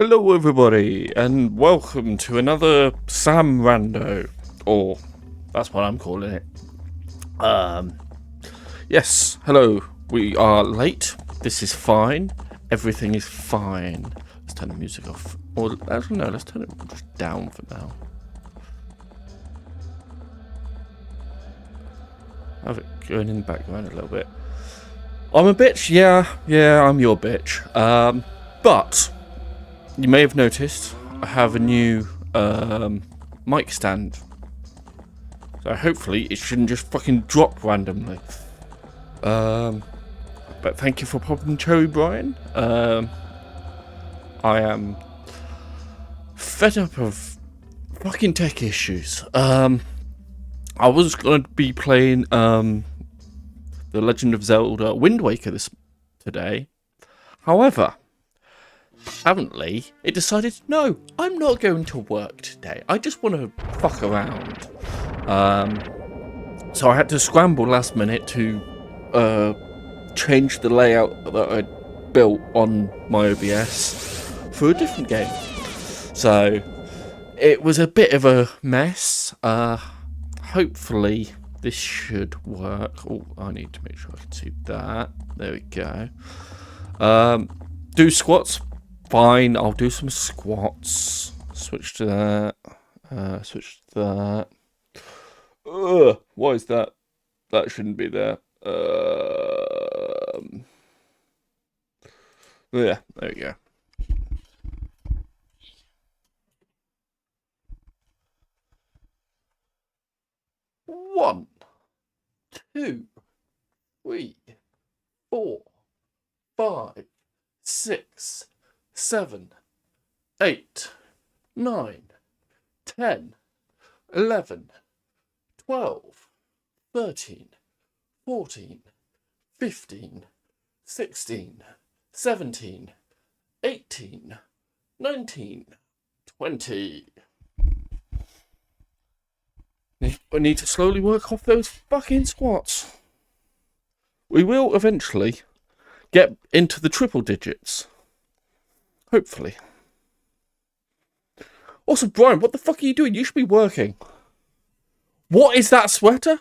Hello everybody, and welcome to another S.A.M Rando, or that's what I'm calling it. Yes, hello, we are late, this is fine, everything is fine. Let's turn the music off, or actually no, let's turn it just down for now. Have it going in the background a little bit. I'm a bitch, yeah, I'm your bitch. But you may have noticed I have a new mic stand. So hopefully it shouldn't just fucking drop randomly. But thank you for popping cherry, Brian. I am fed up of fucking tech issues. I was going to be playing The Legend of Zelda Wind Waker today. However, apparently, it decided, no, I'm not going to work today. I just want to fuck around. So I had to scramble last minute to change the layout that I built on my OBS for a different game. So it was a bit of a mess. Hopefully this should work. Oh, I need to make sure I can see that. There we go. Do squats. Fine, I'll do some squats. Switch to that. Switch to that. Why is that? That shouldn't be there. Yeah, there we go. One, two, three, 4, 5, 6, 7, 8, 9, 10, 11, 12, 13, 14, 15, 16, 17, 18, 19, 20. I need to slowly work off those fucking squats. We will eventually get into the triple digits. Hopefully. Also, Brian, what the fuck are you doing? You should be working. What is that sweater?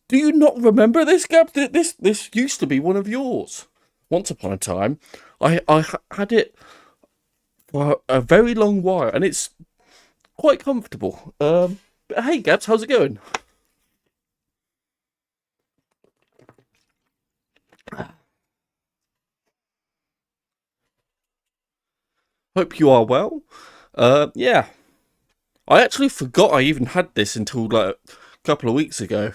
Do you not remember this, Gabs? This used to be one of yours. Once upon a time, I had it for a very long while, and it's quite comfortable. But hey, Gabs, how's it going? Hope you are well. Yeah. I actually forgot I even had this until like a couple of weeks ago.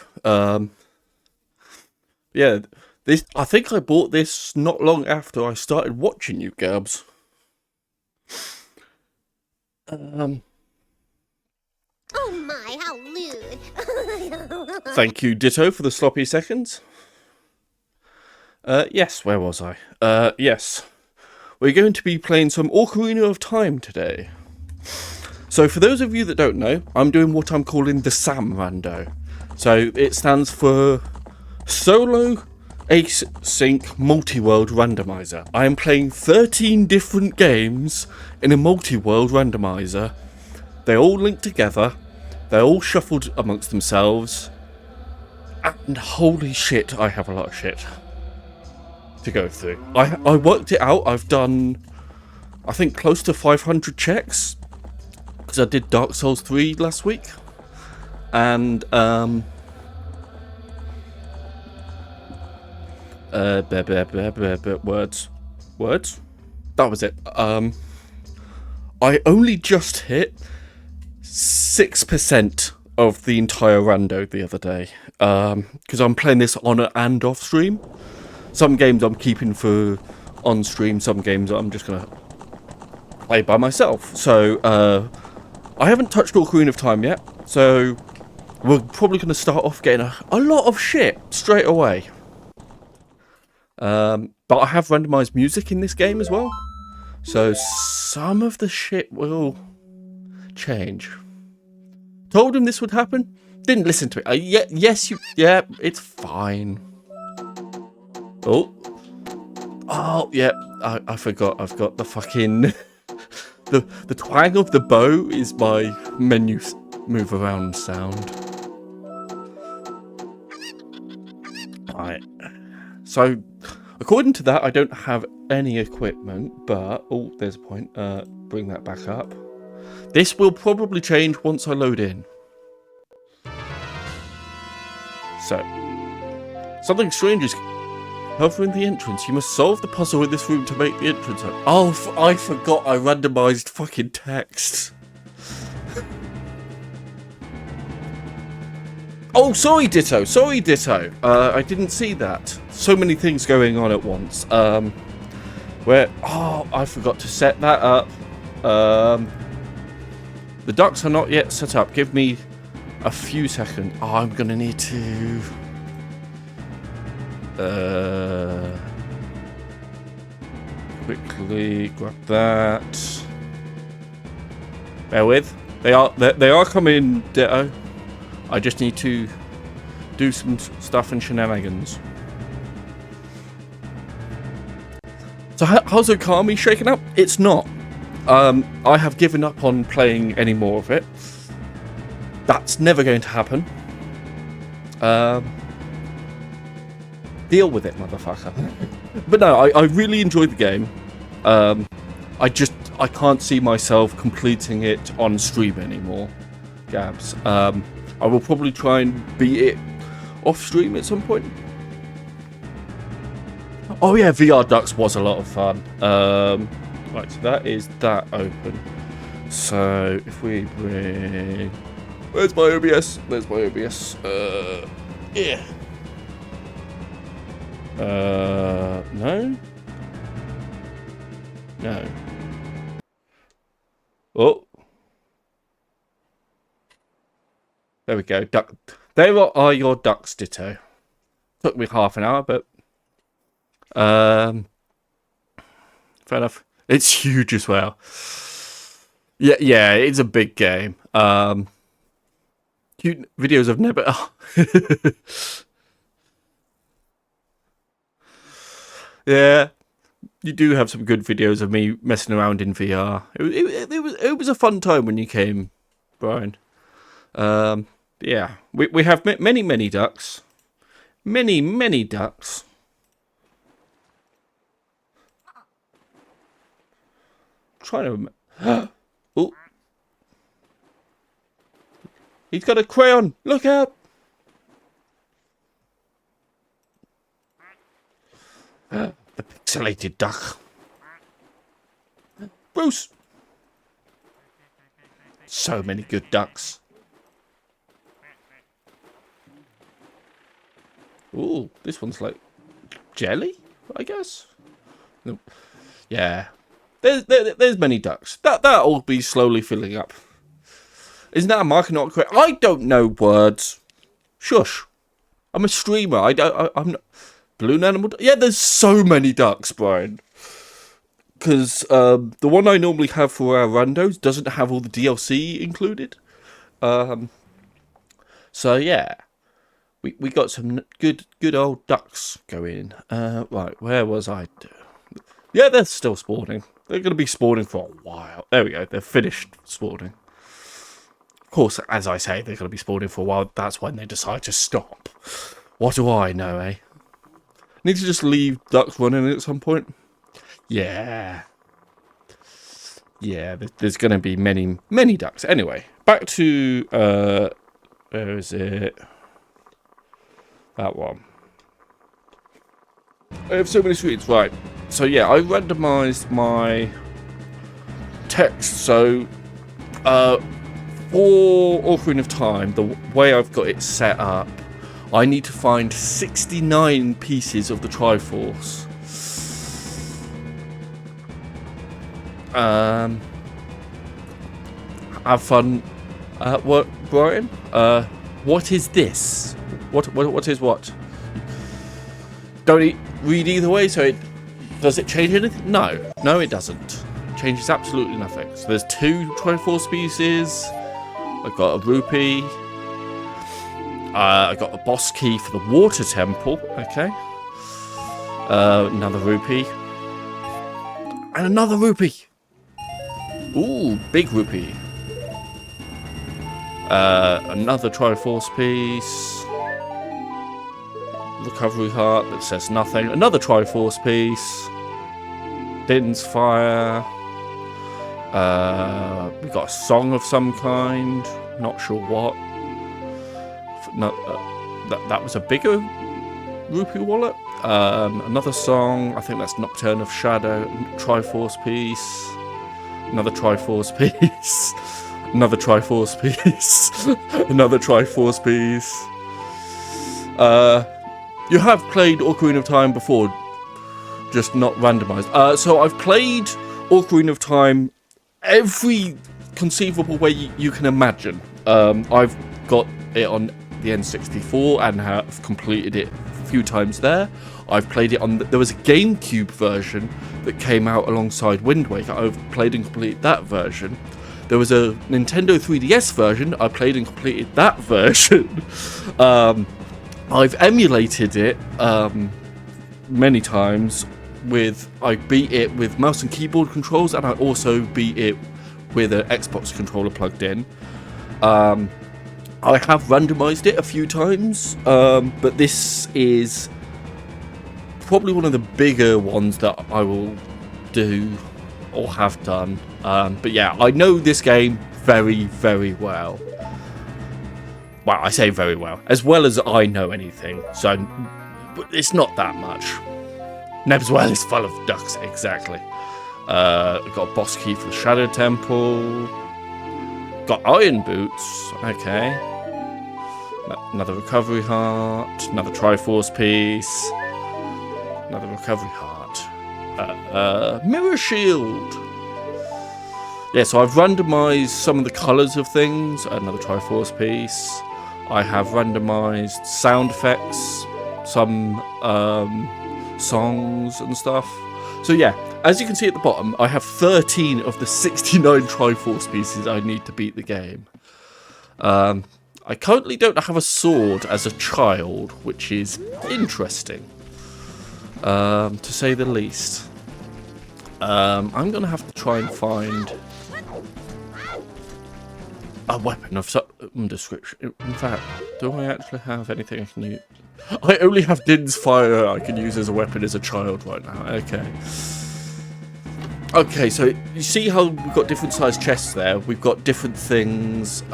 Yeah, this I think I bought this not long after I started watching you, Gabs. Oh my, how lewd. Thank you, Ditto, for the sloppy seconds. Yes, where was I? Yes. We're going to be playing some Ocarina of Time today. So for those of you that don't know, I'm doing what I'm calling the S.A.M Rando. So it stands for Solo Async Multi-World Randomizer. I am playing 13 different games in a multi-world randomizer. They all link together. They're all shuffled amongst themselves. And holy shit, I have a lot of shit to go through. I worked it out. I've done, I think, close to 500 checks. Because I did Dark Souls 3 last week. And, words. That was it. I only just hit 6% of the entire rando the other day. Because I'm playing this on and off stream. Some games I'm keeping for on stream, some games I'm just going to play by myself. So, I haven't touched Ocarina of Time yet, so we're probably going to start off getting a lot of shit straight away. But I have randomized music in this game as well, so some of the shit will change. Told him this would happen, didn't listen to it. Yeah, it's fine. Oh, yeah, I forgot. I've got the fucking the twang of the bow is my menu move around sound. Right. So, according to that, I don't have any equipment, but... Oh, there's a point. Bring that back up. This will probably change once I load in. So, something strange is covering the entrance. You must solve the puzzle in this room to make the entrance. Oh, I forgot I randomized fucking text. Oh, sorry, Ditto. Sorry, Ditto. I didn't see that. So many things going on at once. Where... Oh, I forgot to set that up. The ducks are not yet set up. Give me a few seconds. Oh, I'm going to need to... Quickly grab that. Bear with. They are coming, Ditto. I just need to do some stuff and shenanigans. So how's Okami shaken up? It's not. I have given up on playing any more of it. That's never going to happen. Deal with it, motherfucker. But no, I really enjoyed the game. I can't see myself completing it on stream anymore, Gabs. I will probably try and beat it off stream at some point. Oh yeah, VR Ducks was a lot of fun. Right, so that is that open. So if we bring... Where's my OBS? There's my OBS. Yeah. No? No. Oh. There we go. There are your ducks, Ditto. Took me half an hour, but... fair enough. It's huge as well. Yeah, it's a big game. Cute videos have never... Yeah, you do have some good videos of me messing around in VR. It was a fun time when you came, Brian. Yeah, we have many ducks. Many ducks. Trying to remember. Oh. He's got a crayon. Look out. The pixelated duck. Bruce. So many good ducks. Ooh, this one's like jelly, I guess. No. Yeah. There's many ducks. That'll be slowly filling up. Isn't that a marker not correct? I don't know words. Shush. I'm a streamer. I'm not... Balloon animal... Yeah, there's so many ducks, Brian. Because the one I normally have for our randos doesn't have all the DLC included. So, yeah. We got some good old ducks going. Right, where was I? Yeah, they're still spawning. They're going to be spawning for a while. There we go. They're finished spawning. Of course, as I say, they're going to be spawning for a while. That's when they decide to stop. What do I know, eh? Need to just leave ducks running at some point. Yeah. Yeah, there's going to be many ducks. Anyway, back to... where is it? That one. I have so many screens. Right. So, yeah, I randomized my text. So, for Ocarina of Time, the way I've got it set up, I need to find 69 pieces of the Triforce. Have fun at work, Brian. What is this? What is what? Don't read either way. So does it change anything? No, it doesn't. Changes absolutely nothing. So there's 2 Triforce pieces. I've got a rupee. I got a boss key for the water temple. Okay. Another rupee. And another rupee. Ooh, big rupee. Another Triforce piece. Recovery heart that says nothing. Another Triforce piece. Din's fire. We got a song of some kind. Not sure what. No, that was a bigger rupee wallet. Another song. I think that's Nocturne of Shadow. Triforce piece. Another Triforce piece. Another Triforce piece. Another Triforce piece. You have played Ocarina of Time before, just not randomized. So I've played Ocarina of Time every conceivable way you can imagine. I've got it on the N64 and have completed it a few times there. I've played it on... There was a GameCube version that came out alongside Wind Waker. I've played and completed that version. There was a Nintendo 3DS version. I played and completed that version. I've emulated it many times. I beat it with mouse and keyboard controls, and I also beat it with an Xbox controller plugged in. I have randomized it a few times, but this is probably one of the bigger ones that I will do or have done. But yeah, I know this game very, very well. Well, I say very well. As I know anything. So, it's not that much. Nebswell is full of ducks, exactly. Got a boss key for the Shadow Temple. Got iron boots. Okay. Another recovery heart. Another Triforce piece. Another recovery heart. Mirror shield. Yeah, so I've randomized some of the colors of things. Another Triforce piece. I have randomized sound effects, some songs and stuff. So yeah, as you can see at the bottom, I have 13 of the 69 Triforce pieces I need to beat the game. I currently don't have a sword as a child, which is interesting, to say the least. I'm going to have to try and find a weapon of some description. In fact, do I actually have anything I can use? I only have Din's fire I can use as a weapon as a child right now. Okay. Okay, so you see how we've got different sized chests there? We've got different things.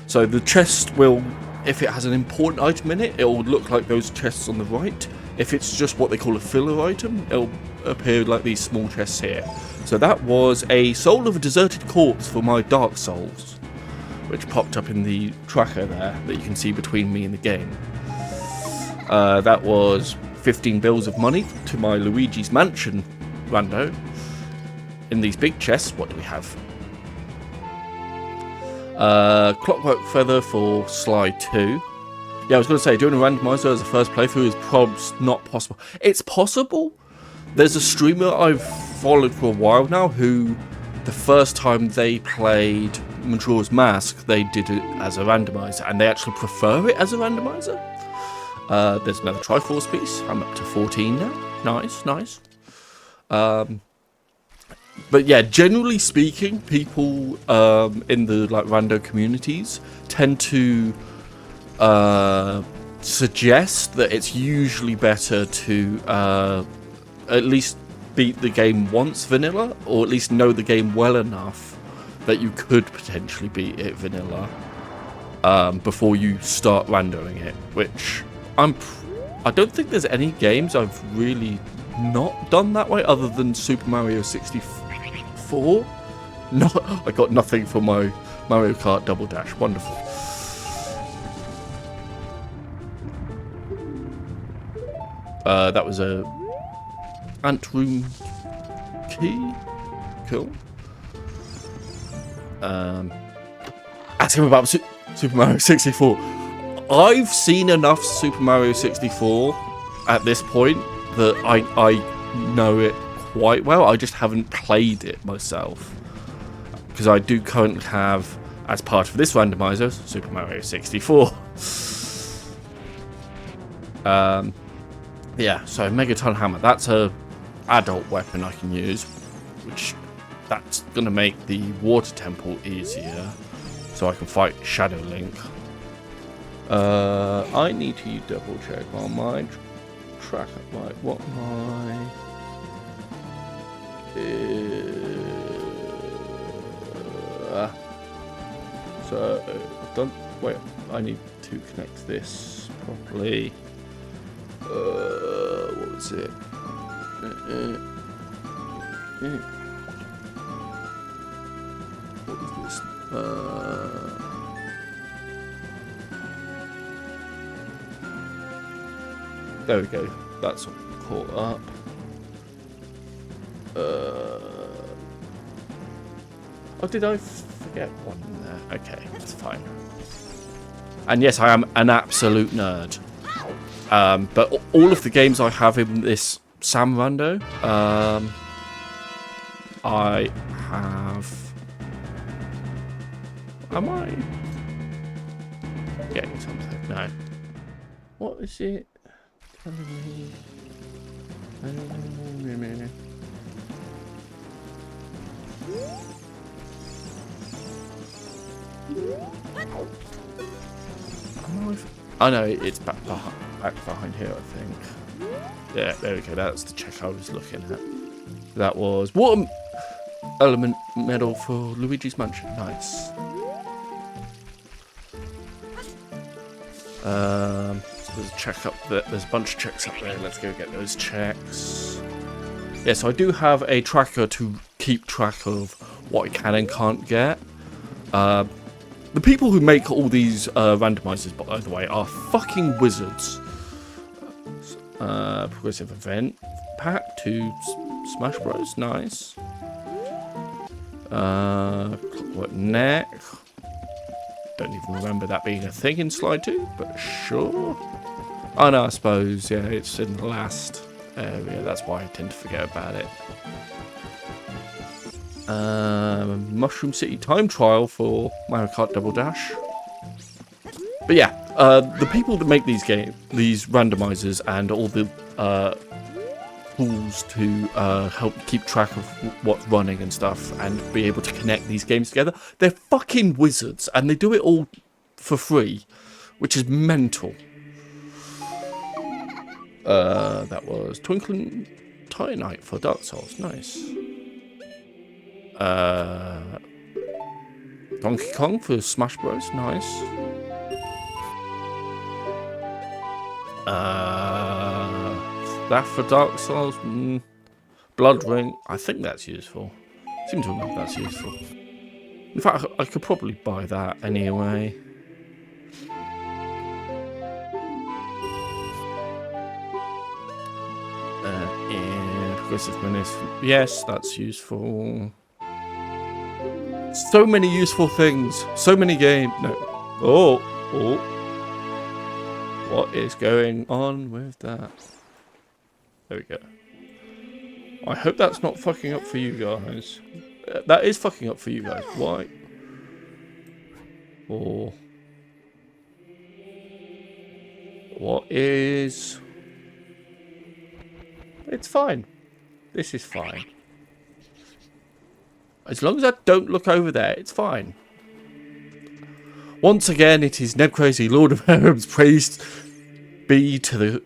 So the chest will, if it has an important item in it, it will look like those chests on the right. If it's just what they call a filler item, it'll appear like these small chests here. So that was a soul of a deserted corpse for my Dark Souls, which popped up in the tracker there that you can see between me and the game. That was 15 bills of money to my Luigi's Mansion rando. In these big chests, what do we have? Clockwork Feather for Slide 2. Yeah, I was going to say, doing a randomizer as a first playthrough is probably not possible. It's possible. There's a streamer I've followed for a while now who, the first time they played Majora's Mask, they did it as a randomizer, and they actually prefer it as a randomizer. There's another Triforce piece. I'm up to 14 now. Nice. But yeah, generally speaking, people in the rando communities tend to suggest that it's usually better to at least beat the game once vanilla, or at least know the game well enough that you could potentially beat it vanilla before you start randoing it, which I don't think there's any games I've really not done that way other than Super Mario 64. No, I got nothing for my Mario Kart Double Dash. Wonderful. That was a ant room key. Cool. Ask him about Super Mario 64. I've seen enough Super Mario 64 at this point that I know it quite well. I just haven't played it myself, because I do currently have, as part of this randomizer, Super Mario 64. Yeah, so Megaton Hammer. That's a adult weapon I can use, which gonna make the water temple easier, so I can fight Shadow Link. I need to double check on my track. Like what my so I've done. Wait, I need to connect this properly. What was it? What was this? There we go. That's all caught up. Oh, did I forget one in there? Okay, that's fine. And yes, I am an absolute nerd. But all of the games I have in this S.A.M. Rando, I have... Am I getting something? No. What is it? Oh no, it's back behind here, I think. Yeah, there we go. That's the check I was looking at. That was water element medal for Luigi's Mansion. Nice. So there's a check up there. There's a bunch of checks up there. Let's go get those checks. Yeah, so I do have a tracker to keep track of what I can and can't get. The people who make all these randomizers, by the way, are fucking wizards. Progressive event pack to Smash Bros. Nice. Clockwork Neck. Don't even remember that being a thing in Slide 2, but sure. Oh no, I suppose, yeah, it's in the last area. That's why I tend to forget about it. Mushroom City time trial for Mario Kart Double Dash. But yeah, the people that make these randomizers and all the tools to help keep track of what's running and stuff and be able to connect these games together, they're fucking wizards, and they do it all for free, which is mental. That was Twinkling Titanite for Dark Souls. Nice. Donkey Kong for Smash Bros. Nice. That for Dark Souls. Blood Ring. I think that's useful. Seem to remember that's useful. In fact, I could probably buy that anyway. And Progressive Menace. Yes, that's useful. So many useful things. So many games. No. Oh. What is going on with that? There we go. I hope that's not fucking up for you guys. That is fucking up for you guys. Why? Or... What is... It's fine. This is fine. As long as I don't look over there, it's fine. Once again, it is Ned Crazy, Lord of Arabs, praised be to the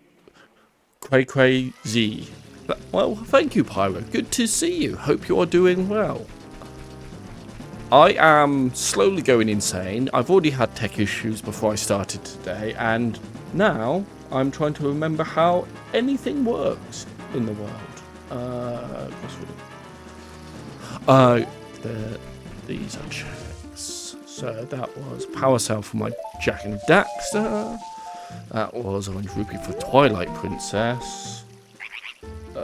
Cray Z. Well, thank you, Pyro. Good to see you. Hope you are doing well. I am slowly going insane. I've already had tech issues before I started today, and now I'm trying to remember how anything works in the world. These are checks. So that was power cell for my Jak and Daxter. That was orange rupee for Twilight Princess. So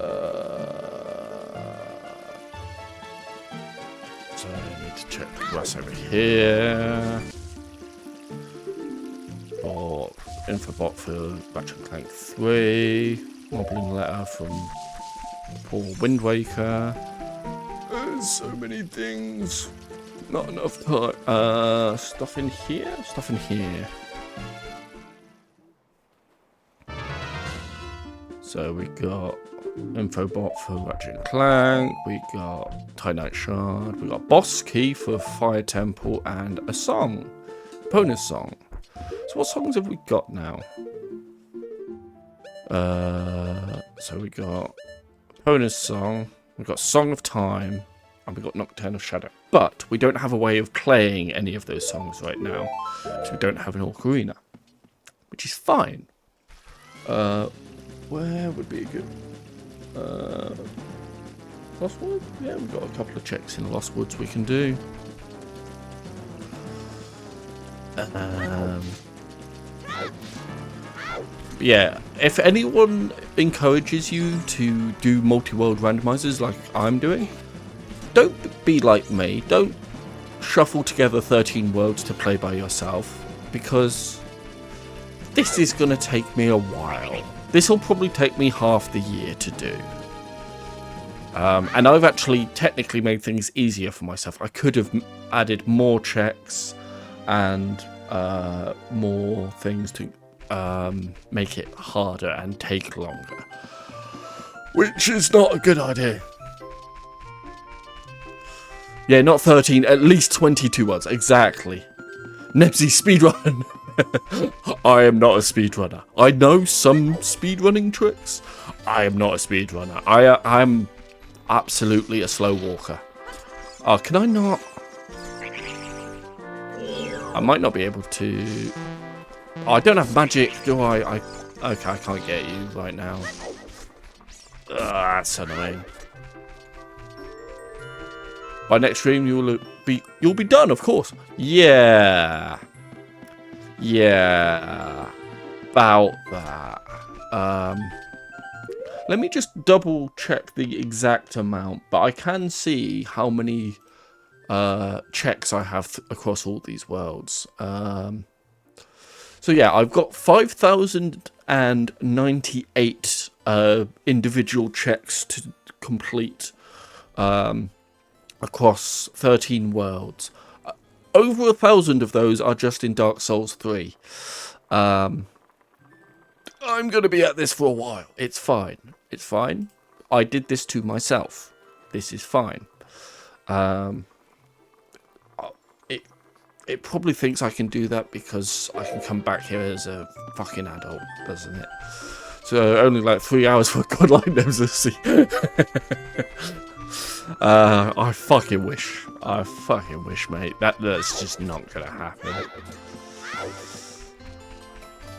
I need to check the grass over here. For Infobot for Ratchet and Clank 3. Moblin letter from Paul Wind Waker. There's so many things. Not enough time. Stuff in here? Stuff in here. So we got Infobot for Ratchet and Clank. We got Titanite Shard. We got Boss Key for Fire Temple and a song. Bonus song. So what songs have we got now? So we got bonus song. We got Song of Time. And we got Nocturnal Shadow. But we don't have a way of playing any of those songs right now. So we don't have an ocarina. Which is fine. Where would be a good... Lost Woods? Yeah, we've got a couple of checks in Lost Woods we can do. Yeah, if anyone encourages you to do multi-world randomizers like I'm doing, don't be like me. Don't shuffle together 13 worlds to play by yourself, because this is going to take me a while. This will probably take me half the year to do. And I've actually technically made things easier for myself. I could have added more checks and more things to make it harder and take longer, which is not a good idea. Yeah, not 13, at least 22 words, exactly. Nebsy speedrun. I am not a speedrunner. I know some speedrunning tricks. I am not a speedrunner. I'm absolutely a slow walker. Oh, can I not? I might not be able to... Oh, I don't have magic, do I? Okay, I can't get you right now. Ugh, that's annoying. By next stream, you'll be done, of course. Yeah. Yeah. About that. Let me just double check the exact amount, but I can see how many checks I have across all these worlds. So yeah, I've got 5,098 individual checks to complete across 13 worlds. Over 1,000 of those are just in Dark Souls 3. I'm going to be at this for a while. It's fine. It's fine. I did this to myself. This is fine. It probably thinks I can do that because I can come back here as a fucking adult, doesn't it? So only like 3 hours for Godlike Nemesis. I fucking wish. I fucking wish, mate. That's just not gonna happen.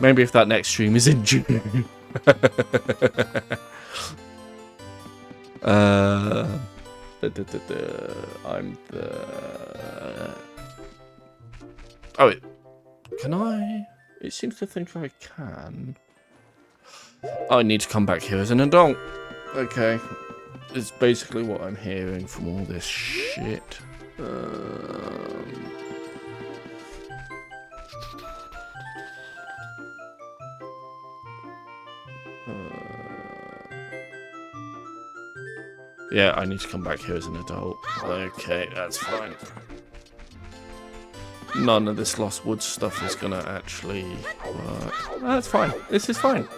Maybe if that next stream is in June. I'm the... Oh, can I? It seems to think I can. I need to come back here as an adult. Okay. It's basically what I'm hearing from all this shit. Yeah, I need to come back here as an adult. Okay, that's fine. None of this Lost Woods stuff is gonna actually work. That's fine. This is fine.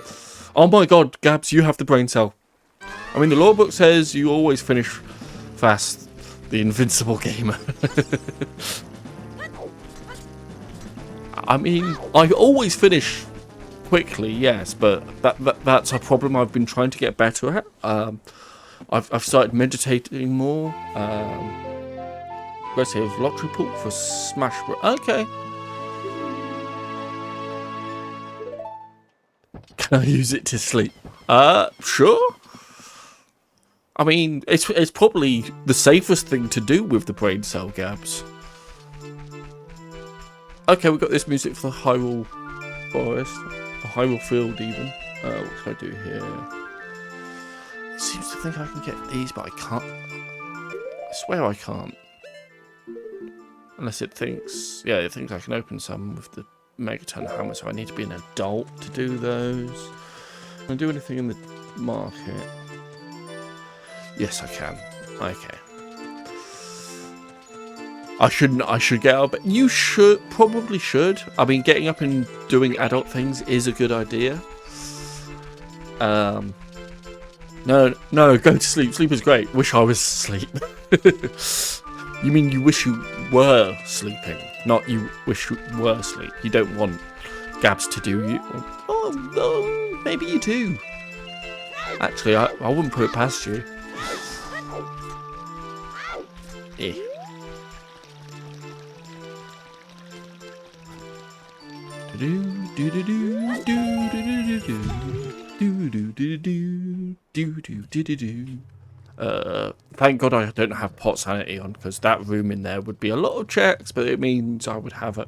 Oh my god, Gabs, you have the brain cell. I mean, the lore book says you always finish fast, the invincible gamer. I mean, I always finish quickly, yes, but that's a problem I've been trying to get better at. I've started meditating more. Let's say lottery pool for Smash Bros. Okay. Can I use it to sleep? Sure. I mean, it's probably the safest thing to do with the brain cell, Gabs. Okay, we've got this music for the Hyrule Forest, the Hyrule Field even. What can I do here? It seems to think I can get these, but I can't. I swear I can't. Unless it thinks... Yeah, it thinks I can open some with the Megaton Hammer, so I need to be an adult to do those. Can I do anything in the market? Yes, I can. Okay. I should get up. You probably should. I mean, getting up and doing adult things is a good idea. No, no, go to sleep. Sleep is great. Wish I was asleep. You mean you wish you were sleeping, not you wish you were asleep. You don't want Gabs to do you. Oh, maybe you do. Actually, I wouldn't put it past you. Eh. Thank God I don't have pot sanity on, because that room in there would be a lot of checks, but it means I would have a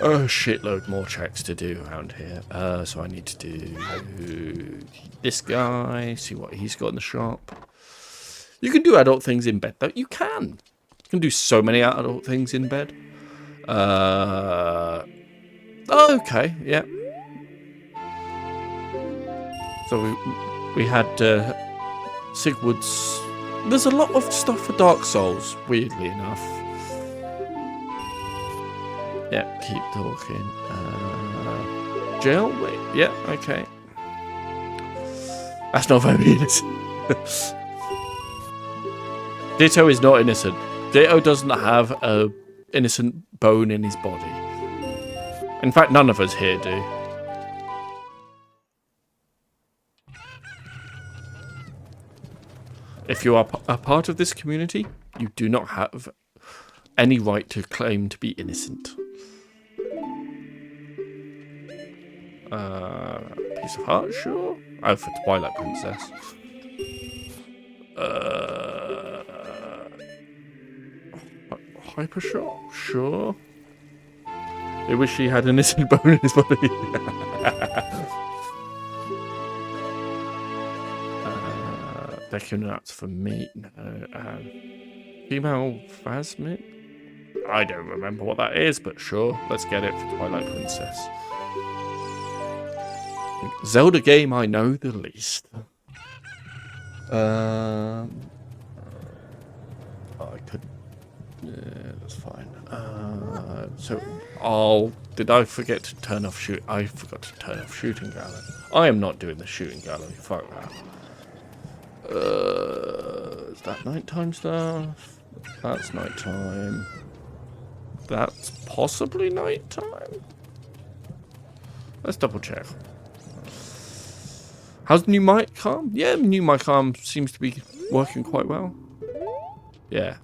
shitload more checks to do around here. So I need to do this guy, see what he's got in the shop. You can do adult things in bed, though. You can do so many adult things in bed. Okay, yeah. So we had Sigurd's. There's a lot of stuff for Dark Souls, weirdly enough. Yeah, keep talking. Jail? Wait, yeah, okay. That's not very innocent. Ditto is not innocent. Ditto doesn't have a innocent bone in his body. In fact, none of us here do. If you are a part of this community, you do not have any right to claim to be innocent. Piece of heart, sure. Oh, for Twilight Princess. Hyper shot, sure. I wish he had an innocent bone in his body. Vacuum nuts for meat. No. Female phasmid? I don't remember what that is, but sure. Let's get it for Twilight Princess. Zelda game I know the least. I could. Yeah, that's fine. Did I forget to turn off shoot? I forgot to turn off shooting gallery. I am not doing the shooting gallery. Fuck that. Is that nighttime stuff? That's nighttime. That's possibly nighttime. Let's double check. How's the new mic arm? Yeah, the new mic arm seems to be working quite well. Yeah.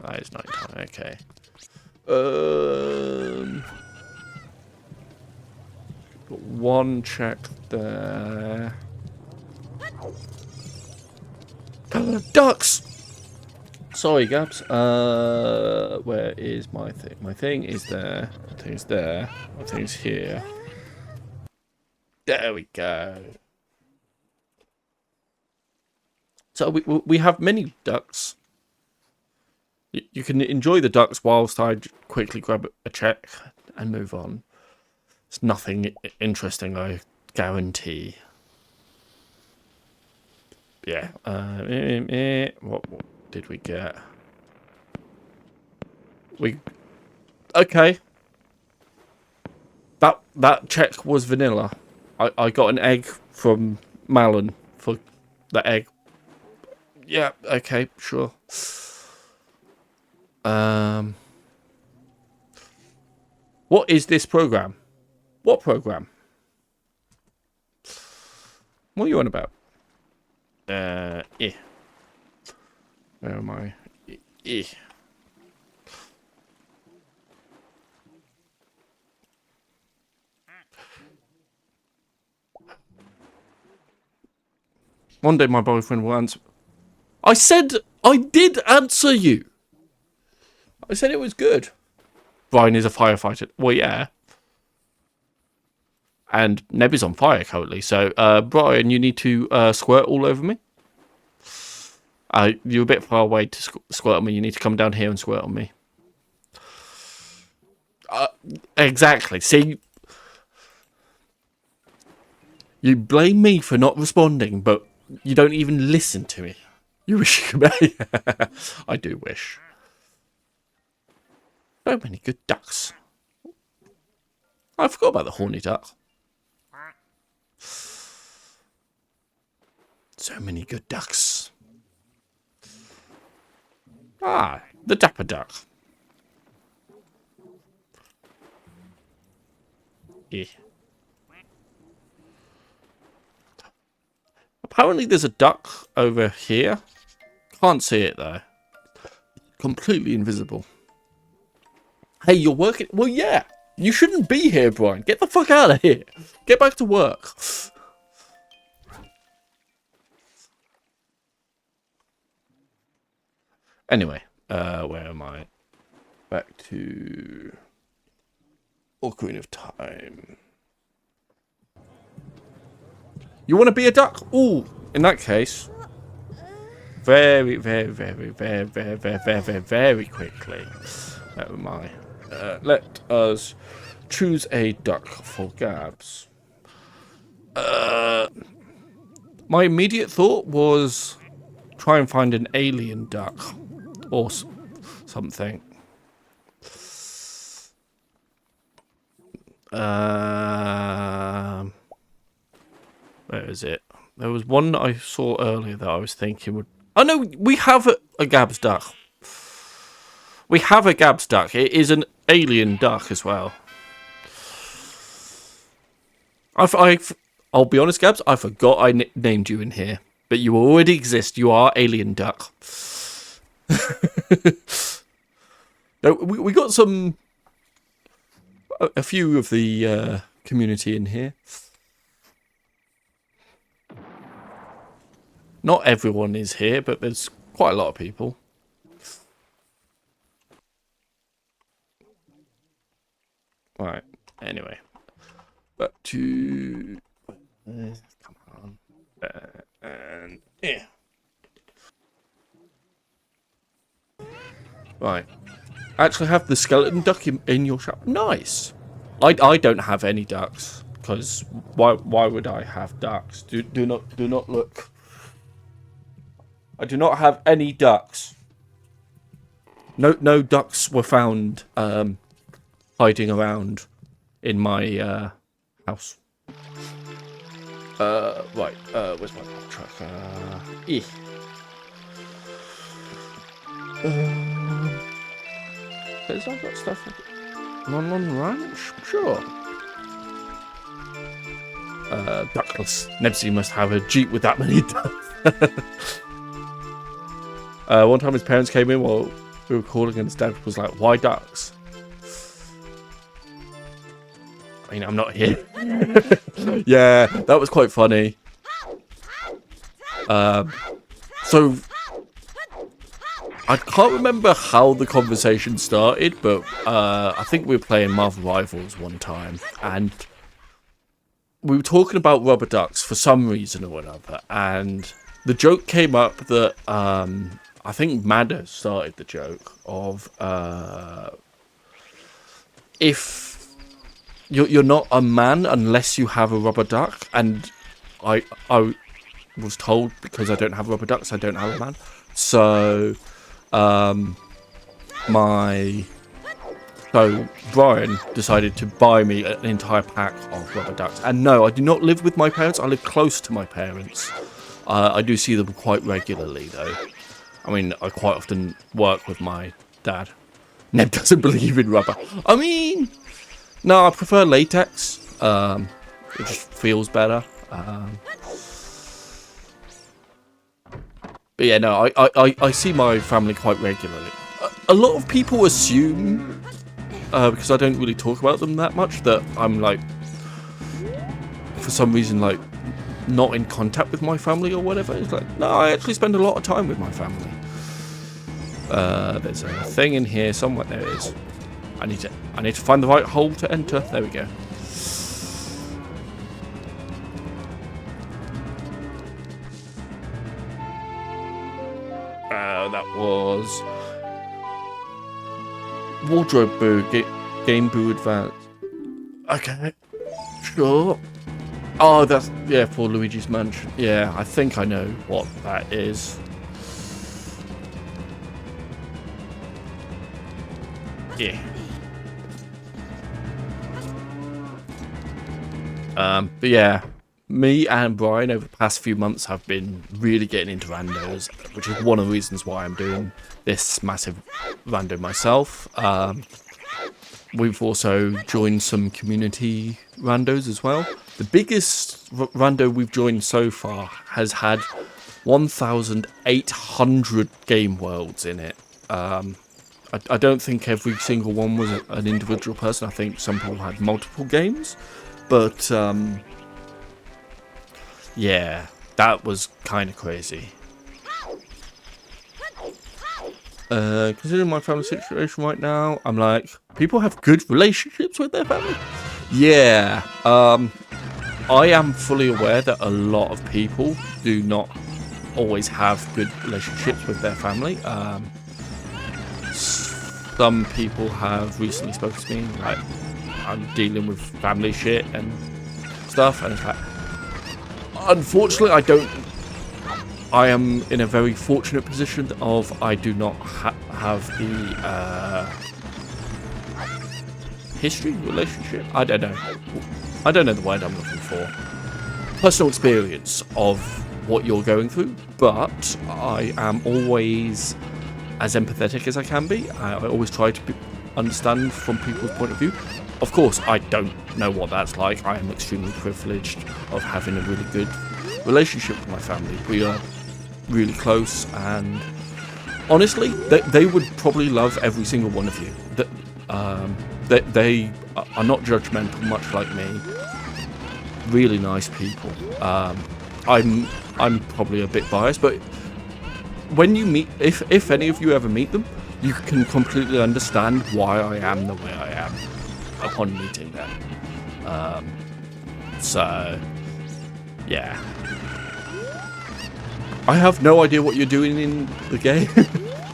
That is nighttime, okay. Got one check there. Ducks! Sorry, Gabs. Where is my thing? My thing is there. My thing's there. My thing's here. There we go. So we have many ducks. You can enjoy the ducks whilst I quickly grab a check and move on. It's nothing interesting, I guarantee. Yeah. What did we get? Okay. That check was vanilla. I got an egg from Malin for the egg. Yeah, okay, sure. What is this program? What program? What are you on about? Where am I? One day my boyfriend will answer. I said I did answer you. I said it was good. Brian is a firefighter. Well, yeah. And Neb is on fire currently. So, Brian, you need to squirt all over me. You're a bit far away to squirt on me. You need to come down here and squirt on me. Exactly. See, you blame me for not responding, but you don't even listen to me. You wish you could. I do wish. So many good ducks. I forgot about the horny duck. So many good ducks. Ah, the dapper duck. Yeah. Apparently there's a duck over here. Can't see it though. Completely invisible. Hey, you're working? Well, yeah. You shouldn't be here, Brian. Get the fuck out of here. Get back to work. Anyway, where am I? Back to Ocarina of Time. You want to be a duck? Ooh, in that case, very, very, very, very, very, very, very, very, very quickly. Where am I? Let us choose a duck for Gabs. My immediate thought was try and find an alien duck or something. Where is it? There was one that I saw earlier that I was thinking would... Oh no, we have a Gabs duck. We have a Gabs duck. It is an alien duck as well. I'll be honest, Gabs, I forgot I named you in here. But you already exist. You are alien duck. No, we got some... A few of the community in here. Not everyone is here, but there's quite a lot of people. Right, anyway. Back to... come on. And... yeah. Right. Actually have the skeleton duck in your shop. Nice. I don't have any ducks. Because why would I have ducks? Do not look... I do not have any ducks. No ducks were found hiding around in my house. Right. Where's my truck? Has I got stuff? Non ranch? Sure. Duckless. Nebsy must have a Jeep with that many ducks. One time his parents came in while we were calling and his dad was like, why ducks? I mean, I'm not here. Yeah, that was quite funny. So, I can't remember how the conversation started, but I think we were playing Marvel Rivals one time, and we were talking about rubber ducks for some reason or another, and the joke came up that... I think Madder started the joke of if you're not a man unless you have a rubber duck, and I was told because I don't have rubber ducks I don't have a man. So Brian decided to buy me an entire pack of rubber ducks. And no, I do not live with my parents. I live close to my parents. I do see them quite regularly though. I mean, I quite often work with my dad. Neb doesn't believe in rubber. I mean, no, I prefer latex. It just feels better. But yeah, no, I see my family quite regularly. A lot of people assume, because I don't really talk about them that much, that I'm like, for some reason, like, not in contact with my family or whatever. It's like, no, I actually spend a lot of time with my family. There's a thing in here somewhere. There it is. I need to find the right hole to enter. There we go. That was Wardrobe Boo, Game Boo Advance. Okay, sure. Oh, that's, yeah, for Luigi's Mansion. Yeah, I think I know what that is. Yeah. But yeah, me and Brian over the past few months have been really getting into randos, which is one of the reasons why I'm doing this massive rando myself. We've also joined some community randos as well. The biggest rando we've joined so far has had 1,800 game worlds in it. I don't think every single one was an individual person. I think some people had multiple games. But, yeah, that was kind of crazy. Considering my family situation right now, I'm like, people have good relationships with their family? Yeah, I am fully aware that a lot of people do not always have good relationships with their family. Some people have recently spoken to me, like, I'm dealing with family shit and stuff, and it's like, unfortunately, I am in a very fortunate position of I do not have the history, relationship, I don't know the word I'm looking for, personal experience of what you're going through, but I am always as empathetic as I can be. I always try to understand from people's point of view. Of course, I don't know what that's like. I am extremely privileged of having a really good relationship with my family. We are really close, and honestly, they would probably love every single one of you. They are not judgmental, much like me. Really nice people. I'm probably a bit biased, but when you meet, if any of you ever meet them, you can completely understand why I am the way I am upon meeting them. So, yeah. I have no idea what you're doing in the game.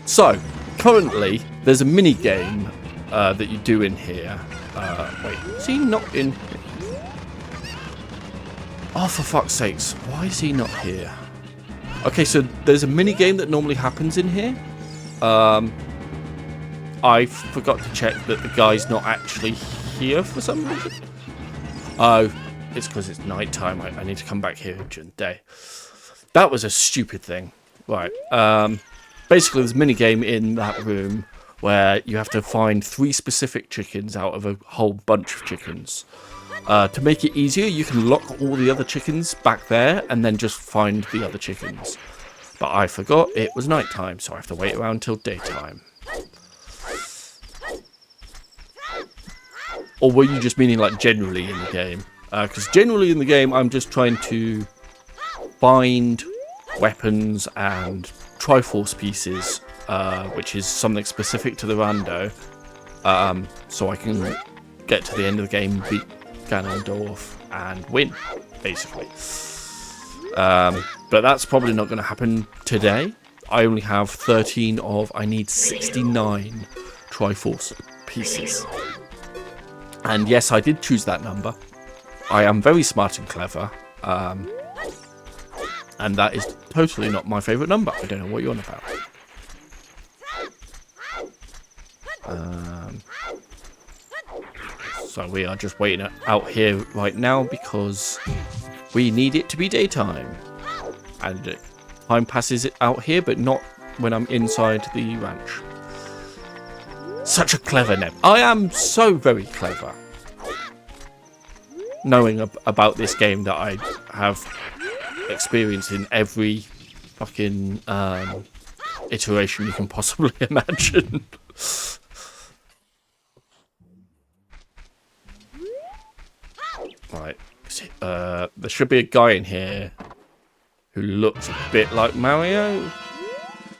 So, currently, there's a mini game that you do in here. Wait, is he not in here? Oh, for fuck's sakes, why is he not here? Okay, so there's a mini game that normally happens in here. I forgot to check that the guy's not actually here for some reason. Oh, it's because it's night time. I need to come back here during the day. That was a stupid thing. Right. Basically, there's a mini game in that room where you have to find 3 specific chickens out of a whole bunch of chickens. To make it easier, you can lock all the other chickens back there and then just find the other chickens. But I forgot it was nighttime, so I have to wait around till daytime. Or were you just meaning like generally in the game? Because generally in the game, I'm just trying to find weapons and Triforce pieces, which is something specific to the rando, so I can get to the end of the game, beat Ganondorf and win, basically. But that's probably not going to happen today. I only have 13 of, I need 69 Triforce pieces. And yes, I did choose that number. I am very smart and clever. And that is totally not my favourite number. I don't know what you're on about. So we are just waiting out here right now because we need it to be daytime. And time passes out here, but not when I'm inside the ranch. Such a clever name. I am so very clever. Knowing about this game that I have experience in every fucking iteration you can possibly imagine. Right. There should be a guy in here who looks a bit like Mario.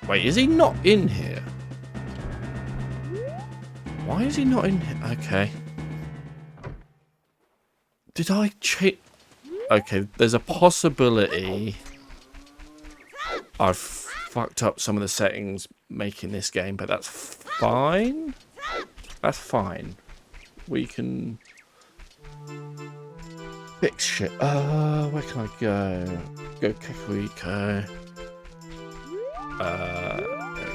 Wait, is he not in here? Why is he not in here? Okay. Did I cheat? Okay, there's a possibility I've fucked up some of the settings making this game, but that's fine. That's fine. We can fix shit. Where can I go? Go Kakariko. There we go.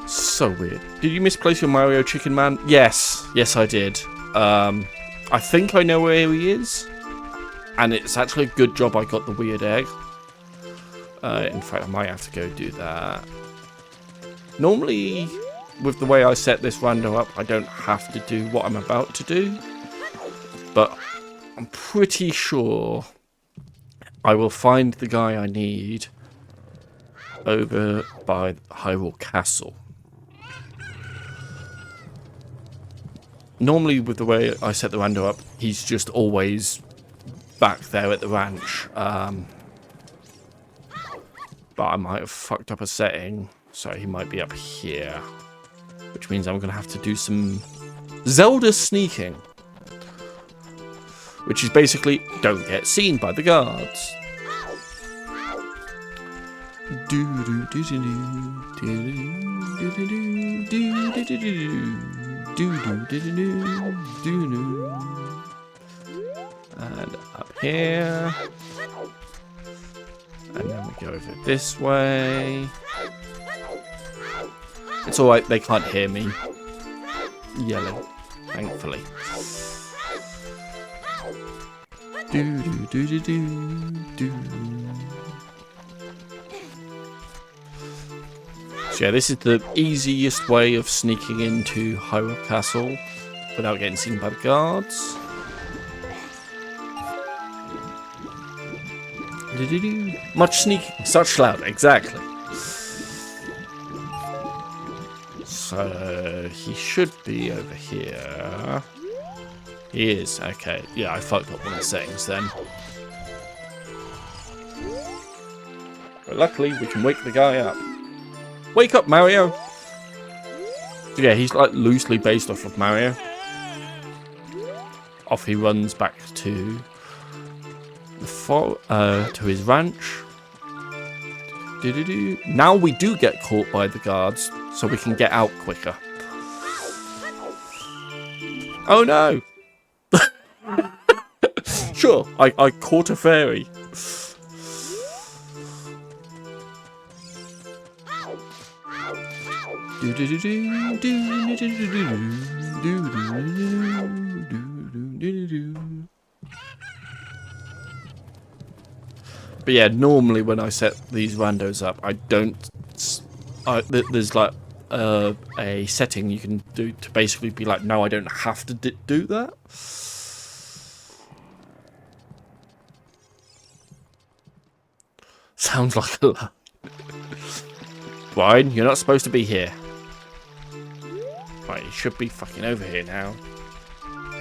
So weird. Did you misplace your Mario Chicken Man? Yes. Yes, I did. I think I know where he is. And it's actually a good job I got the weird egg. In fact, I might have to go do that. Normally, with the way I set this rando up, I don't have to do what I'm about to do. But I'm pretty sure I will find the guy I need over by Hyrule Castle. Normally, with the way I set the rando up, he's just always back there at the ranch. But I might have fucked up a setting, so he might be up here. Which means I'm going to have to do some Zelda sneaking. Which is basically, don't get seen by the guards. And up here. And then we go over this way. It's alright, they can't hear me yelling, thankfully. So yeah, this is the easiest way of sneaking into Hyrule Castle without getting seen by the guards. Much sneaking, such loud, exactly. So he should be over here. He is, okay. Yeah, I fucked up one of the settings then. But luckily, we can wake the guy up. Wake up, Mario! Yeah, he's like loosely based off of Mario. Off he runs back to the to his ranch. Now we do get caught by the guards, so we can get out quicker. Oh no! Sure, I caught a fairy. But yeah, normally when I set these randos up, I don't. There's like a setting you can do to basically be like, no, I don't have to do that. Sounds like a lot. Brian, you're not supposed to be here. Right, you should be fucking over here now.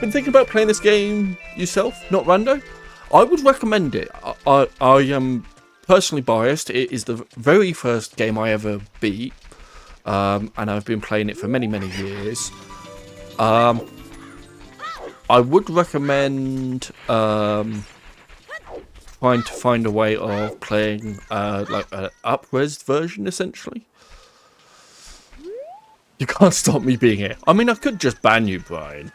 Been thinking about playing this game yourself, not rando? I would recommend it. I am personally biased. It is the very first game I ever beat. And I've been playing it for many, many years. I would recommend trying to find a way of playing like an up-res version, essentially. You can't stop me being here. I mean, I could just ban you, Brian.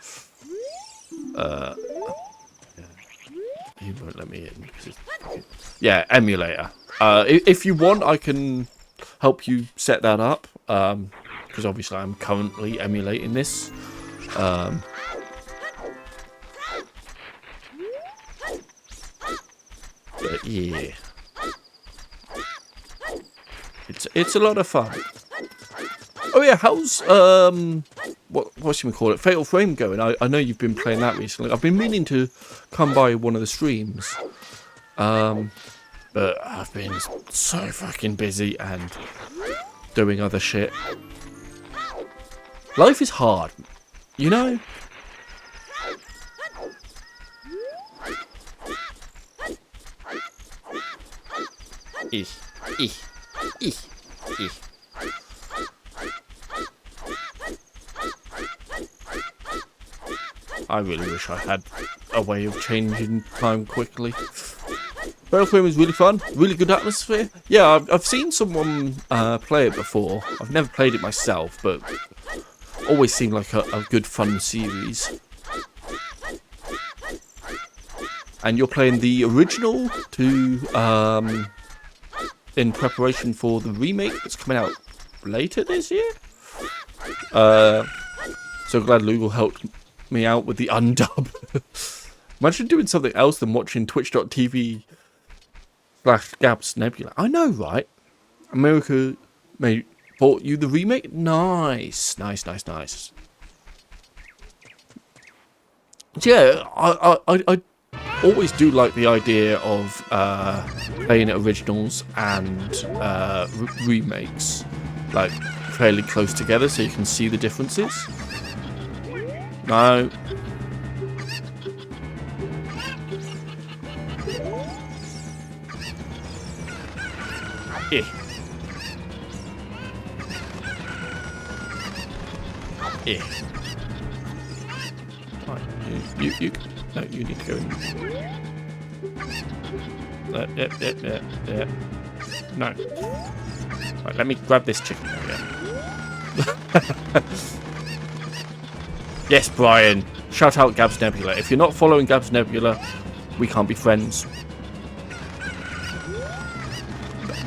He won't let me in. Yeah, emulator. If you want, I can help you set that up. Because obviously I'm currently emulating this. But yeah, it's a lot of fun. Oh yeah, how's what should we call it? Fatal Frame going? I know you've been playing that recently. I've been meaning to come by one of the streams, but I've been so fucking busy and doing other shit. Life is hard, you know. I really wish I had a way of changing time quickly. Fatal Frame is really fun, really good atmosphere. Yeah, I've seen someone play it before. I've never played it myself, but always seemed like a good fun series. And you're playing the original to in preparation for the remake that's coming out later this year. So glad Lugal helped me out with the undub. Imagine doing something else than watching twitch.tv/Gabs Nebula. I know, right? America bought you the remake? Nice. Nice. Yeah, I always do like the idea of playing originals and remakes, like, fairly close together so you can see the differences. No. Eh. Eh. Right, no, you need to go in. Yeah. No. Right, let me grab this chicken. Yeah. Yes, Brian. Shout out Gabs Nebula. If you're not following Gabs Nebula, we can't be friends.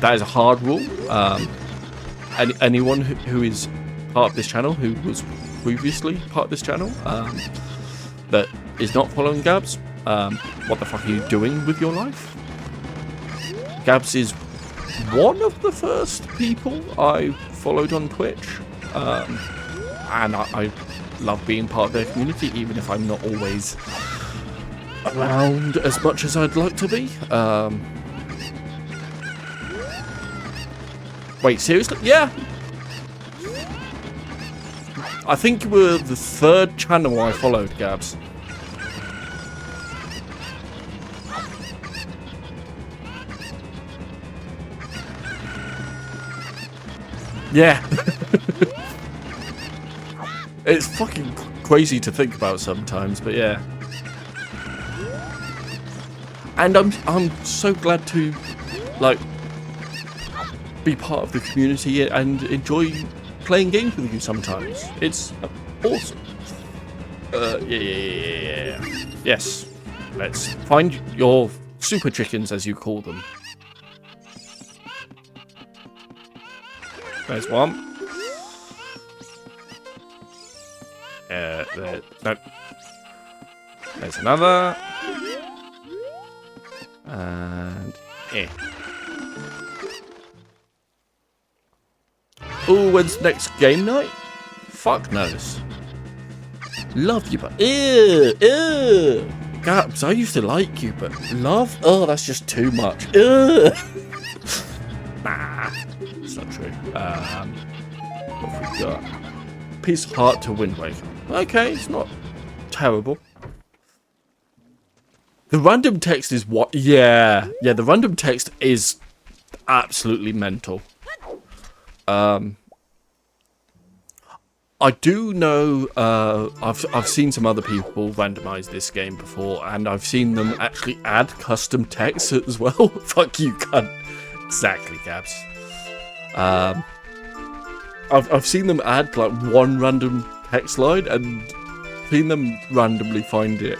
That is a hard rule. Anyone who is part of this channel, who was previously part of this channel, that is not following Gabs, what the fuck are you doing with your life? Gabs is one of the first people I followed on Twitch, and I love being part of their community, even if I'm not always around as much as I'd like to be. Wait, seriously? Yeah. I think you were the third channel I followed, Gabs. Yeah. It's fucking crazy to think about sometimes, but yeah. And I'm so glad to, like, be part of the community and enjoy playing games with you sometimes. It's awesome. Yeah. Yes. Let's find your super chickens, as you call them. There's one. No. There's another. And Oh, when's the next game night? Fuck knows. Love you, but ew. Gabs, I used to like you, but love? Oh, that's just too much. Ew. Nah, it's not true. What have we got? Piece of heart to Wind Waker. Okay, it's not terrible. The random text is what? Yeah, the random text is absolutely mental. I do know, I've seen some other people randomize this game before, and I've seen them actually add custom text as well. Fuck you, cunt. Exactly, Gabs. I've seen them add like one random text line, and seen them randomly find it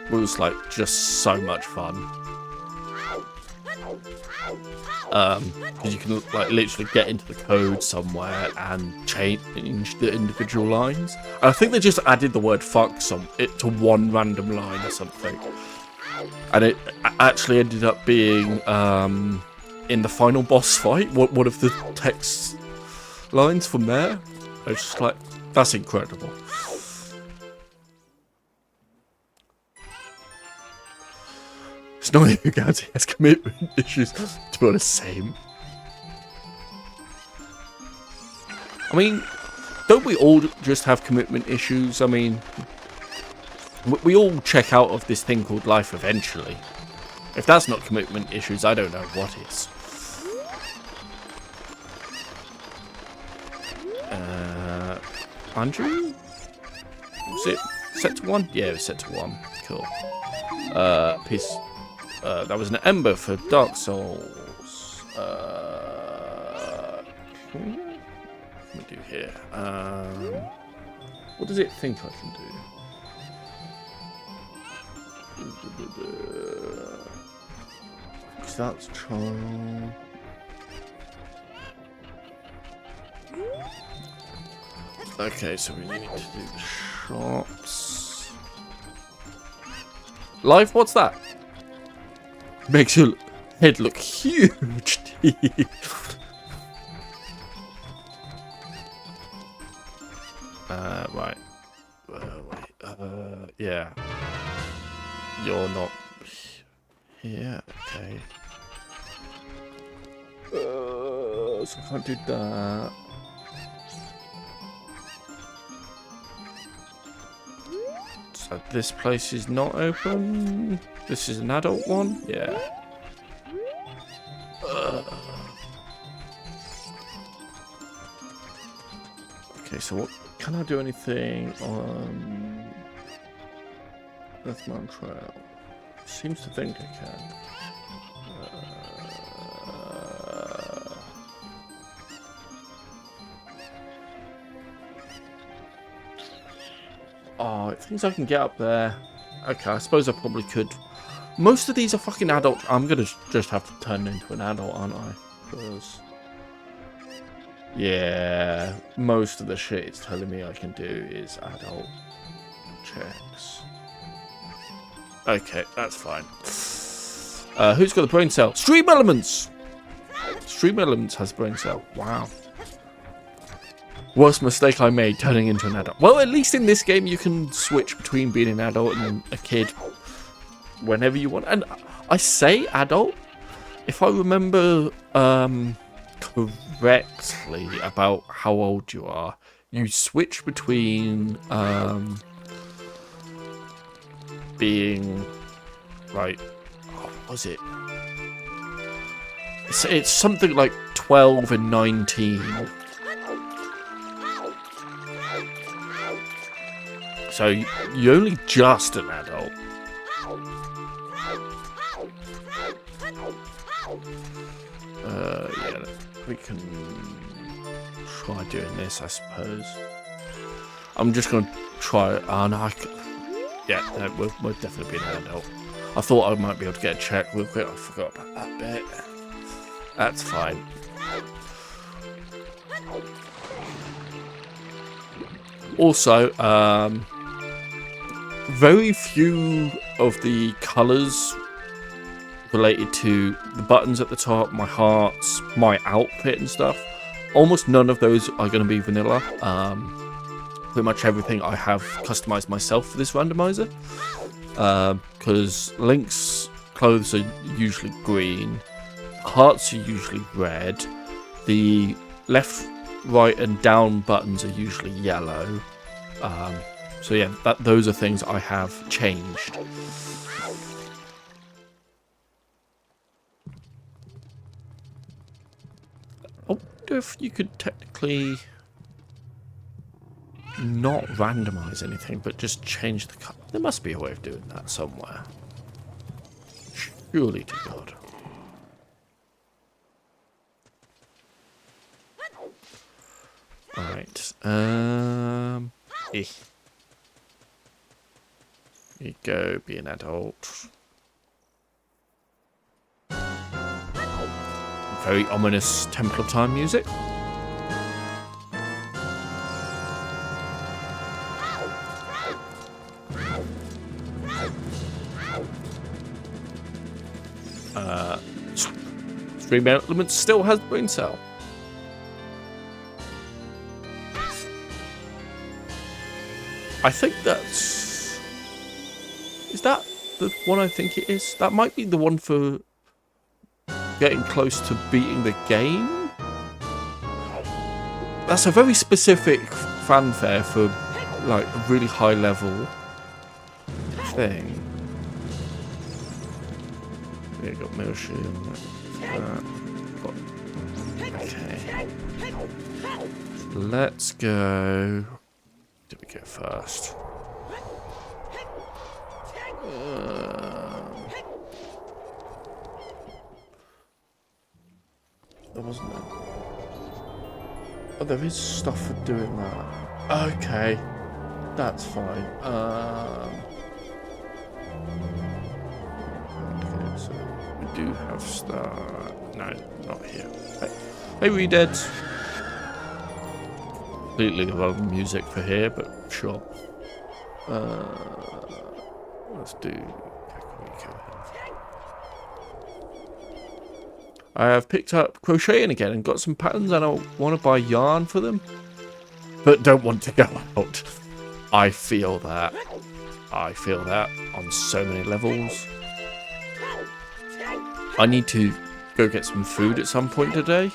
was like just so much fun. Because you can like literally get into the code somewhere and change the individual lines. And I think they just added the word fuck to one random line or something, and it actually ended up being in the final boss fight one of the text lines from there. I was just like, that's incredible. It's not even Gabs, he has commitment issues. To be honest, same. I mean, don't we all just have commitment issues? I mean, we all check out of this thing called life eventually. If that's not commitment issues, I don't know what is. Andrew? Was it set to 1? Yeah, it was set to 1. Cool. Peace. That was an ember for Dark Souls. What do we do here? What does it think I can do? Because that's charm. Okay, so we need to do the shops. Live? What's that? Makes your head look huge. Right. Wait. Yeah. You're not here. Okay. So I can't do that. So this place is not open. This is an adult one? Yeah. Okay, so what can I do anything on Earthman Trail? Seems to think I can. Oh, it thinks I can get up there. Okay, I suppose I probably could. Most of these are fucking adult. I'm gonna just have to turn into an adult, aren't I? Because yeah, most of the shit it's telling me I can do is adult checks. Okay, that's fine. Who's got the brain cell? Stream Elements! Stream Elements has brain cell. Wow. Worst mistake I made, turning into an adult. Well, at least in this game you can switch between being an adult and a kid whenever you want. And I say adult, if I remember correctly about how old you are, you switch between being like, what was it? It's something like 12 and 19. So you're only just an adult. Yeah, we can try doing this, I suppose. I'm just gonna try. Oh no, yeah, no, we'll definitely be an adult. I thought I might be able to get a check real quick. I forgot about that bit. That's fine. Also, very few of the colours related to the buttons at the top, my hearts, my outfit and stuff, almost none of those are going to be vanilla. Pretty much everything I have customized myself for this randomizer, because Link's clothes are usually green, hearts are usually red, the left, right and down buttons are usually yellow. So yeah, those are things I have changed. Oh, if you could technically not randomize anything, but just change the color. There must be a way of doing that somewhere. Surely to God. Alright, you go, be an adult. Very ominous Temple of Time music. Stream Elements still has brain cell. I think that's... Is that the one I think it is? That might be the one for getting close to beating the game. That's a very specific fanfare for like a really high level thing. Yeah, got motion. Okay. Let's go. Did we go first? There wasn't there. Oh, there is stuff for doing that. Okay, that's fine. Okay, so we do have stuff. No, not here. Hey, we did. Completely wrong music for here, but sure. Let's do Jak I have picked up crocheting again and got some patterns, and I want to buy yarn for them, but don't want to go out. I feel that. I feel that on so many levels. I need to go get some food at some point today,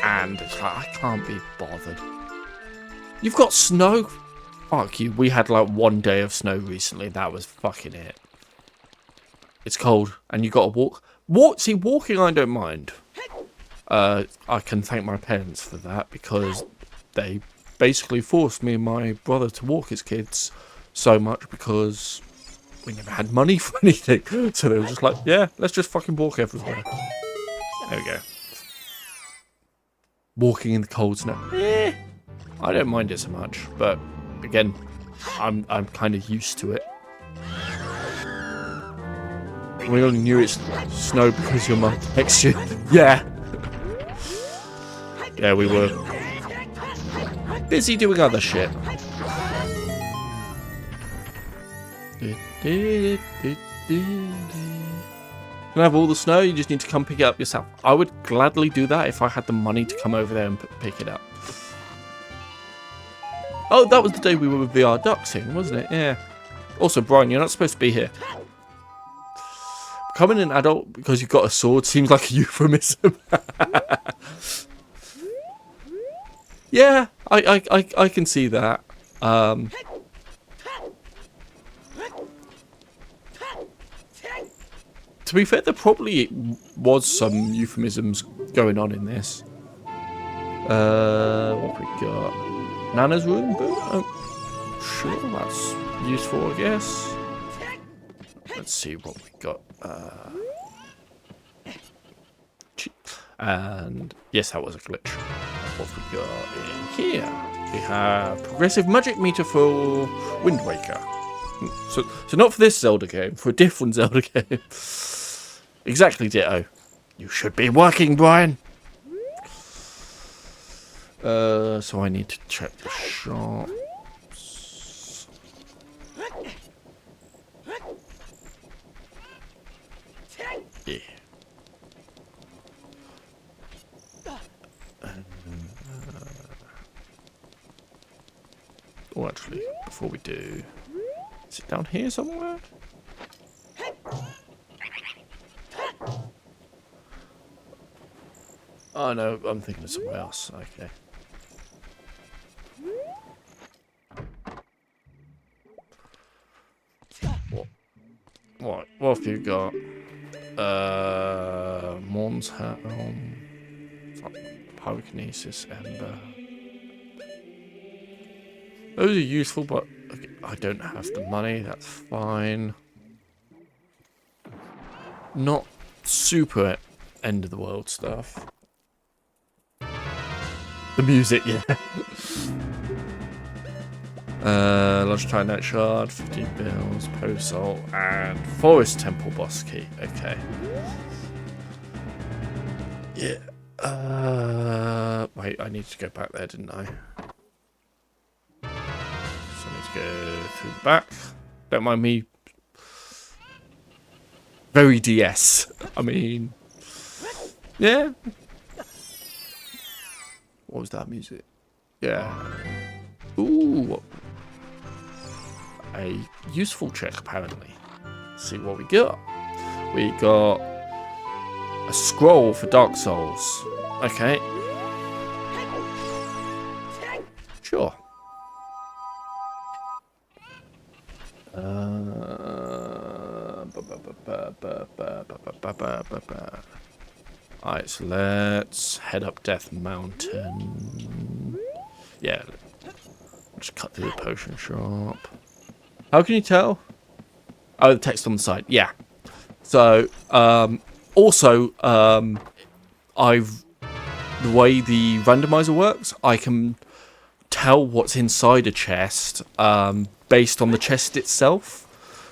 and it's like, I can't be bothered. You've got snow? Fuck you. We had like 1 day of snow recently. That was fucking it. It's cold, and you got to walk. See, walking I don't mind. I can thank my parents for that, because they basically forced me and my brother to walk as kids so much because we never had money for anything. So they were just like, yeah, let's just fucking walk everywhere. There we go. Walking in the cold snow. I don't mind it so much, but again, I'm kind of used to it. We only knew it's snow because your mum texted you. Yeah. Yeah, we were busy doing other shit. Can I have all the snow? You just need to come pick it up yourself. I would gladly do that if I had the money to come over there and pick it up. Oh, that was the day we were VR duxing, wasn't it? Yeah. Also, Brian, you're not supposed to be here. Becoming an adult because you've got a sword seems like a euphemism. Yeah, I can see that. To be fair, there probably was some euphemisms going on in this. What have we got? Nana's room? Oh, sure, that's useful, I guess. Let's see what we got. And yes, that was a glitch. What have we got in here? We have progressive magic meter for Wind Waker. So not for this Zelda game, for a different Zelda game. Exactly ditto. You should be working, Brian. So I need to check the shops. Yeah. Oh, actually, before we do, is it down here somewhere? Oh no, I'm thinking of somewhere else. Okay. What have you got? Morn's Helm, Pyrokinesis, Ember. Those are useful, but I don't have the money. That's fine. Not super end of the world stuff. The music, yeah. Lunchtime Night Shard, 15 bills, Post Salt, and Forest Temple Boss Key. Okay. Yeah. Wait, I need to go back there, didn't I? So I need to go through the back. Don't mind me. Very DS. I mean, yeah. What was that music? Yeah. Ooh. A useful check, apparently. Let's see what we got. We got a scroll for Dark Souls. Okay. Sure. Alright, so let's head up Death Mountain. Yeah. Just cut through the potion shop. How can you tell? Oh, the text on the side. Yeah. So, also, the way the randomizer works, I can tell what's inside a chest based on the chest itself.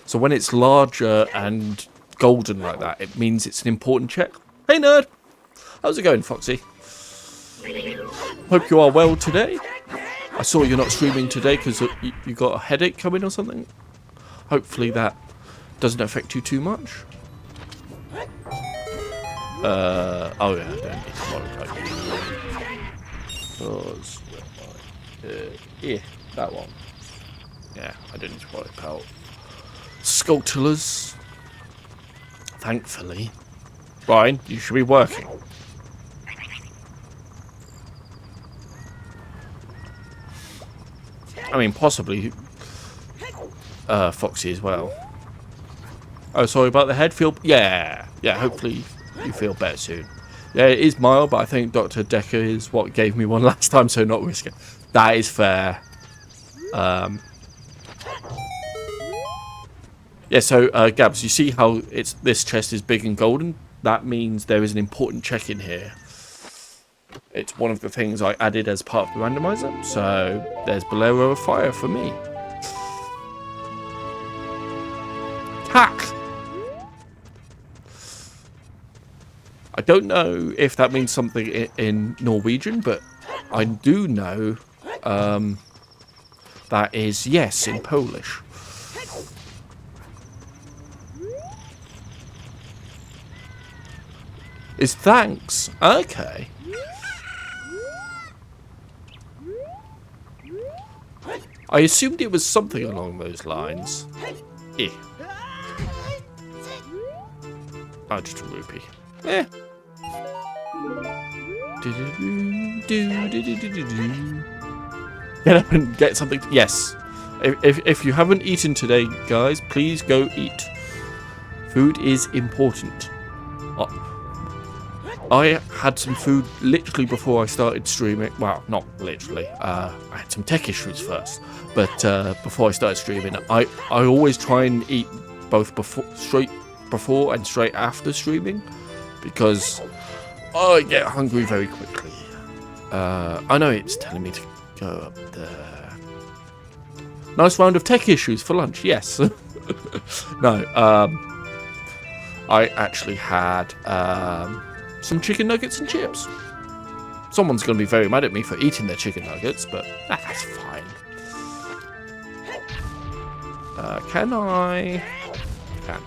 So when it's larger and golden like that, it means it's an important check. Hey, nerd! How's it going, Foxy? Hope you are well today. I saw you're not streaming today because you got a headache coming or something. Hopefully that doesn't affect you too much. Oh yeah, I don't need to modify. Because, yeah, that one. Yeah, I didn't need to modify out. Sculptors. Thankfully. Ryan, you should be working. I mean, possibly Foxy as well. Oh, sorry about the head. Yeah, hopefully you feel better soon. Yeah, it is mild, but I think Dr. Decker is what gave me one last time, so not risk it. That is fair. Yeah, so Gabs, you see how this chest is big and golden? That means there is an important check in here. It's one of the things I added as part of the randomizer, so there's Bolero of Fire for me. Tack! I don't know if that means something in Norwegian, but I do know that is yes in Polish. Is thanks. Okay. I assumed it was something along those lines. Eh. Oh, just a rupee. Eh. Get up and get something. Yes. If you haven't eaten today, guys, please go eat. Food is important. I had some food literally before I started streaming. Well, not literally. I had some tech issues first. But before I started streaming, I always try and eat both straight before and straight after streaming. Because I get hungry very quickly. I know it's telling me to go up there. Nice round of tech issues for lunch, yes. No, I actually had some chicken nuggets and chips. Someone's going to be very mad at me for eating their chicken nuggets, but that's fine. Can I? Can.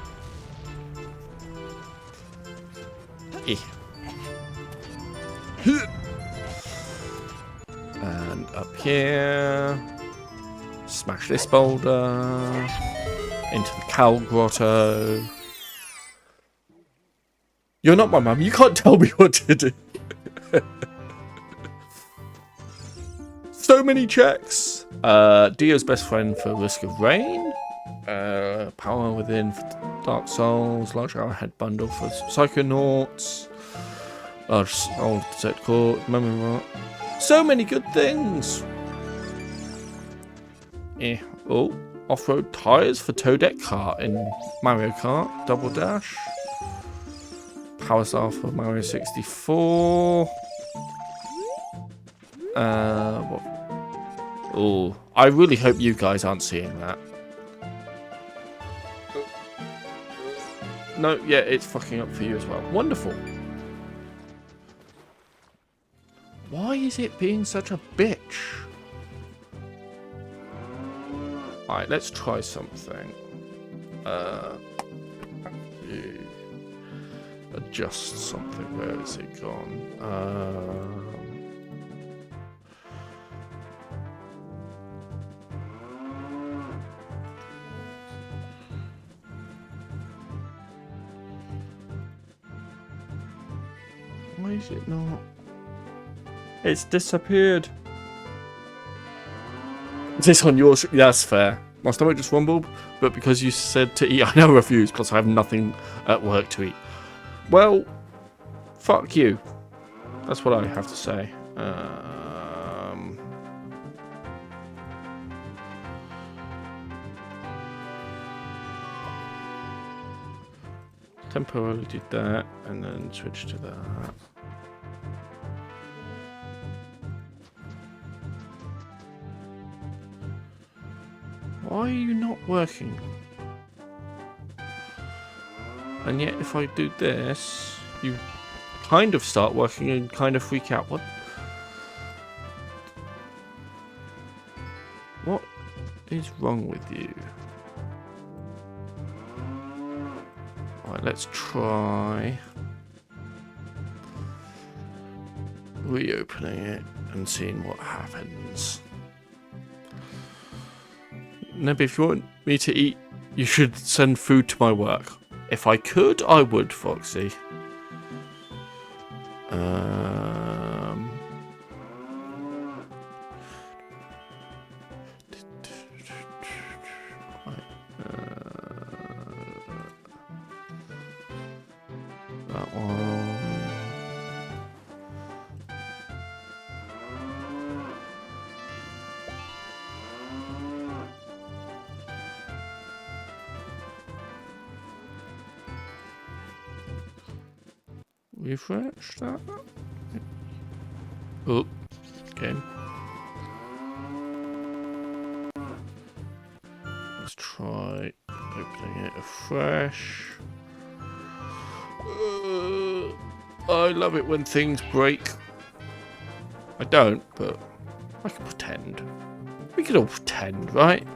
And up here, smash this boulder into the cow grotto. You're not my mum. You can't tell me what to do. So many checks. Dio's best friend for Risk of Rain. Power Within for Dark Souls. Large Arrowhead Bundle for Psychonauts. Large Old Set Court. Memory Mark. So many good things. Yeah. Oh, off-road tires for Toadette Kart in Mario Kart. Double Dash. Power Star for Mario 64. What? Oh, I really hope you guys aren't seeing that. No, yeah, it's fucking up for you as well. Wonderful. Why is it being such a bitch? Alright, let's try something. Adjust something. Where is it gone? Why is it not? It's disappeared. Is this on yours? Yeah, that's fair. My stomach just rumbled, but because you said to eat, I now refuse, plus I have nothing at work to eat. Well, fuck you. That's what I have to say. Temporarily did that, and then switch to that. Why are you not working? And yet if I do this, you kind of start working and kind of freak out. What is wrong with you? Right, let's try reopening it and seeing what happens. Nebby, if you want me to eat, you should send food to my work. If I could, I would, Foxy. That one. Refresh that. Oh, okay. Let's try opening it afresh. I love it when things break. I don't, but I can pretend. We could all pretend, right?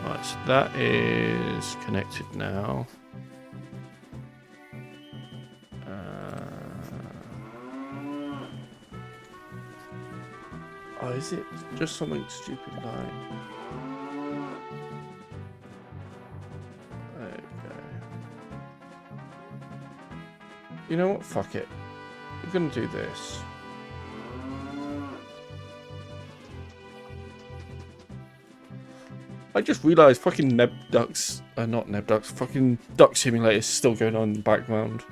Right, so that is connected now. Oh, is it just something stupid like? Okay. You know what? Fuck it. We're gonna do this. I just realised fucking not Nebducks, fucking Duck Simulator is still going on in the background.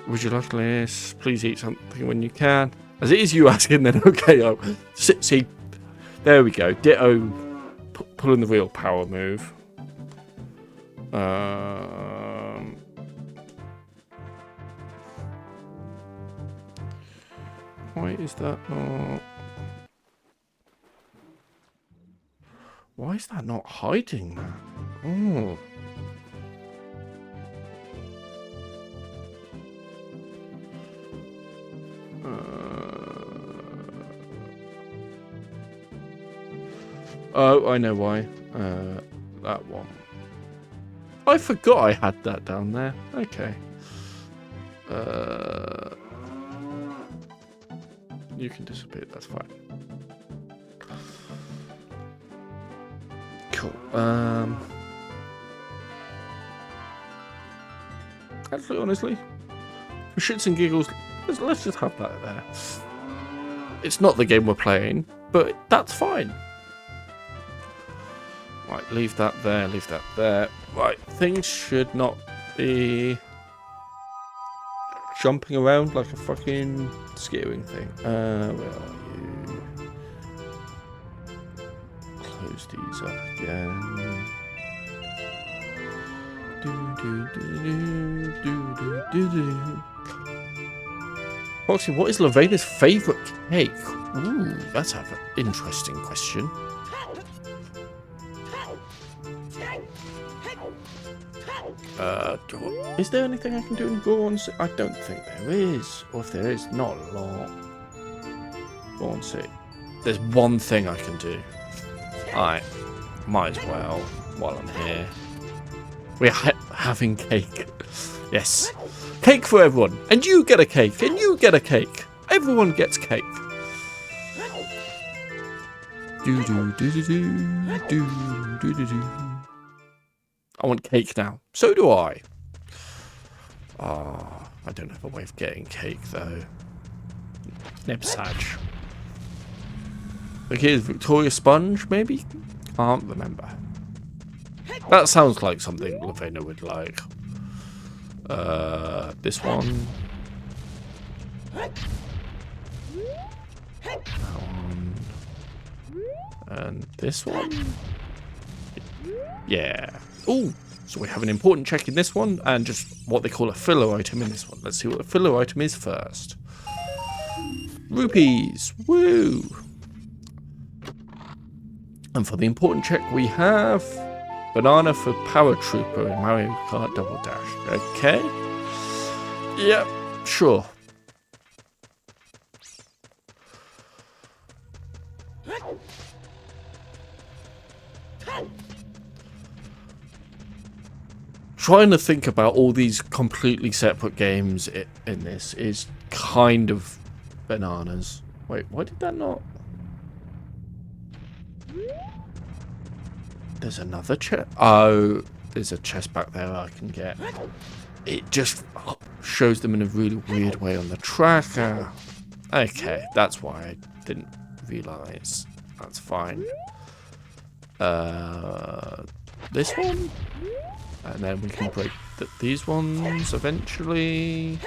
Would you like this? Please eat something when you can. As it is you asking, then okay. See, there we go. Ditto, pulling the real power move. Why is that not? Why is that not hiding that? Oh. Oh, I know why. That one. I forgot I had that down there. Okay. You can disappear, that's fine. Cool. Actually, honestly, for shits and giggles, let's just have that there. It's not the game we're playing, but that's fine. Right, leave that there, leave that there. Right, things should not be jumping around like a fucking skiing thing. Where are you? Close these up again. Foxy, what is Lovena's favourite cake? Ooh, that's an interesting question. Is there anything I can do in Bronze? I don't think there is. Or if there is, not a lot. Bronze. There's one thing I can do. Alright. Might as well, while I'm here. We're having cake. Yes. Cake for everyone. And you get a cake. And you get a cake. Everyone gets cake. I want cake now. So do I. Ah, I don't have a way of getting cake though. Nebsaj. Okay, Victoria Sponge maybe? Can't remember. That sounds like something Lavena would like. This one. That one. And this one. Yeah. Ooh, so we have an important check in this one, and just what they call a filler item in this one. Let's see what the filler item is first. Rupees! Woo! And for the important check we have banana for Paratrooper in Mario Kart Double Dash. Okay. Yep, sure. trying to think about all these completely separate games in this is kind of bananas. Wait, why did that not... There's another chest. Oh, there's a chest back there I can get. It just shows them in a really weird way on the tracker. Okay, that's why I didn't realise. That's fine. This one? And then we can break these ones eventually.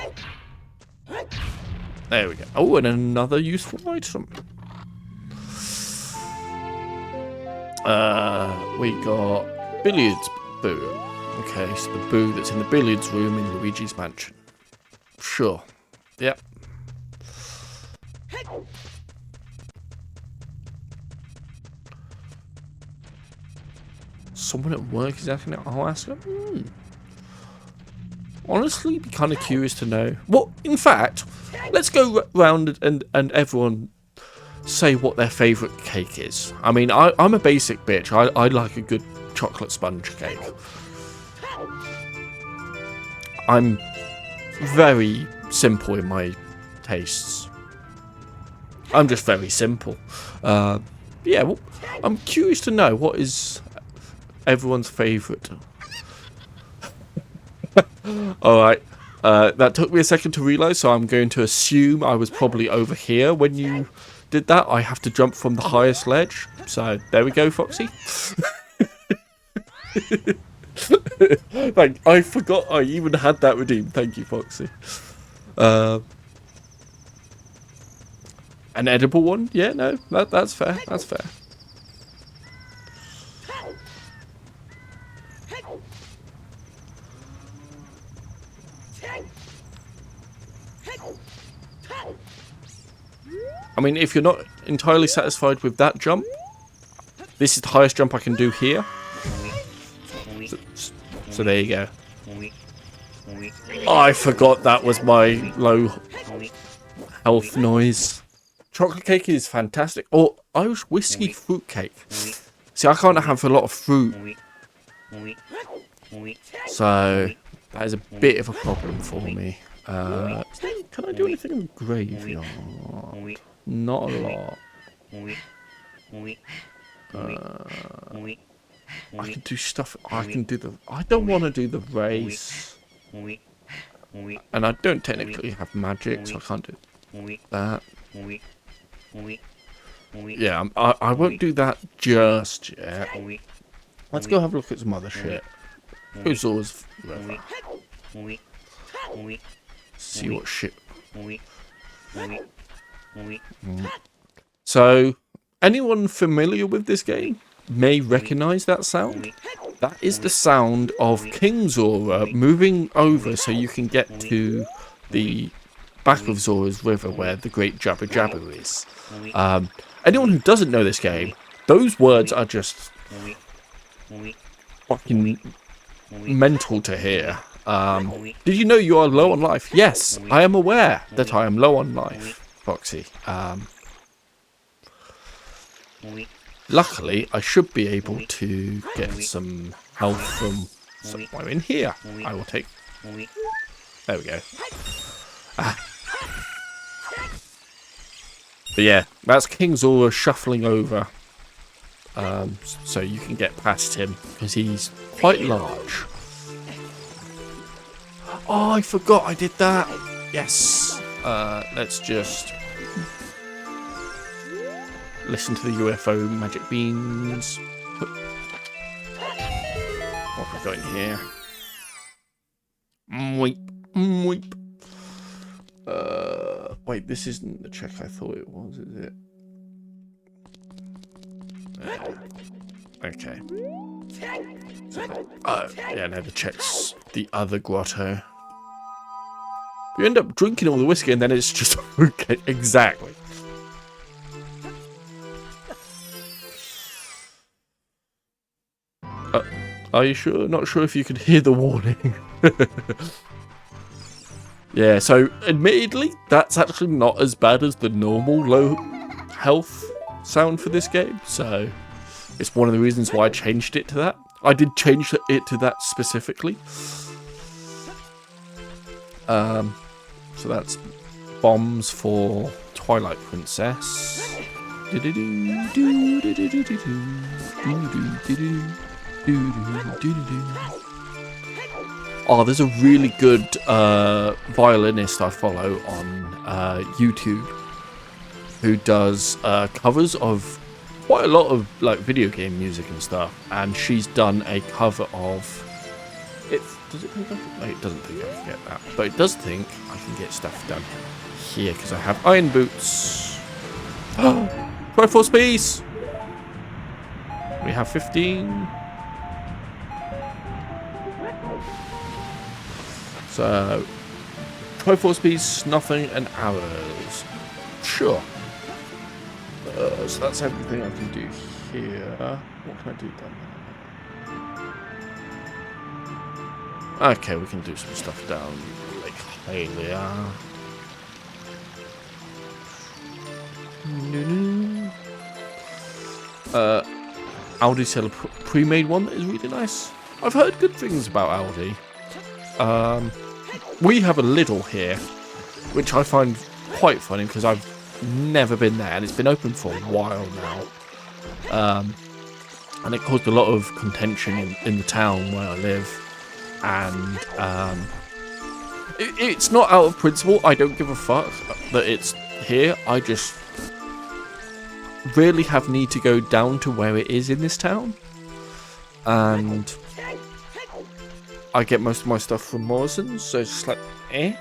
There we go. Oh, and another useful item. We got billiards boo. Okay, so the boo that's in the billiards room in Luigi's mansion. Sure. Yep. Someone at work is asking it. I'll ask them. Honestly, be kind of curious to know. Well, in fact, let's go round and everyone say what their favourite cake is. I mean, I'm a basic bitch. I like a good chocolate sponge cake. I'm very simple in my tastes. I'm just very simple. Yeah, well, I'm curious to know what is everyone's favourite. Alright, that took me a second to realise, so I'm going to assume I was probably over here when you did that. I have to jump from the highest ledge. So, there we go, Foxy. I forgot I even had that redeemed. Thank you, Foxy. An edible one? Yeah, no, that's fair. That's fair. I mean, if you're not entirely satisfied with that jump, this is the highest jump I can do here. So there you go. Oh, I forgot that was my low health noise. Chocolate cake is fantastic. Or Irish whiskey fruit cake. See, I can't have a lot of fruit. So that is a bit of a problem for me. Can I do anything in the graveyard? Not a lot. I can do stuff. I can do the. I don't want to do the race. And I don't technically have magic, so I can't do that. Yeah, I won't do that just yet. Let's go have a look at some other shit. Who's always river? See what shit. So, anyone familiar with this game may recognise that sound. That is the sound of King Zora moving over so you can get to the back of Zora's river where the great Jabba Jabba is. Anyone who doesn't know this game, those words are just fucking mental to hear. Did you know you are low on life? Yes, I am aware that I am low on life, Foxy. Luckily, I should be able to get some health from somewhere in here. I will take... There we go. But yeah, that's King Zora shuffling over. So you can get past him, because he's quite large. Oh, I forgot I did that. Yes. Let's just listen to the UFO magic beans. What have we got in here? Weep, weep. Wait, this isn't the check I thought it was, is it? Okay. Oh, yeah, no, the check's the other grotto. You end up drinking all the whiskey and then it's just okay. Exactly. Are you sure? Not sure if you could hear the warning. Yeah, so admittedly, that's actually not as bad as the normal low health sound for this game. So it's one of the reasons why I changed it to that. I did change it to that specifically. So that's bombs for Twilight Princess. Oh, there's a really good violinist I follow on YouTube who does covers of quite a lot of like video game music and stuff, and she's done a cover of it. Does it think I can, no, it doesn't think I can get that, but it does think I can get stuff done here because I have iron boots. Triforce piece. We have 15. So, Triforce piece, nothing, and arrows. Sure. So that's everything I can do here. What can I do down? Okay, we can do some stuff down Lake Hylia. Aldi sell a pre-made one that is really nice. I've heard good things about Aldi. We have a Lidl here, which I find quite funny because I've never been there and it's been open for a while now. And it caused a lot of contention in the town where I live. And it's not out of principle. I don't give a fuck that it's here. I just really have need to go down to where it is in this town. And I get most of my stuff from Morrison's, so it's just like, eh.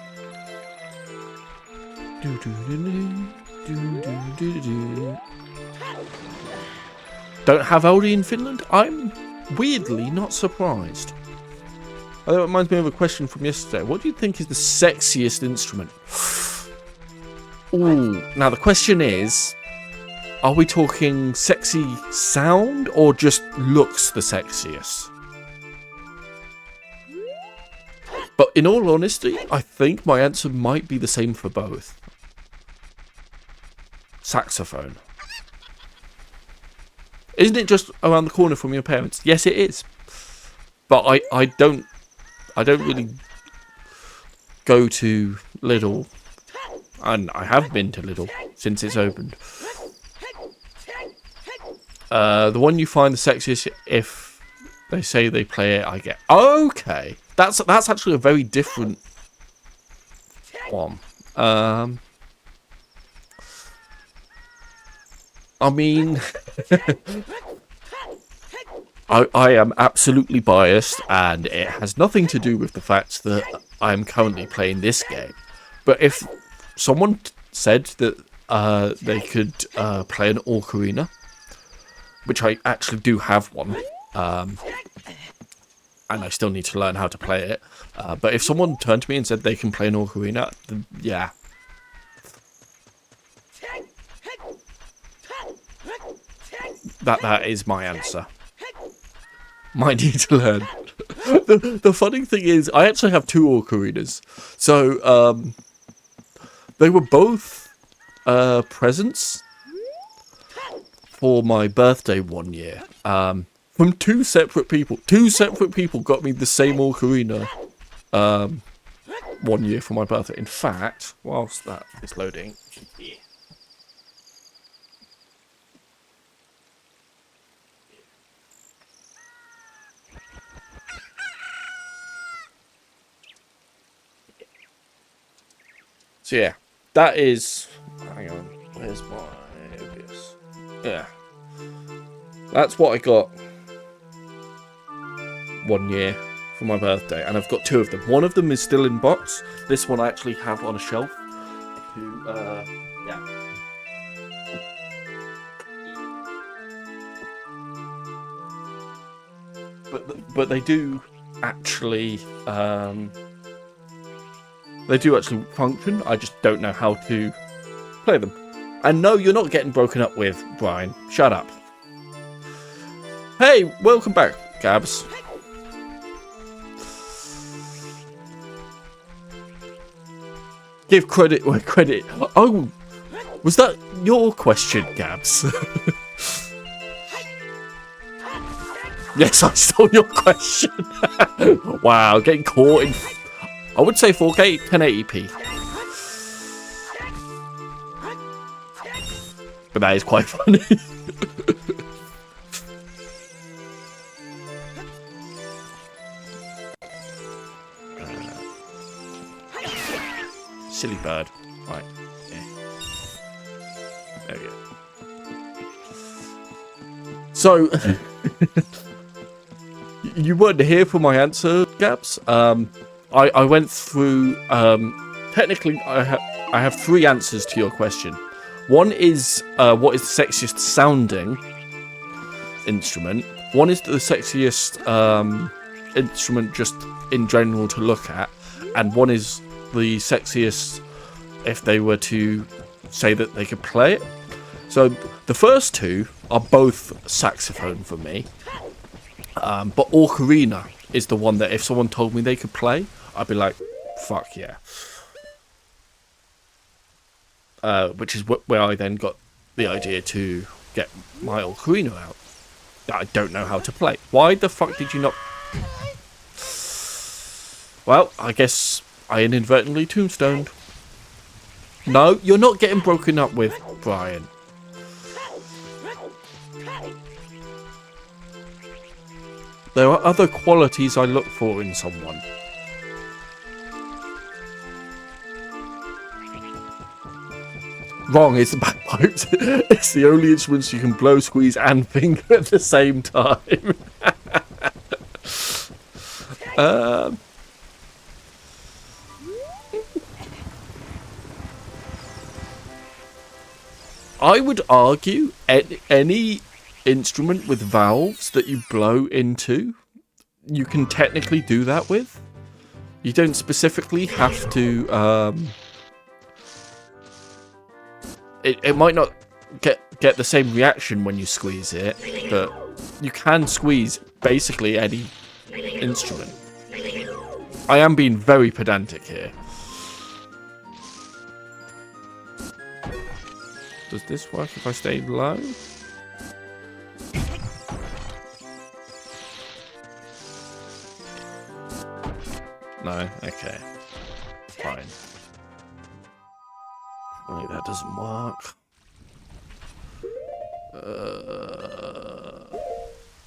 Don't have Aldi in Finland? I'm weirdly not surprised. Although it reminds me of a question from yesterday. What do you think is the sexiest instrument? Ooh, now the question is, are we talking sexy sound or just looks the sexiest? But in all honesty, I think my answer might be the same for both. Saxophone. Isn't it just around the corner from your parents? Yes, it is. But I don't really go to Lidl, and I have been to Lidl since it's opened. The one you find the sexiest, if they say they play it, I get okay. That's actually a very different one. I mean, I am absolutely biased, and it has nothing to do with the fact that I am currently playing this game. But if someone said that they could play an ocarina, which I actually do have one, and I still need to learn how to play it. But if someone turned to me and said they can play an ocarina, then yeah. That is my answer. Might need to learn. The funny thing is, I actually have two ocarinas. So, they were both presents for my birthday one year. From two separate people. Two separate people got me the same ocarina 1 year for my birthday. In fact, whilst that is loading... So yeah, that is... Hang on, where's my OBS? Yeah. That's what I got 1 year for my birthday, and I've got two of them. One of them is still in box. This one I actually have on a shelf. Yeah. But they do actually... They do actually function. I just don't know how to play them. And no, you're not getting broken up with, Brian. Shut up. Hey, welcome back, Gabs. Give credit where credit. Oh, was that your question, Gabs? Yes, I stole your question. Wow, getting caught in... I would say 4K, 1080p. But that is quite funny. Silly bird. Right. Yeah. There we go. So, you weren't here for my answer, Gabs. I went through. Technically, I have 3 answers to your question. One is what is the sexiest sounding instrument. One is the sexiest instrument just in general to look at, and one is the sexiest if they were to say that they could play it. So the first 2 are both saxophone for me, but ocarina is the one that if someone told me they could play, I'd be like, fuck yeah. Which is where I then got the idea to get my ocarina out. I don't know how to play. Why the fuck did you not... Well, I guess I inadvertently tombstoned. No, you're not getting broken up with, Brian. There are other qualities I look for in someone. Wrong, it's the bagpipes. It's the only instruments you can blow, squeeze, and finger at the same time. I would argue any instrument with valves that you blow into, you can technically do that with. You don't specifically have to... It might not get the same reaction when you squeeze it, but you can squeeze basically any instrument. I am being very pedantic here. Does this work if I stay low? No? Okay. Fine. Right, that doesn't work.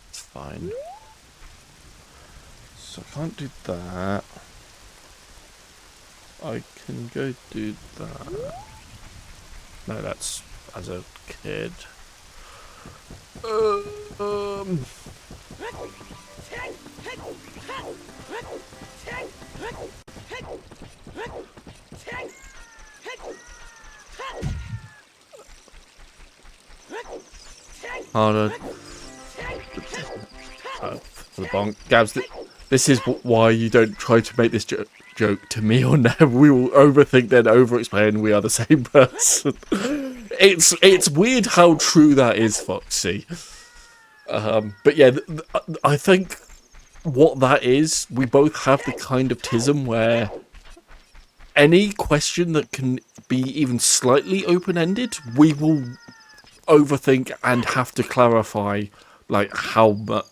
It's fine. So I can't do that. I can go do that. No, that's as a kid. Harder. For the bonk. Gabs, this is why you don't try to make this joke to me or Nev. We will overthink then over-explain we are the same person. It's weird how true that is, Foxy. But yeah, I think what that is, we both have the kind of tism where any question that can be even slightly open-ended, we will overthink and have to clarify, like, how much,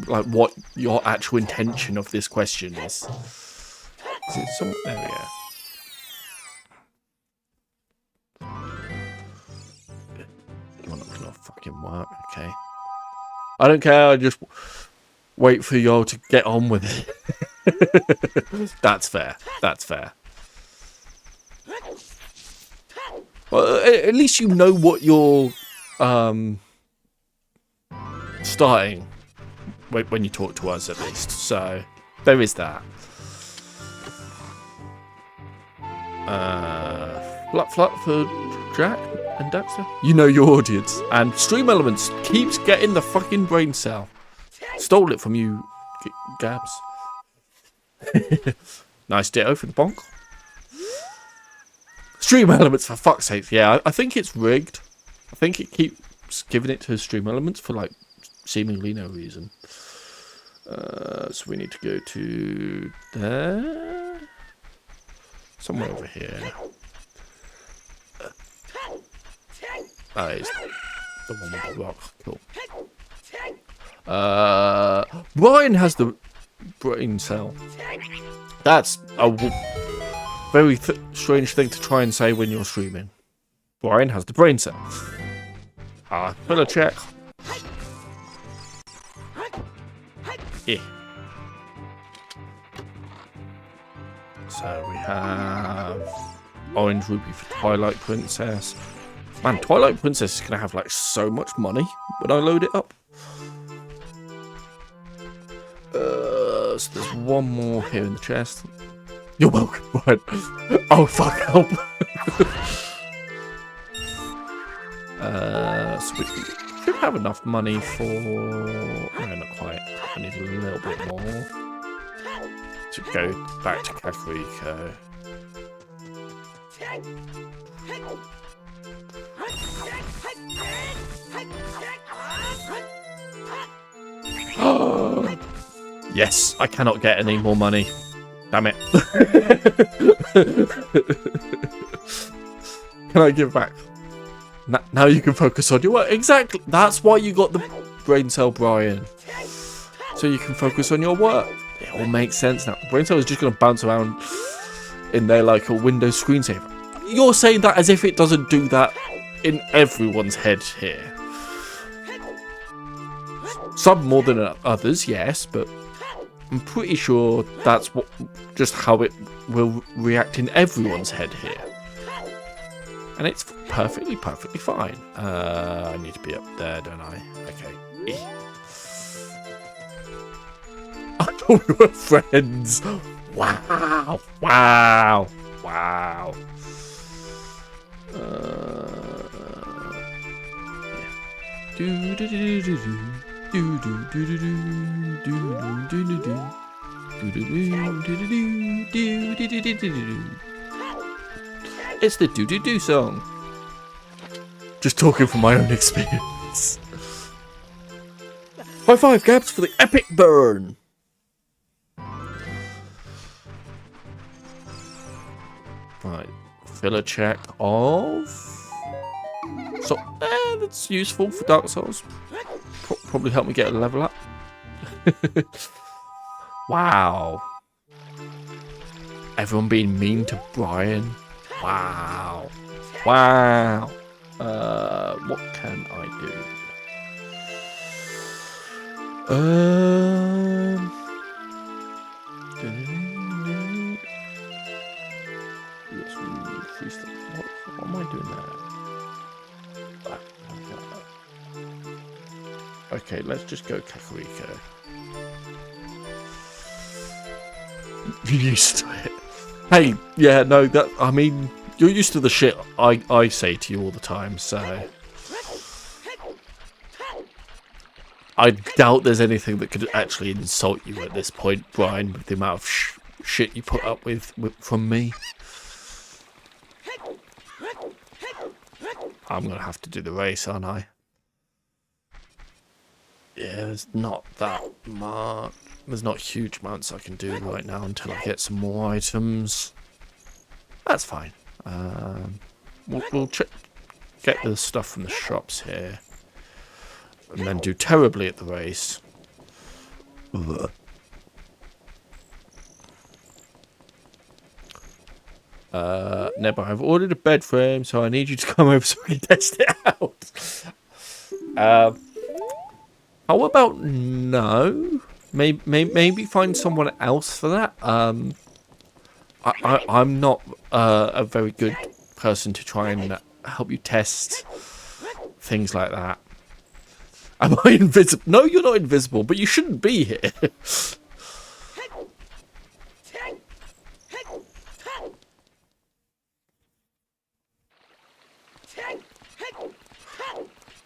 like, what your actual intention of this question is. Is it some... There we go. You're not gonna fucking work, okay. I don't care, I just wait for y'all to get on with it. That's fair, that's fair. Well, at least you know what you're starting when you talk to us, at least. So there is that. Flat for Jak and Daxter. You know your audience. And Stream Elements keeps getting the fucking brain cell. Stole it from you, Gabs. Nice ditto for the bonk. Stream Elements, for fuck's sake. Yeah, I think it's rigged. I think it keeps giving it to Stream Elements for, like, seemingly no reason. So we need to go to there. Somewhere over here. Oh, it's the one with the rock. Cool. Brian has the brain cell. That's a very strange thing to try and say when you're streaming. Brian has the brain cell. Filler check. Yeah. So we have orange ruby for Twilight Princess. Man, Twilight Princess is gonna have like so much money when I load it up. So there's one more here in the chest. You're welcome, Brian. Oh fuck, help. So we should have enough money for... No, not quite. I need a little bit more to go back to Kakariko. Yes, I cannot get any more money. Damn it. Can I give back? Now you can focus on your work. Exactly. That's why you got the brain cell, Brian. So you can focus on your work. It all makes sense now. The brain cell is just going to bounce around in there like a Windows screensaver. You're saying that as if it doesn't do that in everyone's head here. Some more than others, yes, but I'm pretty sure that's just how it will react in everyone's head here. And it's perfectly fine. I need to be up there, don't I? Okay. I thought we were friends. Wow. Wow. Wow. It's the do-do-do song. Just talking from my own experience. High five, Gabs, for the epic burn. Right, filler check of... So, that's useful for Dark Souls. Probably help me get a level up. Wow. Everyone being mean to Brian. Wow. Wow. What can I do? Let's refreeze them. What am I doing there? Okay, let's just go Kakariko. You're used to it. Hey, yeah, no, that, I mean, you're used to the shit I say to you all the time, so... I doubt there's anything that could actually insult you at this point, Brian, with the amount of shit you put up with from me. I'm gonna have to do the race, aren't I? Yeah, there's not that much. There's not huge amounts I can do right now until I get some more items. That's fine. We'll get the stuff from the shops here. And then do terribly at the race. Ugh. Neba, I've ordered a bed frame, so I need you to come over so we can test it out. How about no? Maybe find someone else for that. I'm not a very good person to try and help you test things like that. Am I invisible? No, you're not invisible, but you shouldn't be here.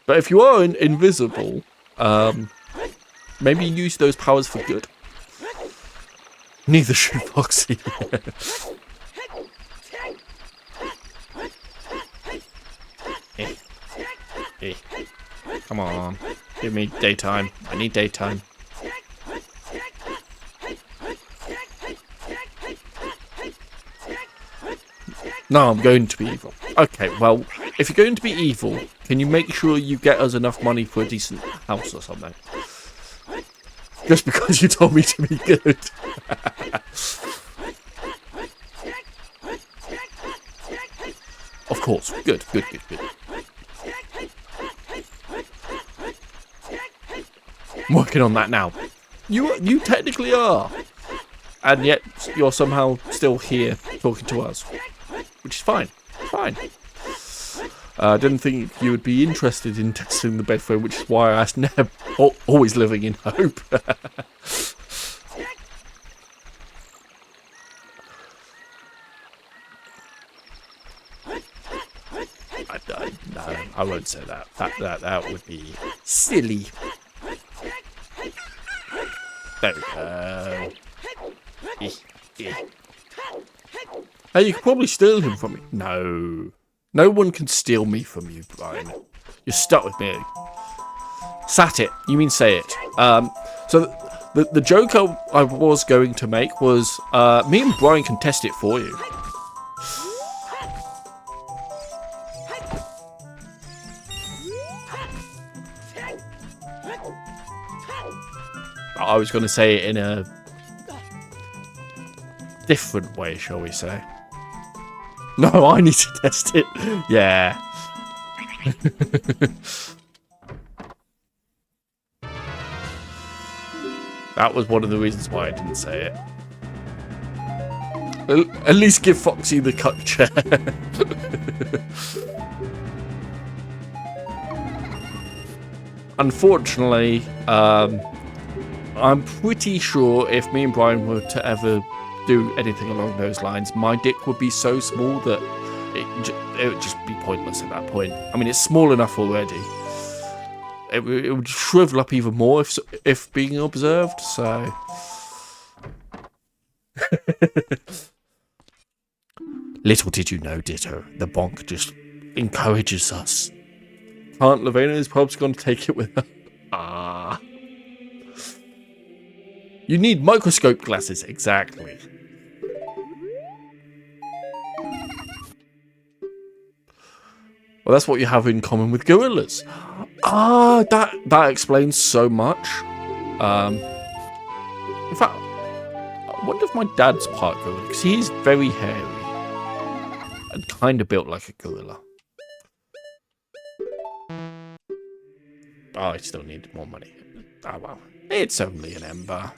But if you are invisible, maybe use those powers for good. Neither should Foxy. Hey. Come on. Give me daytime. I need daytime. No, I'm going to be evil. Okay, well, if you're going to be evil, can you make sure you get us enough money for a decent house or something? Just because you told me to be good. Of course. Good. I'm working on that now. You technically are. And yet you're somehow still here talking to us. Which is fine. Fine. I didn't think you would be interested in testing the bed frame, which is why I asked Neb, always living in hope. No, I won't say that. That would be silly. There we go. Hey, you could probably steal him from me. No. No one can steal me from you, Brian. You're stuck with me. Sat it. You mean say it. So the joke I was going to make was me and Brian can test it for you. I was going to say it in a different way, shall we say. No, I need to test it. Yeah. That was one of the reasons why I didn't say it. At least give Foxy the cup chair. Unfortunately, I'm pretty sure if me and Brian were to ever do anything along those lines, my dick would be so small that it would just be pointless at that point. I mean, it's small enough already. It would shrivel up even more if being observed, so... Little did you know, Ditto, the bonk just encourages us. Aunt Lavena is probably going to take it with her. Ah. You need microscope glasses, exactly. Well, that's what you have in common with gorillas. Ah, that explains so much. In fact, I wonder if my dad's part gorilla, because he's very hairy and kind of built like a gorilla. Oh, I still need more money. Oh well, it's only an ember.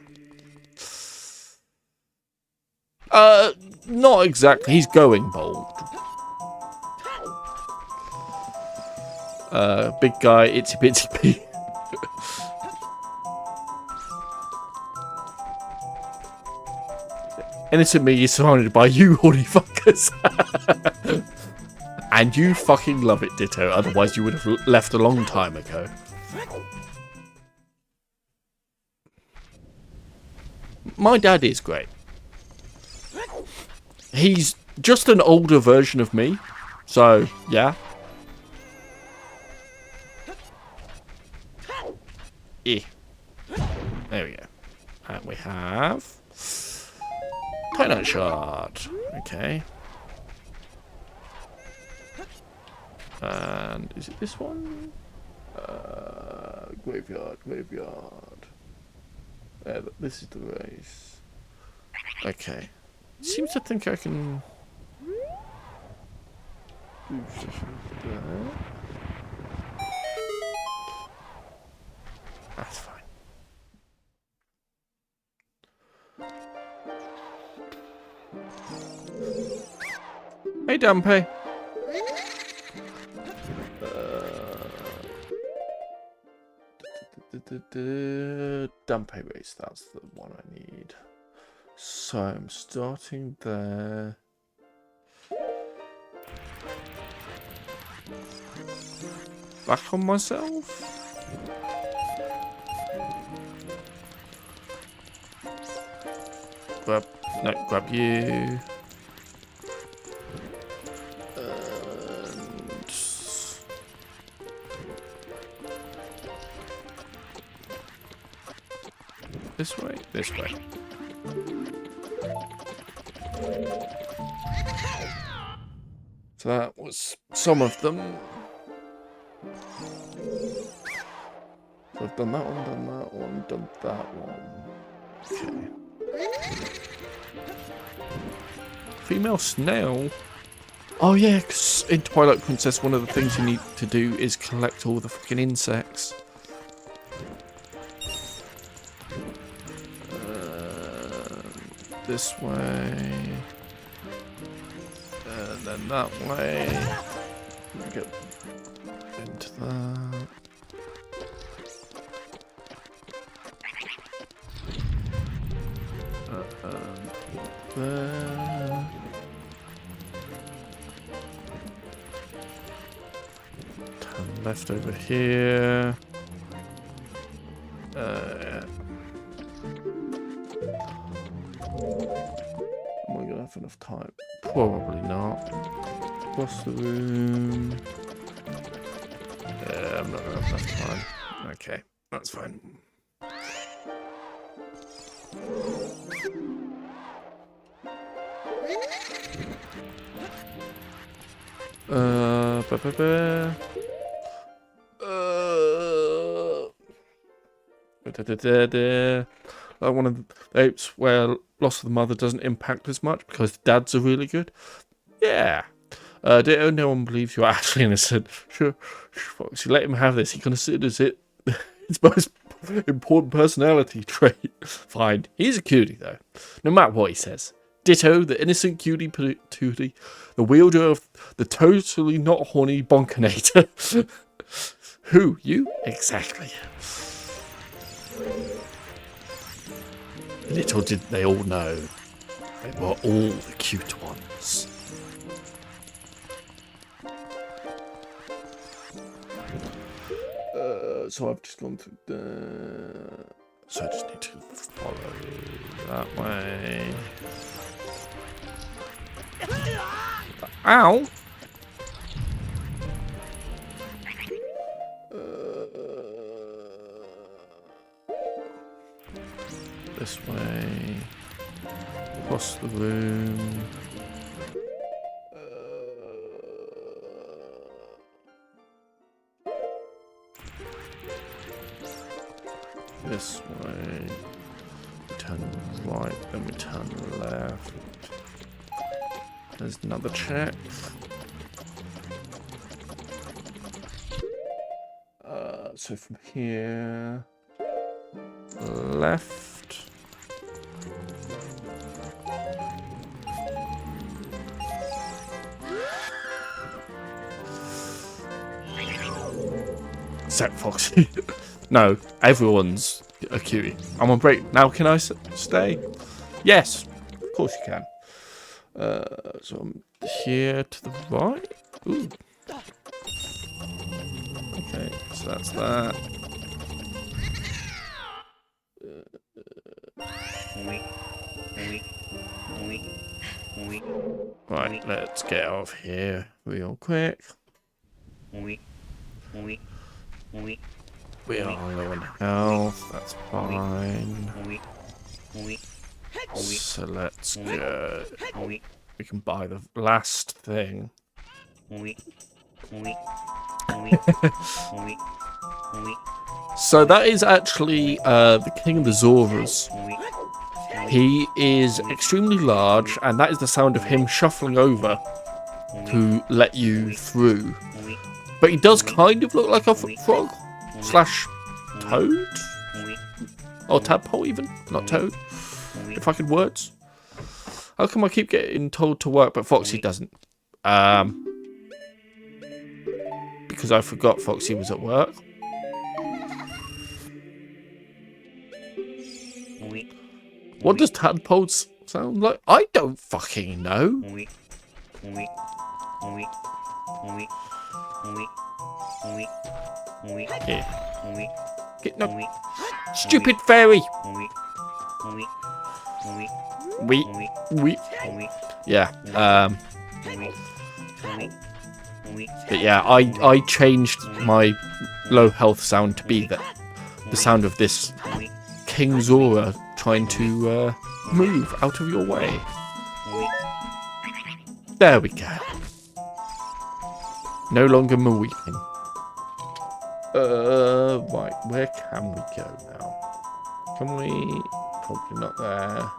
Not exactly. He's going bold. Big guy, itsy bitsy bee. Innocent me is surrounded by you horny fuckers. And you fucking love it, Ditto. Otherwise you would have left a long time ago. My dad is great. He's just an older version of me. So, yeah. There we go. And we have Titanite Shard. Okay. And is it this one? Graveyard. This is the race. Okay. Seems to think I can do something there. That's fine. Hey, Dumpy. Dumpy race, that's the one I need. So I'm starting there. Back on myself. Grab you. And this way. So that was some of them. So I've done that one, done that one. Okay. Female snail? Oh yeah, because in Twilight Princess, one of the things you need to do is collect all the fucking insects. This way. And then that way. Get into that. There. Turn left over here. Am I gonna have enough time? Probably not. Across the room. Yeah, I'm not gonna have enough time. Okay, that's fine. One of the apes where loss of the mother doesn't impact as much because the dads are really good. Yeah. Ditto, no one believes you're actually innocent. Sure, Foxy, let him have this. He considers it his most important personality trait. Fine. He's a cutie, though. No matter what he says. Ditto, the innocent cutie patootie, the wielder of the totally not horny bonkonator. Who? You? Exactly. Little did they all know, they were all the cute ones. So I've just gone through the... So I just need to follow that way. Ow! This way. Across the room. This way. We turn right, then we turn left. There's another check. So from here, left. Except Foxy. No, everyone's a cutie. I'm on break. Now can I stay? Yes, of course you can. So I'm here to the right. Ooh. Okay, so that's that. Right, let's get out of here real quick. We are low on health, that's fine. So let's go. We can buy the last thing. So that is actually the King of the Zoras. He is extremely large, and that is the sound of him shuffling over to let you through. But he does kind of look like a frog slash toad, or tadpole even, not toad. If I could words. How come I keep getting told to work, but Foxy doesn't? Because I forgot Foxy was at work. What does tadpoles sound like? I don't fucking know. Here. Get no stupid fairy. Yeah. But yeah, I changed my low health sound to be the sound of this King Zora trying to move out of your way. There we go. No longer weeping. Right, where can we go now? Can we? Probably not there.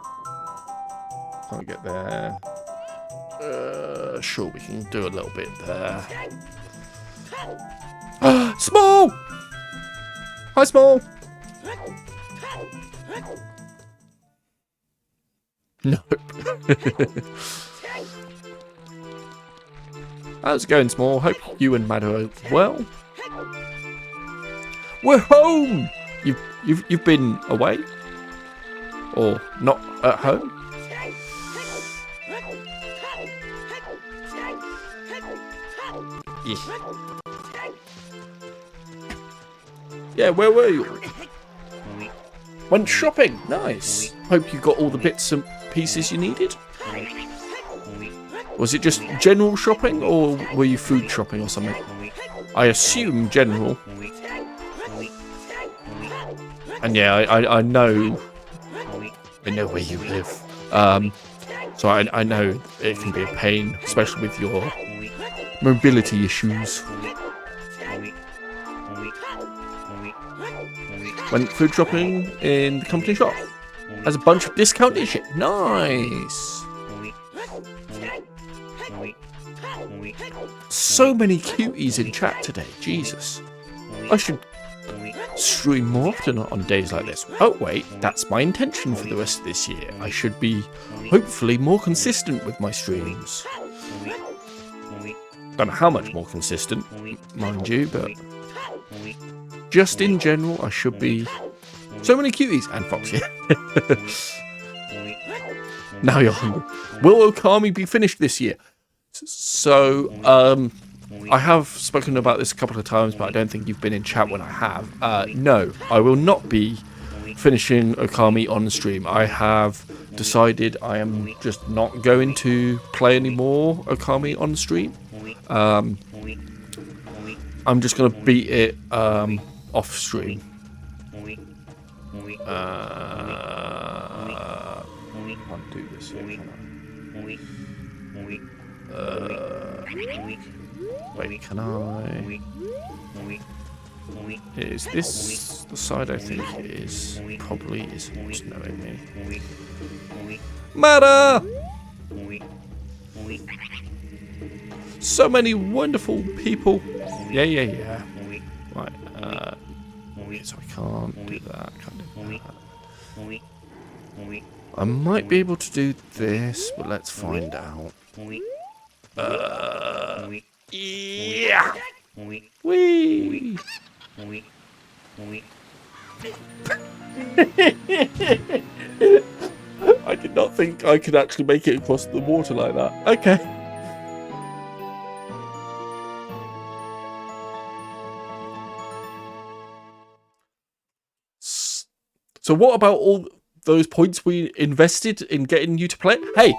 Can't get there. Sure, we can do a little bit there. Small! Hi, Small! Nope. How's it going, Small? Hope you and Mad are well. We're home! You've been away? Or not at home? Yeah, where were you? Went shopping. Nice. Hope you got all the bits and pieces you needed. Was it just general shopping, or were you food shopping or something? I assume general. And yeah, I know where you live. So I know it can be a pain, especially with your mobility issues. Went food shopping in the company shop. Has a bunch of discounted shit. Nice. So many cuties in chat today. Jesus. I should stream more often on days like this. Oh wait, that's my intention for the rest of this year. I should be hopefully more consistent with my streams. Don't know how much more consistent, mind you, but just in general, I should be. So many cuties and Foxy. Now you're hungry. Will Okami be finished this year? So, I have spoken about this a couple of times, but I don't think you've been in chat when I have. No, I will not be finishing Okami on stream. I have decided I am just not going to play any more Okami on stream. I'm just going to beat it off stream. Can't do this here, can I? Wait, can I? Is this the side I think it is? Probably isn't, knowing me. Matter! So many wonderful people. Yeah. Right, so I can't do that. I might be able to do this, but let's find out. Yeah! Whee! I did not think I could actually make it across the water like that. Okay. So what about all those points we invested in getting you to play it? Hey,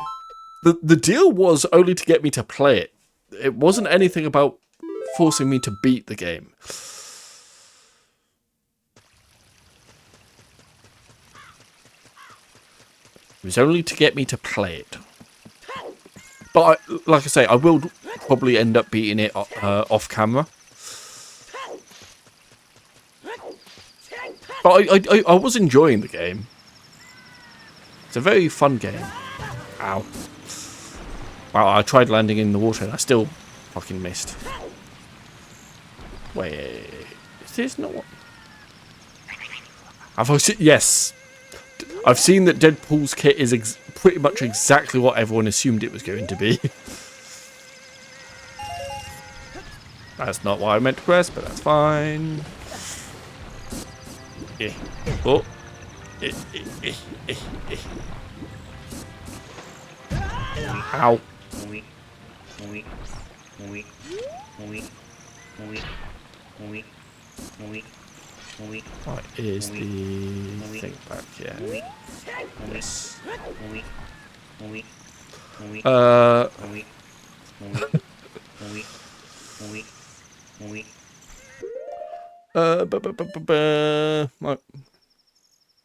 the deal was only to get me to play it. It wasn't anything about forcing me to beat the game. It was only to get me to play it. But like I say, I will probably end up beating it off camera. But I was enjoying the game. It's a very fun game. Ow. Wow, I tried landing in the water and I still fucking missed. Wait, is this not what? Have I seen? Yes. I've seen that Deadpool's kit is pretty much exactly what everyone assumed it was going to be. That's not what I meant to press, but that's fine. Oh. Ow. What is the thing back here? Yes.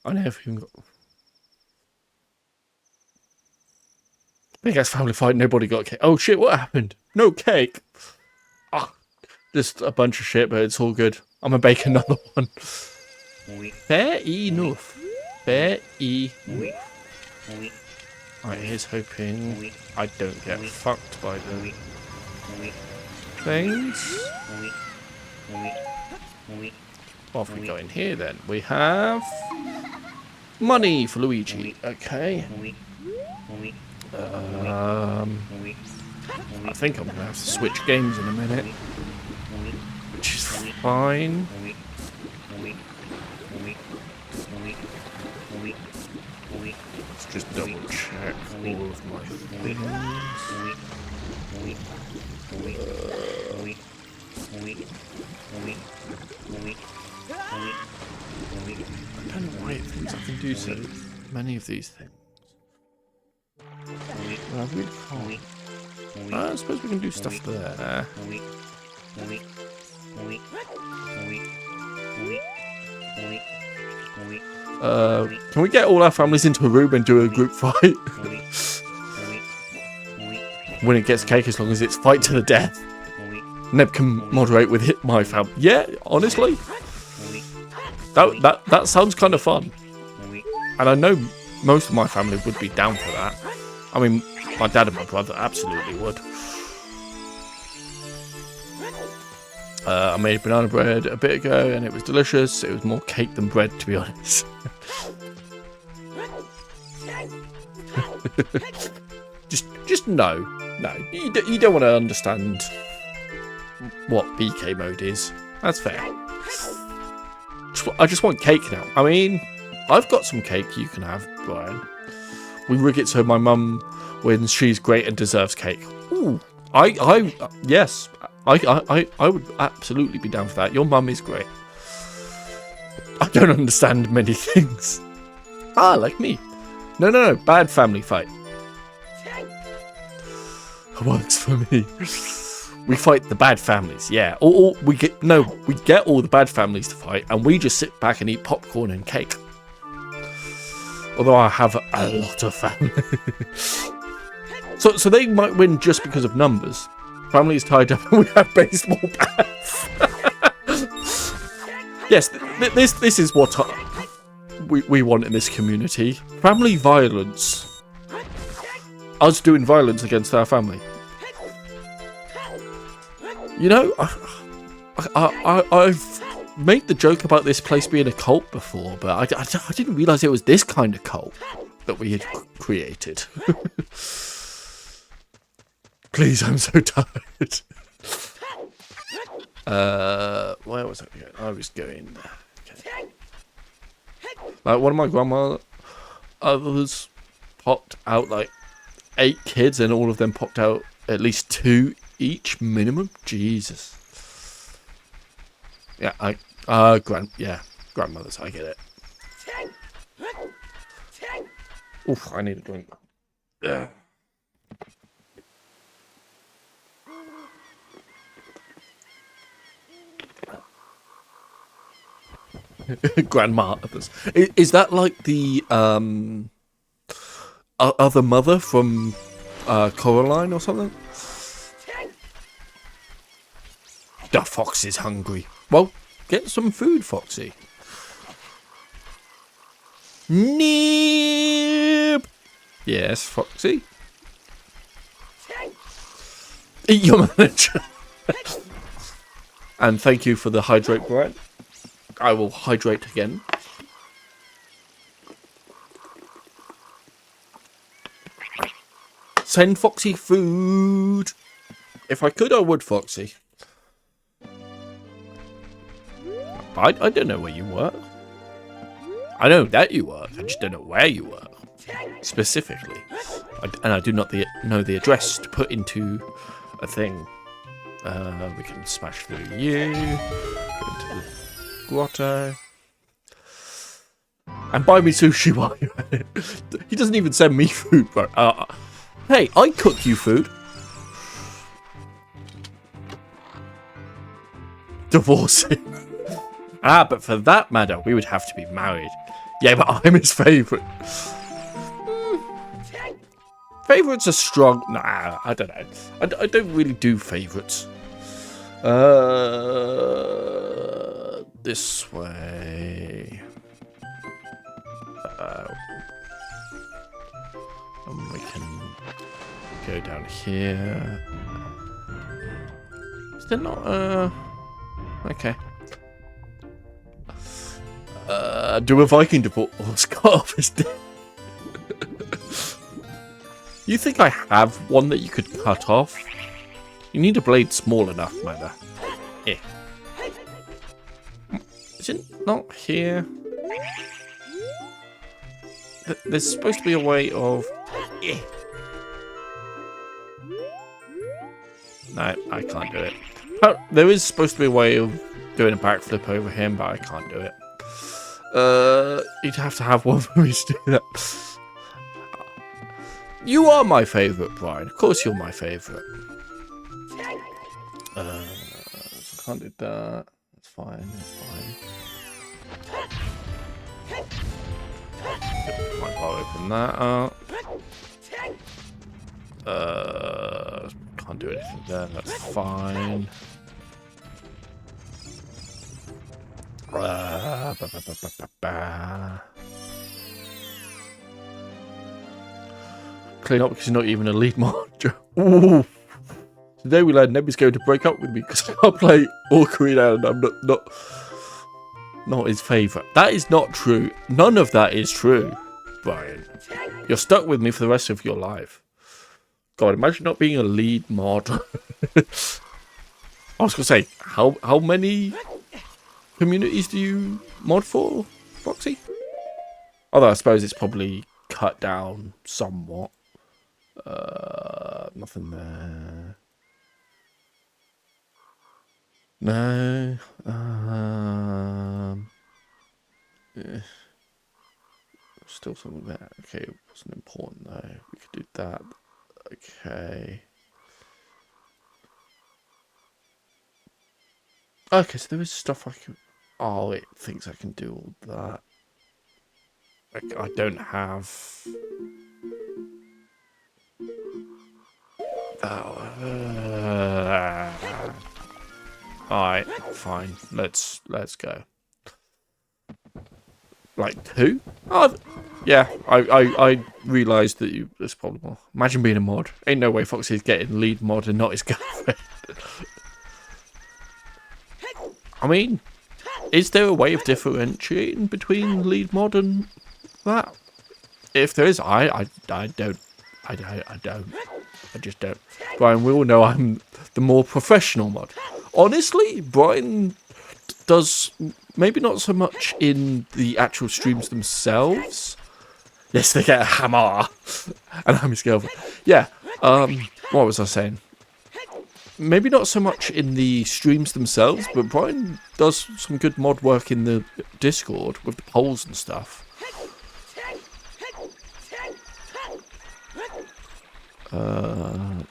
I never even got. Big ass family fight. Nobody got cake. Oh shit! What happened? No cake. Ah, just a bunch of shit, but it's all good. I'm gonna bake another one. Fair enough. Fair enough. Right, here's hoping I don't get fucked by the things. What have we got in here then? We have money for Luigi. Okay. I think I'm gonna have to switch games in a minute, which is fine. Let's just double check all of my things. I don't know why it thinks I can do so many of these things. I really can't. I suppose we can do stuff there. Can we get all our families into a room and do a group fight? When it gets cake, as long as it's fight to the death. Neb can moderate with my family. Yeah, honestly, that sounds kind of fun. And I know most of my family would be down for that. I mean, my dad and my brother absolutely would. I made banana bread a bit ago and it was delicious. It was more cake than bread, to be honest. just no. You don't want to understand what BK mode is. That's fair. I just want cake now. I mean, I've got some cake you can have, Brian. We rig it so my mum wins. She's great and deserves cake. Ooh, yes, I would absolutely be down for that. Your mum is great. I don't understand many things. Like me. No, bad family fight. Works for me. We fight the bad families, yeah. We get all the bad families to fight, and we just sit back and eat popcorn and cake. Although I have a lot of family. So they might win just because of numbers. Family is tied up and we have baseball bats. Yes, this is what we want in this community. Family violence. Us doing violence against our family. You know, I've made the joke about this place being a cult before, but I didn't realise it was this kind of cult that we had created. Please, I'm so tired. Where was I going? I was going... Okay. Like, one of my grandmothers popped out, like, 8 kids, and all of them popped out at least 2 each minimum. Jesus. Yeah, grandmothers, I get it. Oof, I need a drink. Yeah. Grandmothers. Is that like the other mother from Coraline or something? The fox is hungry. Well, get some food, Foxy. Nib. Yes, Foxy. Eat your manager. And thank you for the hydrate, Brian. I will hydrate again. Send Foxy food. If I could, I would, Foxy. I don't know where you work. I know that you work. I just don't know where you work. Specifically. And I do not know the address to put into a thing. We can smash through you. Go into the grotto. And buy me sushi while you're at it. He doesn't even send me food, bro. Hey, I cook you food. Divorcing. But for that matter, we would have to be married. Yeah, but I'm his favourite. Favourites are strong. Nah, I don't know. I don't really do favourites. this way. And we can go down here. Is there not okay. Do a Viking divorce cut off his dick? You think I have one that you could cut off? You need a blade small enough, man. Eh. Is it not here? There's supposed to be a way of... Eh. No, I can't do it. Oh, there is supposed to be a way of doing a backflip over him, but I can't do it. You'd have to have one for me to do that. You are my favourite, Brian. Of course you're my favourite. So I can't do that. That's fine, that's fine. Might I'll open that up. Can't do anything there, that's fine. Clean up because you're not even a lead mod. Ooh. Today we learned Nebby's going to break up with me because I can't play Ocarina and I'm not his favourite. That is not true. None of that is true, Brian. You're stuck with me for the rest of your life. God, imagine not being a lead mod. I was going to say, how many communities do you mod for, Foxy? Although I suppose it's probably cut down somewhat. Nothing there. No. Yeah. Still something there. Okay, it wasn't important though. We could do that. Okay. Okay, so there is stuff I can... Oh, it thinks I can do all that. I don't have... Alright, fine. Let's go. Like 2? Oh, yeah. I realised that there's a problem. Imagine being a mod. Ain't no way Foxy's getting lead mod and not his girlfriend. I mean, is there a way of differentiating between lead mod and that? If there is, I don't. I just don't. Brian, we all know I'm the more professional mod. Honestly, Brian does maybe not so much in the actual streams themselves. Yes, they get a hammer, and I'm his girlfriend. Yeah. What was I saying? Maybe not so much in the streams themselves, but Brian does some good mod work in the Discord with the polls and stuff.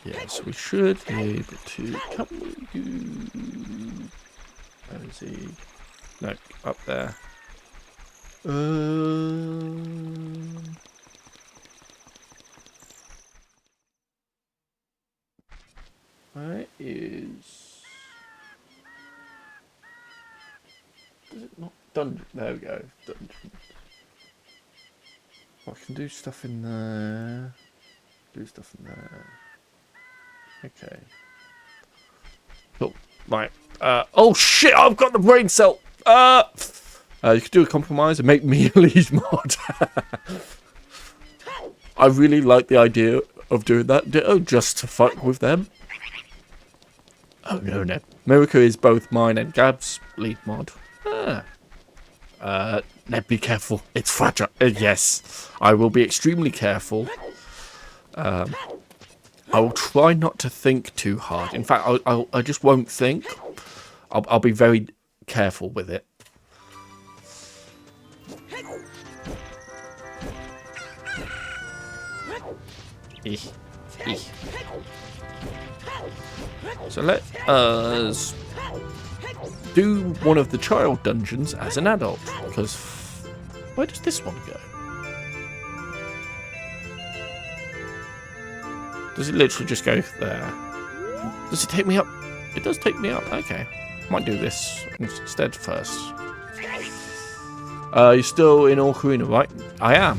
Yeah, so we should be able to come with you. Where is he? No, up there. Where is... Does it not... Dungeon. There we go. Dungeon. I can do stuff in there. Do stuff in there. Okay. Cool. Right. Oh shit! I've got the brain cell. You could do a compromise and make me a lead mod. I really like the idea of doing that. Ditto, just to fuck with them. Oh no, no. Miracle is both mine and Gabs' lead mod. Ned, be careful. It's fragile. Yes, I will be extremely careful. I will try not to think too hard. In fact, I just won't think. I'll be very careful with it. So let us do one of the child dungeons as an adult. Because where does this one go? Does it literally just go there? Does it take me up? It does take me up. Okay. Might do this instead first. You're still in Ocarina, right? I am.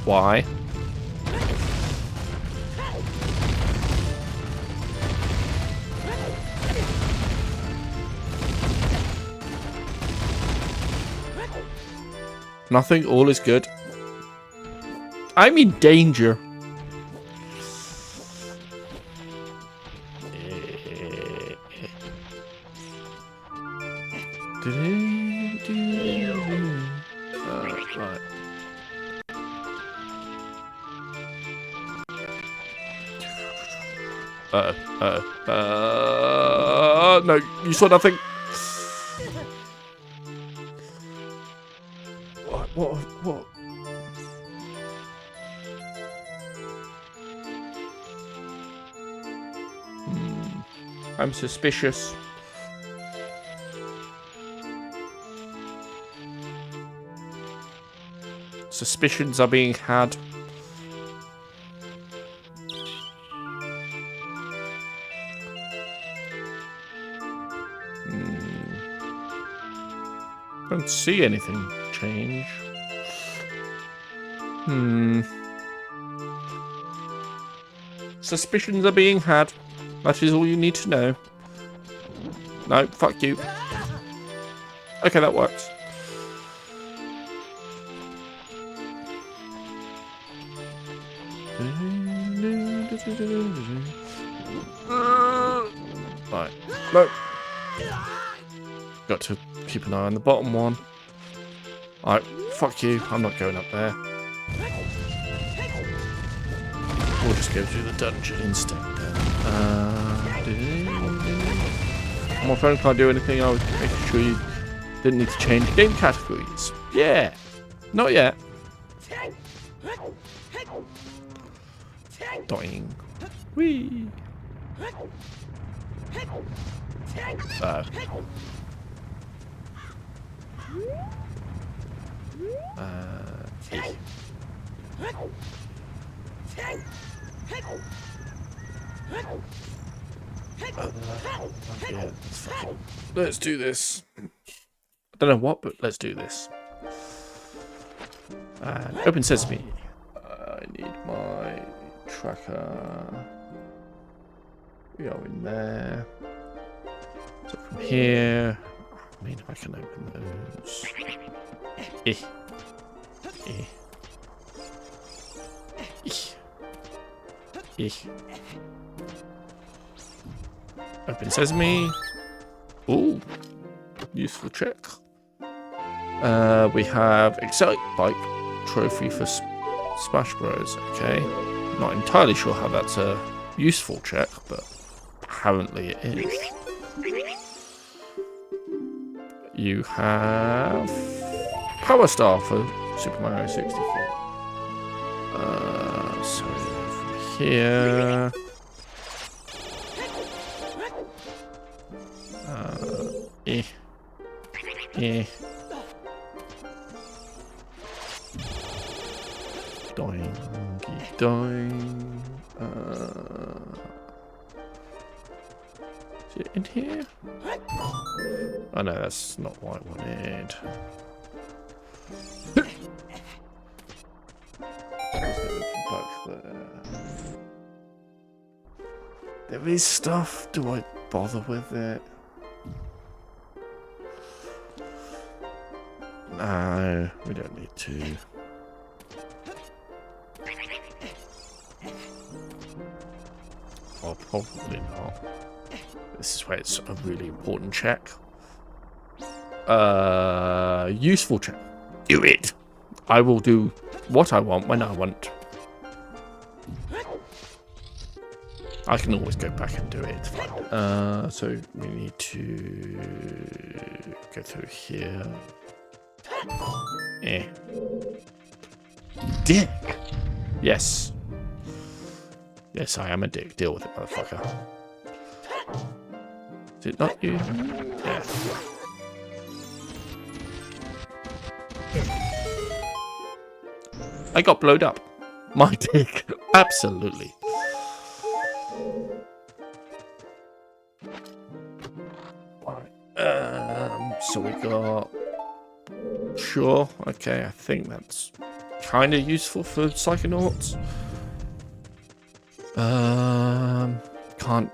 Why? Nothing. All is good. I'm in danger. Right. No, you saw nothing. What? I'm suspicious. Suspicions are being had. Don't see anything change. Suspicions are being had. That is all you need to know. No, fuck you. Okay, that works. Right. No. Got to keep an eye on the bottom one. Alright, fuck you. I'm not going up there. We'll just go through the dungeon instead then. My phone can't do anything. I was making sure you didn't need to change game categories. Yeah. Not yet. Doing. Whee. Yeah, let's do this. I don't know what, but let's do this. Open sesame. I need my tracker. We are in there. So from here, I mean, if I can open those. Open sesame. Ooh, useful check. We have Excite Bike trophy for Smash Bros. Okay, not entirely sure how that's a useful check, but apparently it is. You have Power Star for Super Mario 64. So from here. Doingy doing. Is it in here? Oh no, that's not what I wanted. There is stuff. Do I bother with it? No, we don't need to. Oh, probably not. This is where it's a really important check. Useful check. Do it. I will do what I want when I want. I can always go back and do it. It's fine. So we need to go through here. Dick. Yes. Yes, I am a dick. Deal with it, motherfucker. Is it not you? Yeah. I got blowed up. My dick. Absolutely. So we got Sure. Okay, I think that's kind of useful for psychonauts. Can't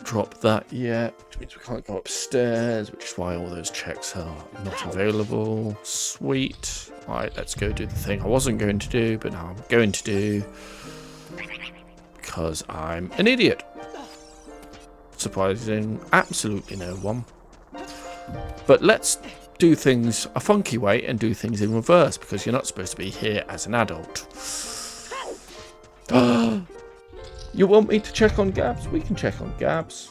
drop that yet, which means we can't go upstairs, which is why all those checks are not available. Sweet. Alright, let's go do the thing I wasn't going to do, but now I'm going to do. Because I'm an idiot. Surprising absolutely no one. But let's do things a funky way and do things in reverse, because you're not supposed to be here as an adult. You want me to check on Gabs? We can check on Gabs.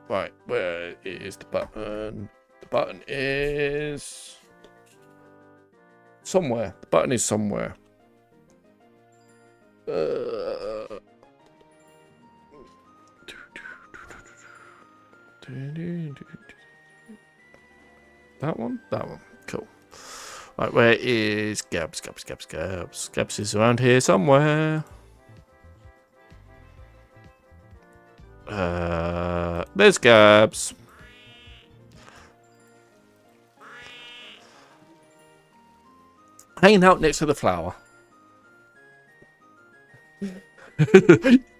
Right, where is the button? The button is somewhere. The button is somewhere. That one? That one. Cool. Right, where is Gabs? Gabs is around here somewhere. There's Gabs. Hanging out next to the flower.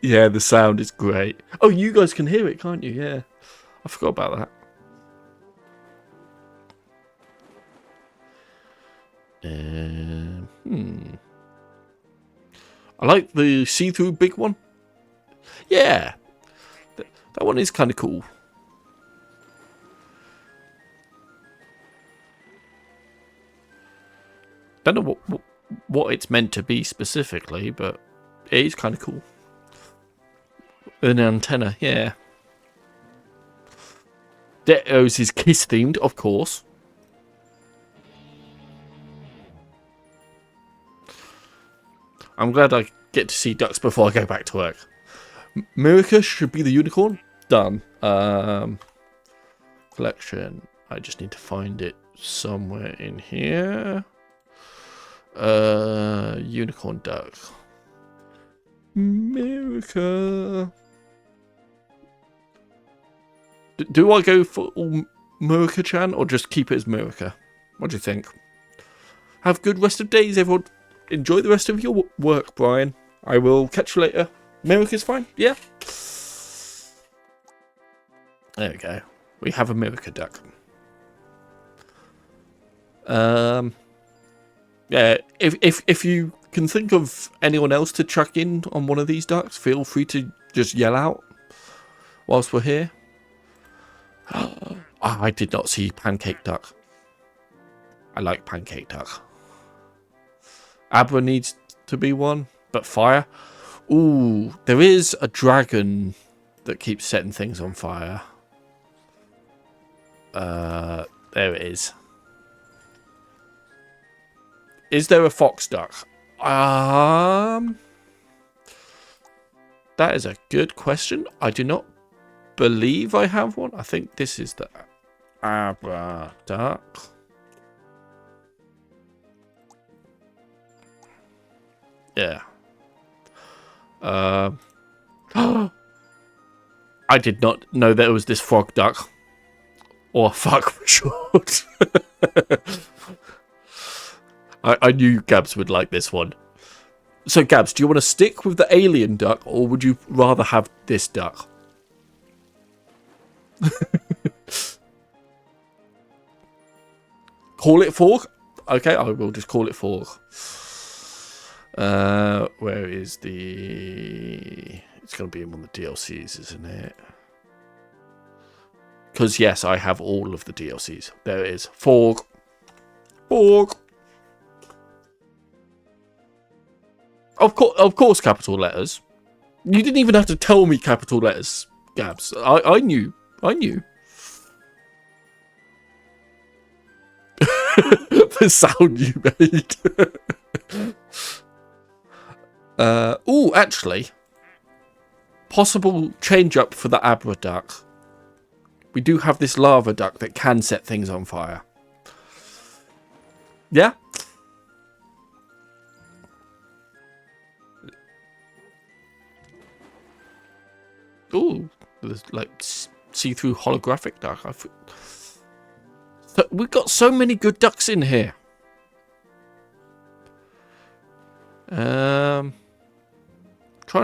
Yeah, the sound is great. Oh, you guys can hear it, can't you? Yeah. I forgot about that. I like the see-through big one. Yeah. That one is kind of cool. Don't know what it's meant to be specifically, but it is kind of cool. An antenna, yeah. Deo's is kiss themed, of course. I'm glad I get to see ducks before I go back to work. Mirica should be the unicorn. Done. Collection. I just need to find it somewhere in here. Unicorn duck. Mirica. Do I go for Mirica-chan or just keep it as Mirica? What do you think? Have good rest of days, everyone. Enjoy the rest of your work, Brian. I will catch you later. Mirica's fine? Yeah? There we go. We have a Mirica duck. Yeah, if you can think of anyone else to chuck in on one of these ducks, feel free to just yell out whilst we're here. I did not see pancake duck. I like pancake duck. Abra needs to be one, but fire. Ooh, there is a dragon that keeps setting things on fire. There it is. Is there a fox duck? That is a good question. I do not believe I have one. I think this is the Abra duck. Yeah. I did not know there was this frog duck. Or fuck for short. I knew Gabs would like this one. So Gabs, do you want to stick with the alien duck or would you rather have this duck? Call it fork? Okay, I will just call it fork. Where is the... It's going to be in one of the DLCs, isn't it? Because, yes, I have all of the DLCs. There it is. Fork. Fork. Of course, capital letters. You didn't even have to tell me capital letters, Gabs. I knew. I knew. The sound you made. Oh, actually. Possible change up for the Abra duck. We do have this lava duck that can set things on fire. Yeah? Ooh, there's like see-through holographic duck. We've got so many good ducks in here. Trying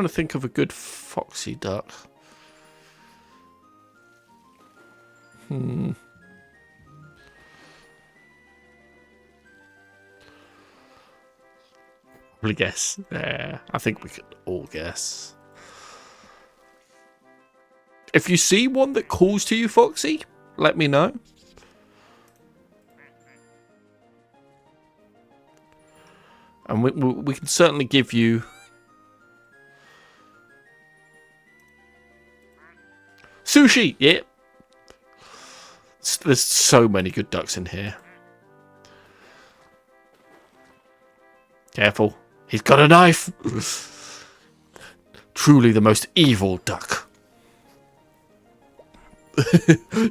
to think of a good foxy duck. Probably guess. Yeah, I think we could all guess. If you see one that calls to you, Foxy, let me know. And we can certainly give you sushi. Yeah. There's so many good ducks in here. Careful. He's got a knife. Truly the most evil duck.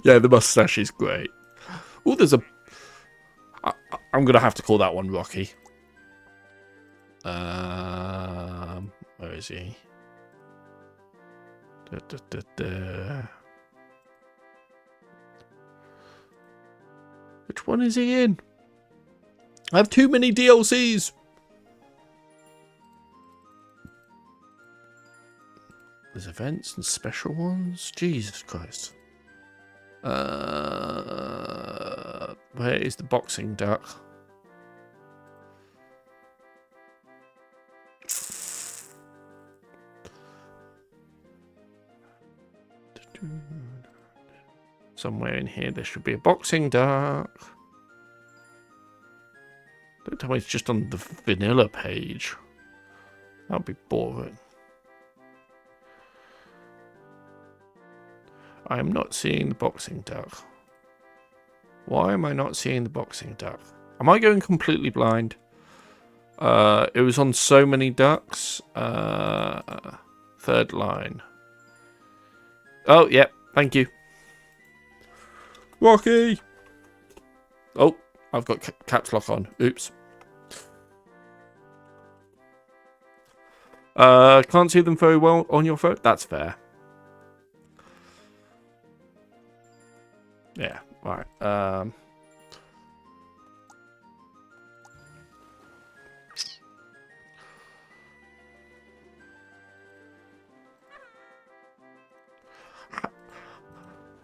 Yeah, the mustache is great. Oh, there's a... I'm going to have to call that one Rocky. Where is he? Which one is he in? I have too many DLCs. There's events and special ones. Jesus Christ. Where is the boxing duck? Somewhere in here there should be a boxing duck. Don't tell me it's just on the vanilla page. That'd be boring. I am not seeing the boxing duck. Why am I not seeing the boxing duck? Am I going completely blind? It was on so many ducks. Third line. Oh, yep. Thank you. Rocky! Oh, I've got caps lock on. Oops. Can't see them very well on your phone. That's fair. Yeah, right.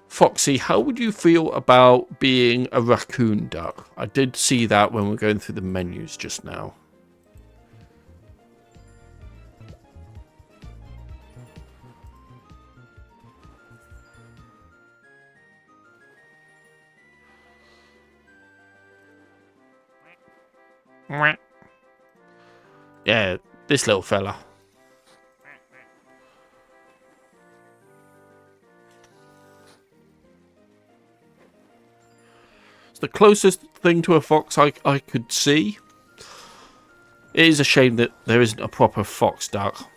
Foxy, how would you feel about being a raccoon duck? I did see that when we were going through the menus just now. Yeah, this little fella. It's the closest thing to a fox I could see. It is a shame that there isn't a proper fox duck.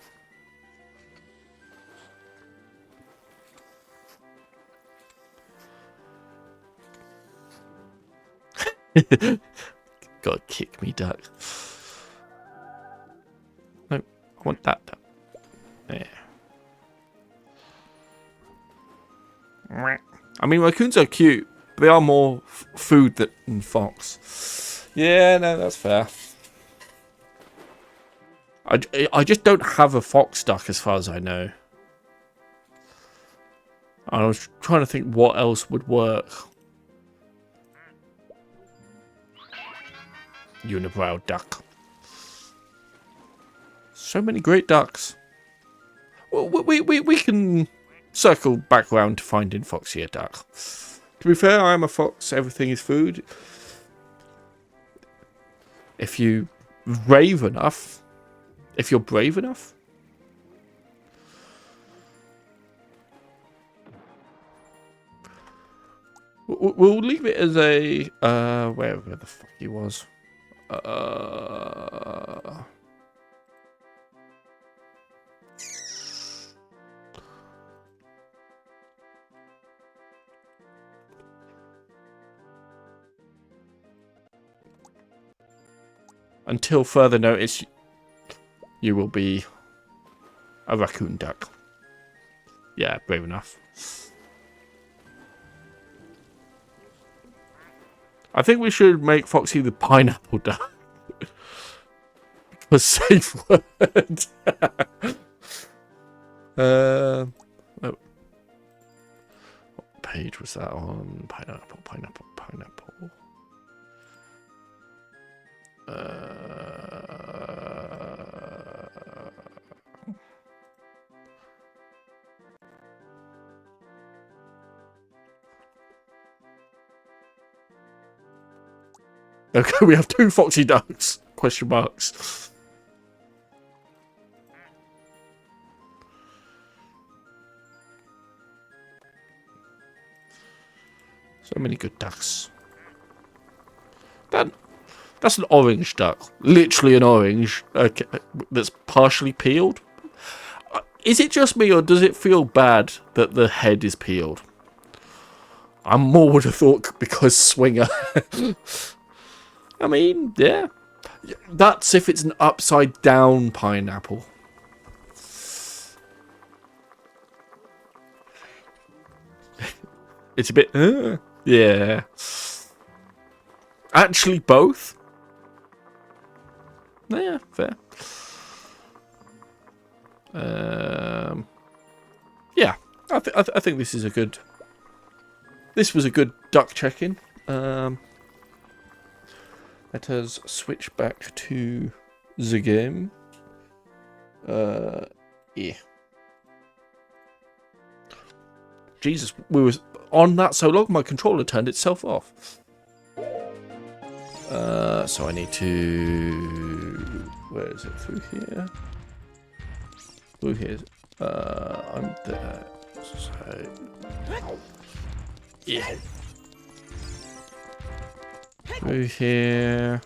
God, kick me, duck. No, I want that duck. There. I mean, raccoons are cute, but they are more food than fox. Yeah, no, that's fair. I just don't have a fox duck as far as I know. I was trying to think what else would work. Unibrow duck. So many great ducks. Well, we can circle back round to finding Foxy a duck. To be fair, I am a fox. Everything is food. If you're brave enough. We'll leave it as a wherever the fuck he was. Until further notice, you will be a raccoon duck. Yeah, brave enough. I think we should make Foxy the pineapple duck. A safe word. Oh. What page was that on? Pineapple. Okay, we have 2 Foxy ducks. Question marks. So many good ducks. That's an orange duck. Literally an orange. Okay, that's partially peeled. Is it just me, or does it feel bad that the head is peeled? I more would have thought because Swinger. I mean, yeah. That's if it's an upside down pineapple. It's a bit... yeah. Actually, both. Yeah, fair. Yeah, I think this is a good... This was a good duck check-in. Let us switch back to the game. Yeah. Jesus, we were on that so long, my controller turned itself off. So I need to... Where is it? Through here? Through here. I'm there. So... Yeah. Through here.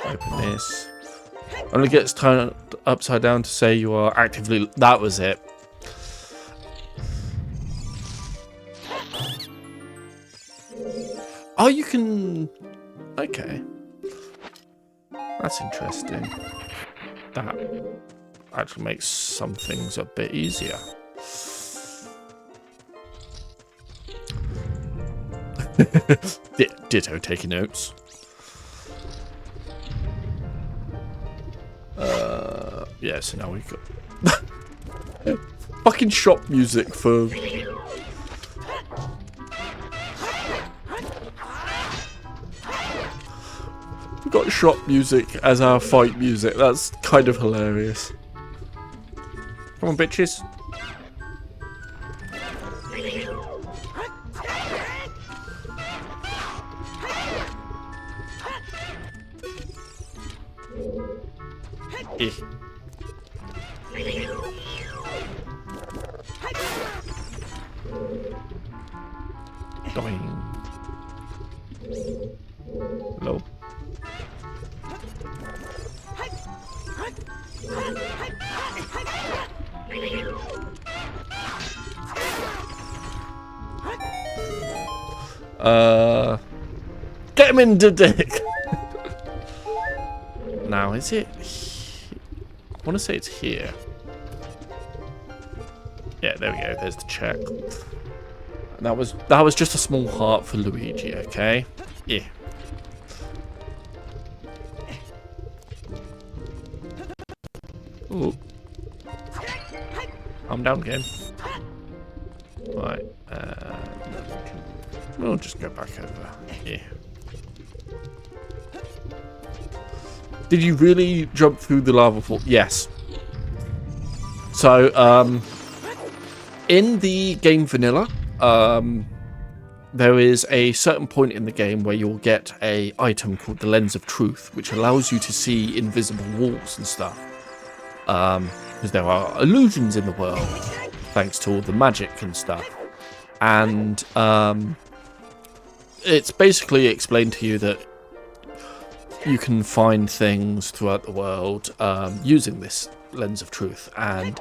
Open this. Only gets turned upside down to say you are actively... That was it. Oh, you can... Okay. That's interesting. That actually makes some things a bit easier. Ditto, taking notes. Yeah, so now we've got... fucking shop music for... We've got shop music as our fight music. That's kind of hilarious. Come on, bitches. Eh. Doing. Hello. Get him in the dick. Now, is it? I want to say it's here. Yeah, there we go. There's the check. And that was just a small heart for Luigi. Okay. Yeah. Ooh. I'm down again. Right. We'll just go back over here. Did you really jump through the lava fall? Yes. So, in the game vanilla, there is a certain point in the game where you'll get an item called the Lens of Truth, which allows you to see invisible walls and stuff. Because there are illusions in the world, thanks to all the magic and stuff. And it's basically explained to you that you can find things throughout the world using this Lens of Truth. And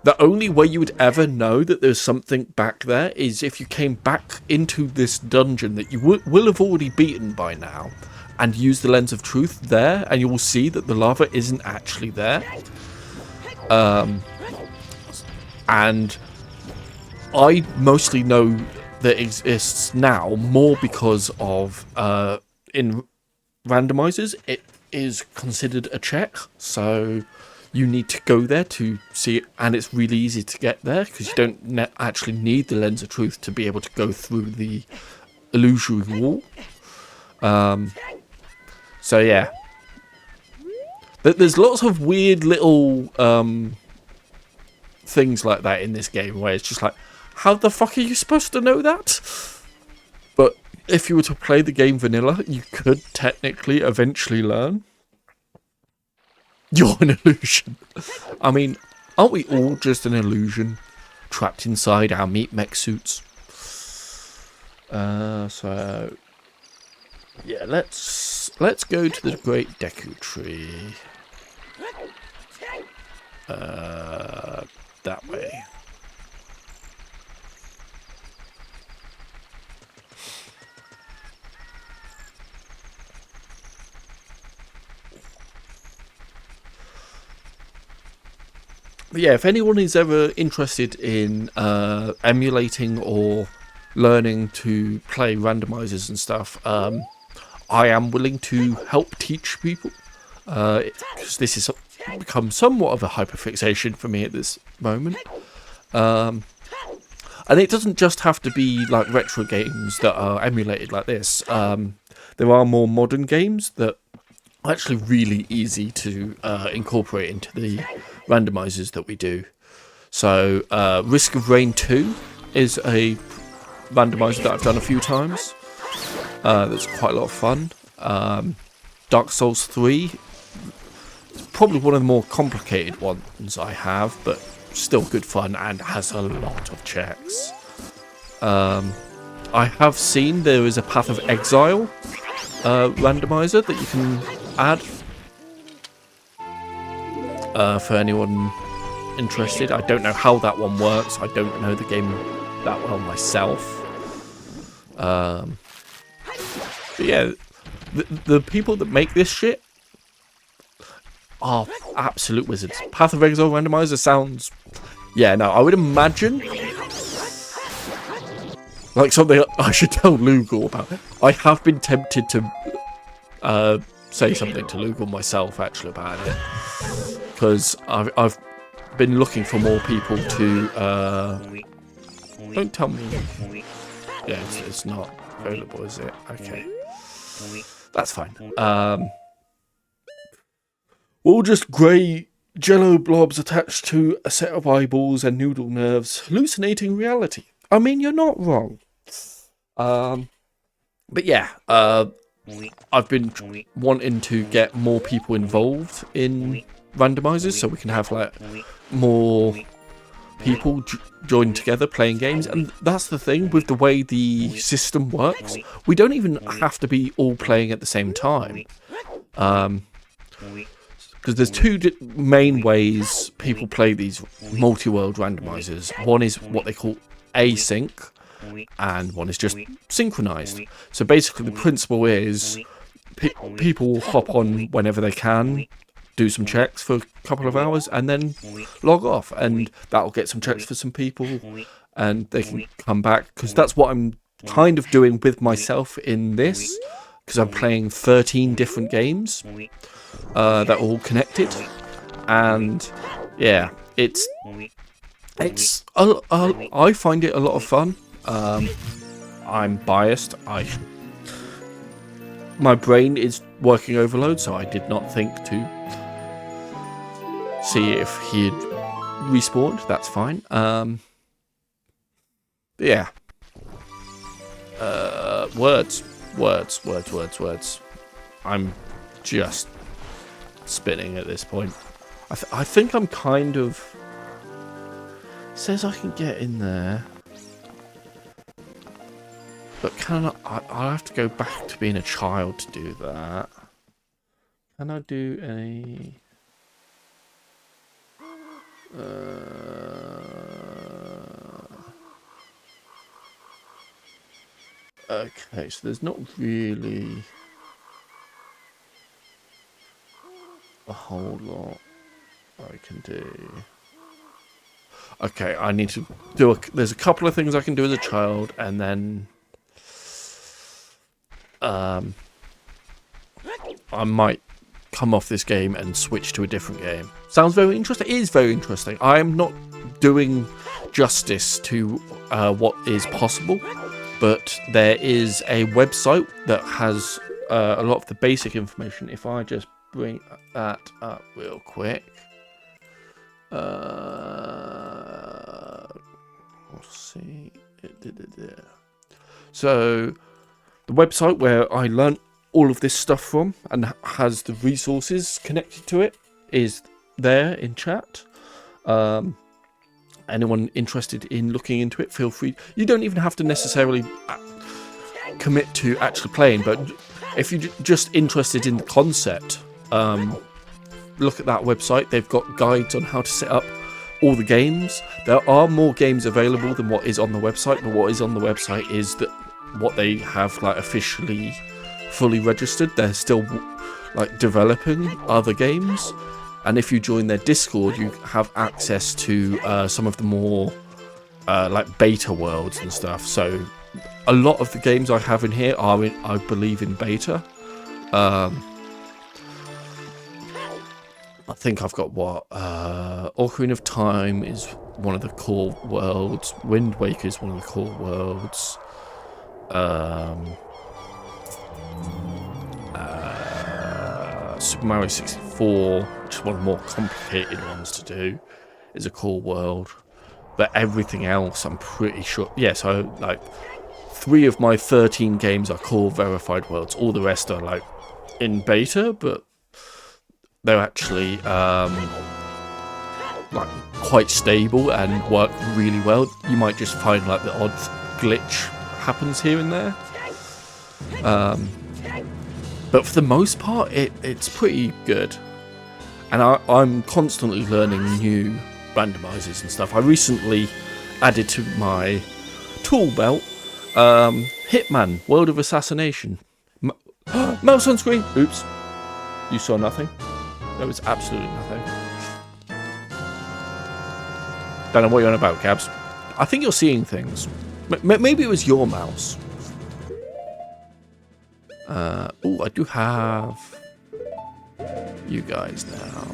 the only way you would ever know that there's something back there is if you came back into this dungeon that you will have already beaten by now and use the Lens of Truth there, and you will see that the lava isn't actually there. And I mostly know that exists now more because of in randomizers it is considered a check, so you need to go there to see it, and it's really easy to get there because you don't actually need the lens of truth to be able to go through the illusory wall. So yeah, there's lots of weird little things like that in this game where it's just like, how the fuck are you supposed to know that? But if you were to play the game vanilla, you could technically eventually learn. You're an illusion. I mean, aren't we all just an illusion trapped inside our meat mech suits? So yeah, let's go to the Great Deku Tree. That way. But yeah, if anyone is ever interested in emulating or learning to play randomizers and stuff, I am willing to help teach people, because this has become somewhat of a hyperfixation for me at this moment. And it doesn't just have to be like retro games that are emulated like this. There are more modern games that are actually really easy to incorporate into the randomizers that we do. So Risk of Rain 2 is a randomizer that I've done a few times. That's quite a lot of fun. Dark Souls 3 is probably one of the more complicated ones I have, but still good fun and has a lot of checks. I have seen there is a Path of Exile randomizer that you can add for anyone interested. I don't know how that one works. I don't know the game that well myself. But yeah, the people that make this shit are absolute wizards. Path of Exile randomizer sounds... Yeah, no, I would imagine like something I should tell Lugal about. I have been tempted to say something to Lugal myself actually about it, because I've been looking for more people to don't tell me. Yeah, it's not available, is it? Okay, that's fine. All just grey jello blobs attached to a set of eyeballs and noodle nerves, hallucinating reality. I mean, you're not wrong. But yeah, I've been wanting to get more people involved in randomizers so we can have like more people join together playing games. And that's the thing with the way the system works. We don't even have to be all playing at the same time. Because there's two main ways people play these multi-world randomizers. One is what they call async, and one is just synchronized. So basically the principle is people will hop on whenever they can, do some checks for a couple of hours, and then log off, and that'll get some checks for some people, and they can come back. Because that's what I'm kind of doing with myself in this, because I'm playing 13 different games that are all connected, and yeah, it's I find it a lot of fun. I'm biased. My brain is working overload, so I did not think to see if he'd respawned. That's fine. Yeah. Words. I'm just spinning at this point. I think I'm kind of... Says I can get in there. But can I'll have to go back to being a child to do that. Can I do any... Okay, so there's not really a whole lot I can do. Okay, I need to do there's a couple of things I can do as a child, and then I might come off this game and switch to a different game. Sounds very interesting. It is very interesting. I am not doing justice to what is possible, but there is a website that has a lot of the basic information. If I just bring that up real quick. We'll see. So the website where I learnt all of this stuff from and has the resources connected to it is there in chat. Anyone interested in looking into it, feel free. You don't even have to necessarily commit to actually playing, but if you're just interested in the concept, look at that website. They've got guides on how to set up all the games. There are more games available than what is on the website, but what is on the website is that what they have like officially fully registered. They're still like developing other games, and if you join their Discord, you have access to some of the more like beta worlds and stuff. So a lot of the games I have in here are I believe in beta. I think I've got what Ocarina of Time is one of the core worlds. Wind Waker is one of the core worlds. Super Mario 64, which is one of the more complicated ones to do, is a core world. But everything else, I'm pretty sure. Yeah, so like 3 of my 13 games are core verified worlds. All the rest are like in beta, but they're actually like quite stable and work really well. You might just find like the odd glitch happens here and there, but for the most part it's pretty good, and I'm constantly learning new randomizers and stuff. I recently added to my tool belt Hitman World of Assassination. Mouse on screen. Oops, you saw nothing. There was absolutely nothing. Don't know what you're on about, Gabs. I think you're seeing things. Maybe it was your mouse. Oh, I do have you guys now.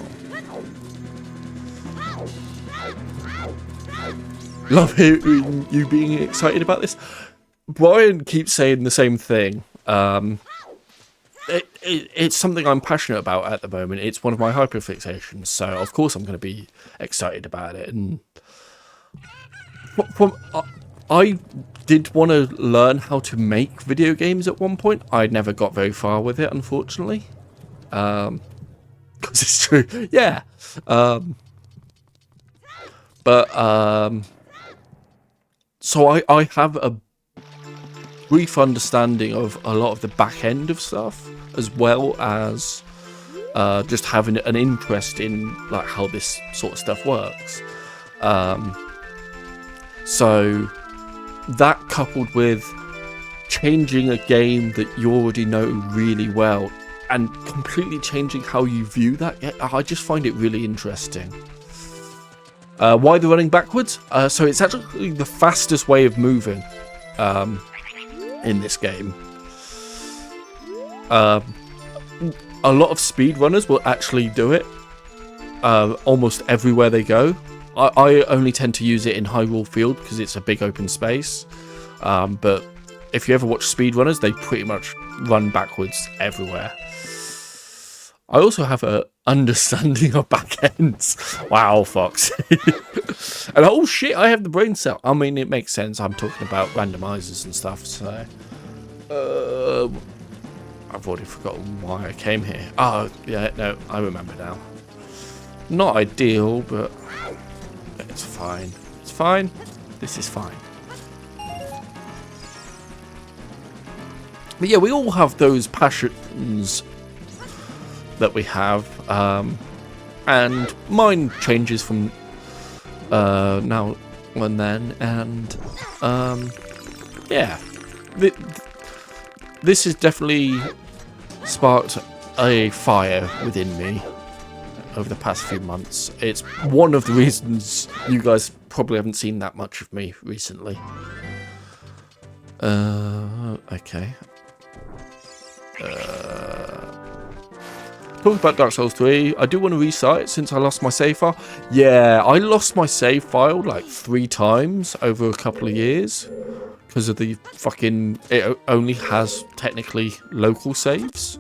Love hearing you being excited about this. Brian keeps saying the same thing. It's something I'm passionate about at the moment. It's one of my hyperfixations, so of course I'm going to be excited about it. And I did want to learn how to make video games at one point. I never got very far with it, unfortunately. Because it's true, yeah. So I have a brief understanding of a lot of the back end of stuff, as well as just having an interest in like how this sort of stuff works. So that coupled with changing a game that you already know really well and completely changing how you view that, I just find it really interesting. Why the running backwards? So it's actually the fastest way of moving in this game. A lot of speedrunners will actually do it almost everywhere they go. I only tend to use it in Hyrule Field because it's a big open space. But if you ever watch speedrunners, they pretty much run backwards everywhere. I also have a understanding of back ends. Wow, Fox. And oh shit, I have the brain cell. I mean, it makes sense. I'm talking about randomizers and stuff, so... I've already forgotten why I came here. Oh, yeah, no, I remember now. Not ideal, but it's fine. It's fine. This is fine. But yeah, we all have those passions that we have, and mine changes from now and then, and yeah, this has definitely sparked a fire within me. over the past few months. It's one of the reasons you guys probably haven't seen that much of me recently. Okay. Talking about Dark Souls 3, I do want to restart it since I lost my save file. Yeah, I lost my save file like 3 times over a couple of years. Because of the fucking... It only has technically local saves.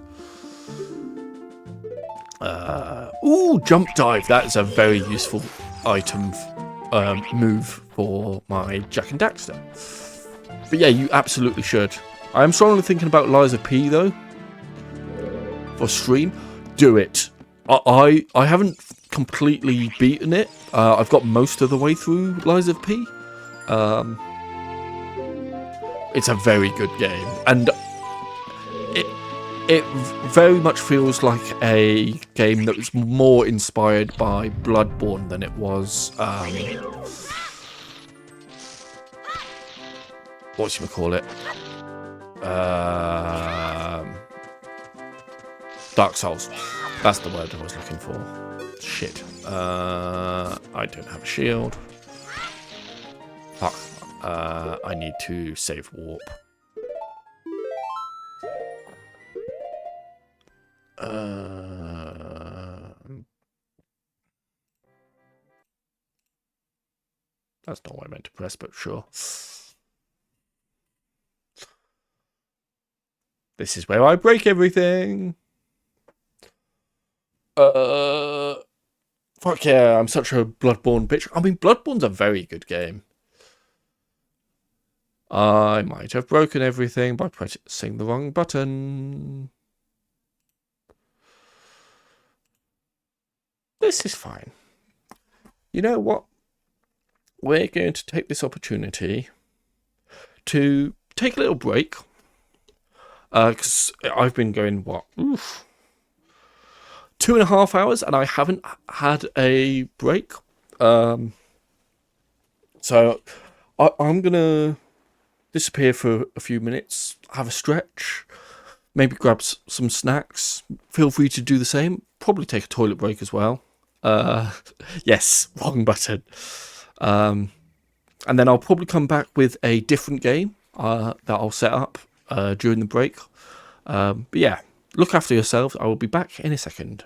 Ooh, jump dive. That is a very useful item move for my Jak and Daxter. But yeah, you absolutely should. I am strongly thinking about Lies of P though. For stream. Do it. I haven't completely beaten it. I've got most of the way through Lies of P. It's a very good game, and it very much feels like a game that was more inspired by Bloodborne than it was whatchamacallit? Dark Souls. That's the word I was looking for. Shit. I don't have a shield. Fuck. I need to save warp. That's not what I meant to press, but sure. This is where I break everything. Fuck yeah, I'm such a Bloodborne bitch. I mean, Bloodborne's a very good game. I might have broken everything by pressing the wrong button. This is fine. You know what? We're going to take this opportunity to take a little break. Because I've been going, what? 2.5 hours and I haven't had a break. So I'm going to disappear for a few minutes, have a stretch, maybe grab some snacks. Feel free to do the same. Probably take a toilet break as well. Yes, wrong button. And then I'll probably come back with a different game that I'll set up during the break. But yeah, look after yourselves. I will be back in a second.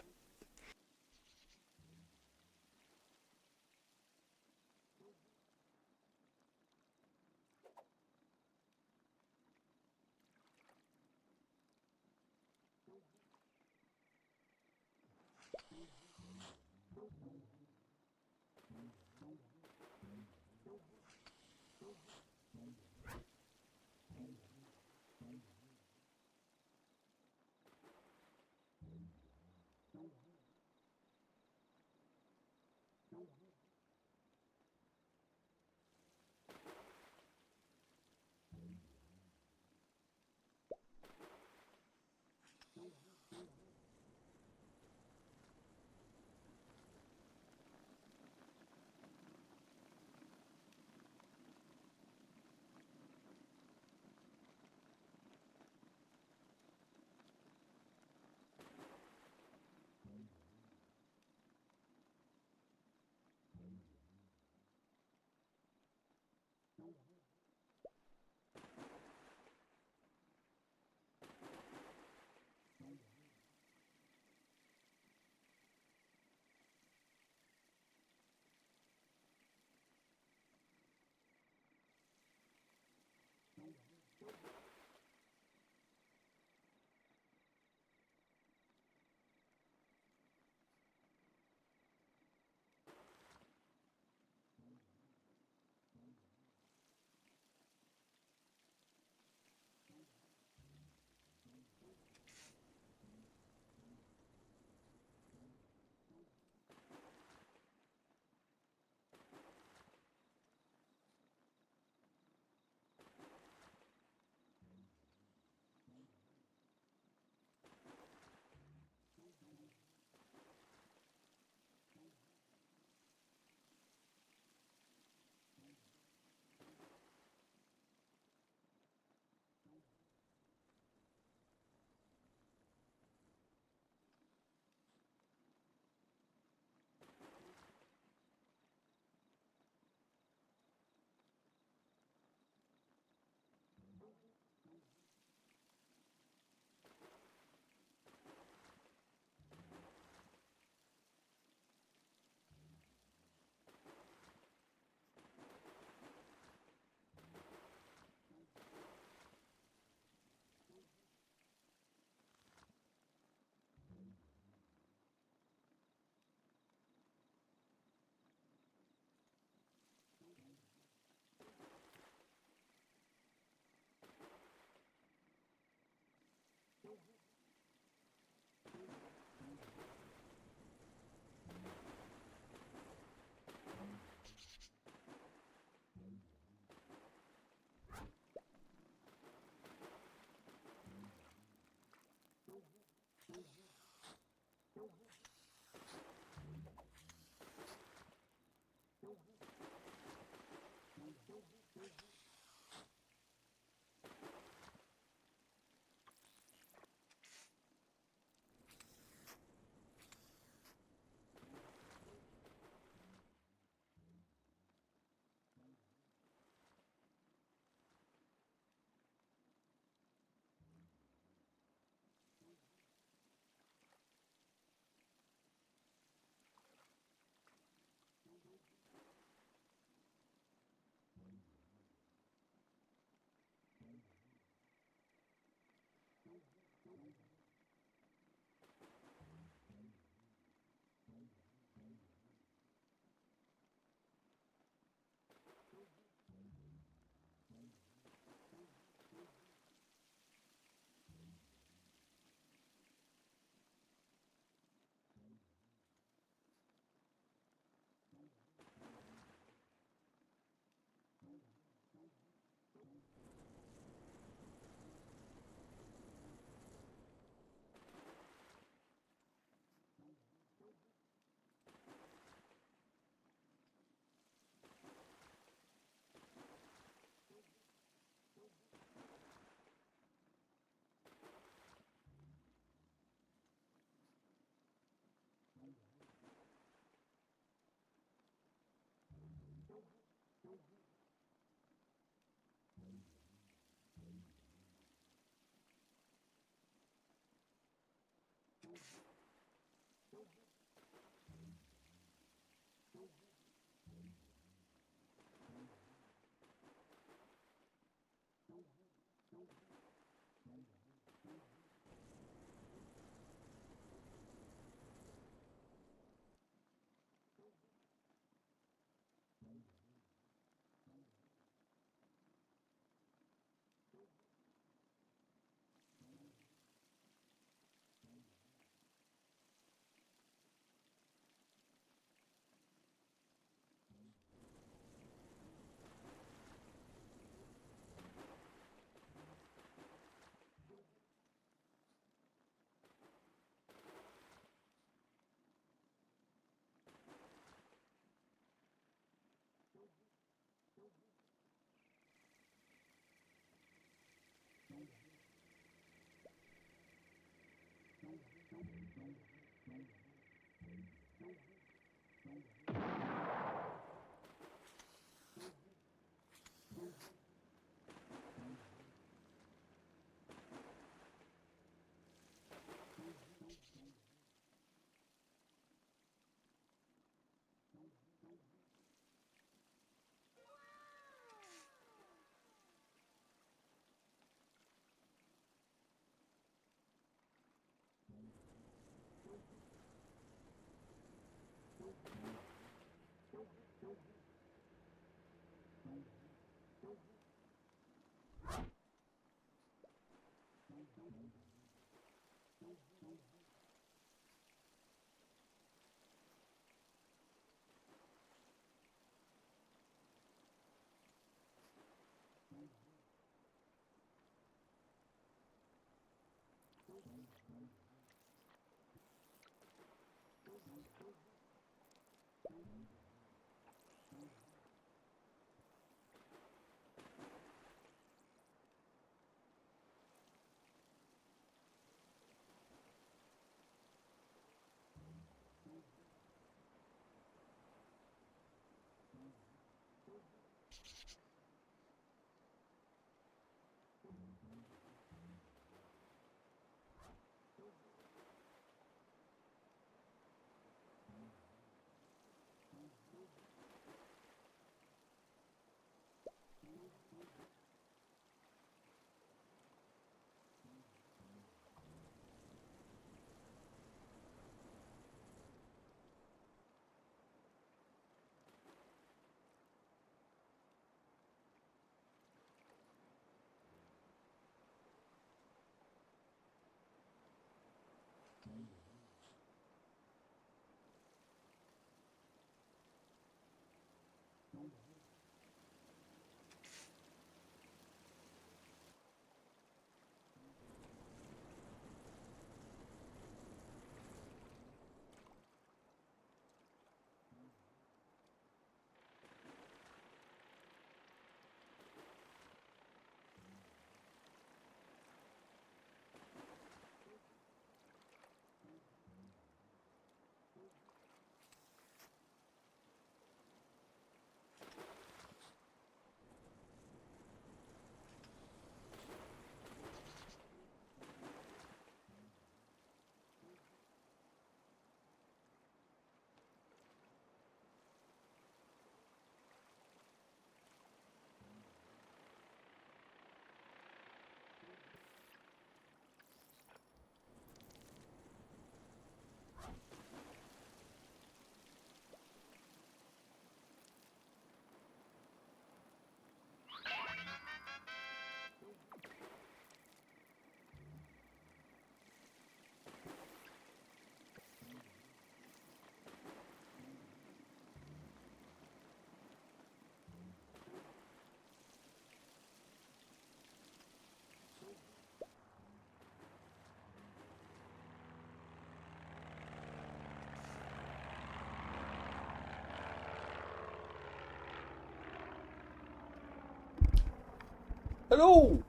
Hello!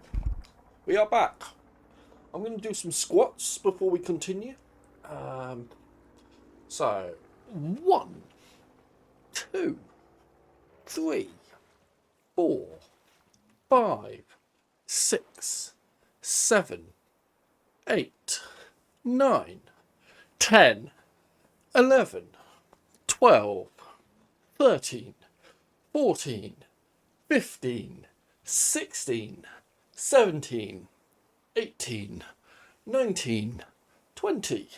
We are back. I'm going to do some squats before we continue. So, 1, 2, 3, 4, 5, 6, 7, 8, 9, 10, 11, 12, 13, 14, 15, 16, 17, 18, 19, 20.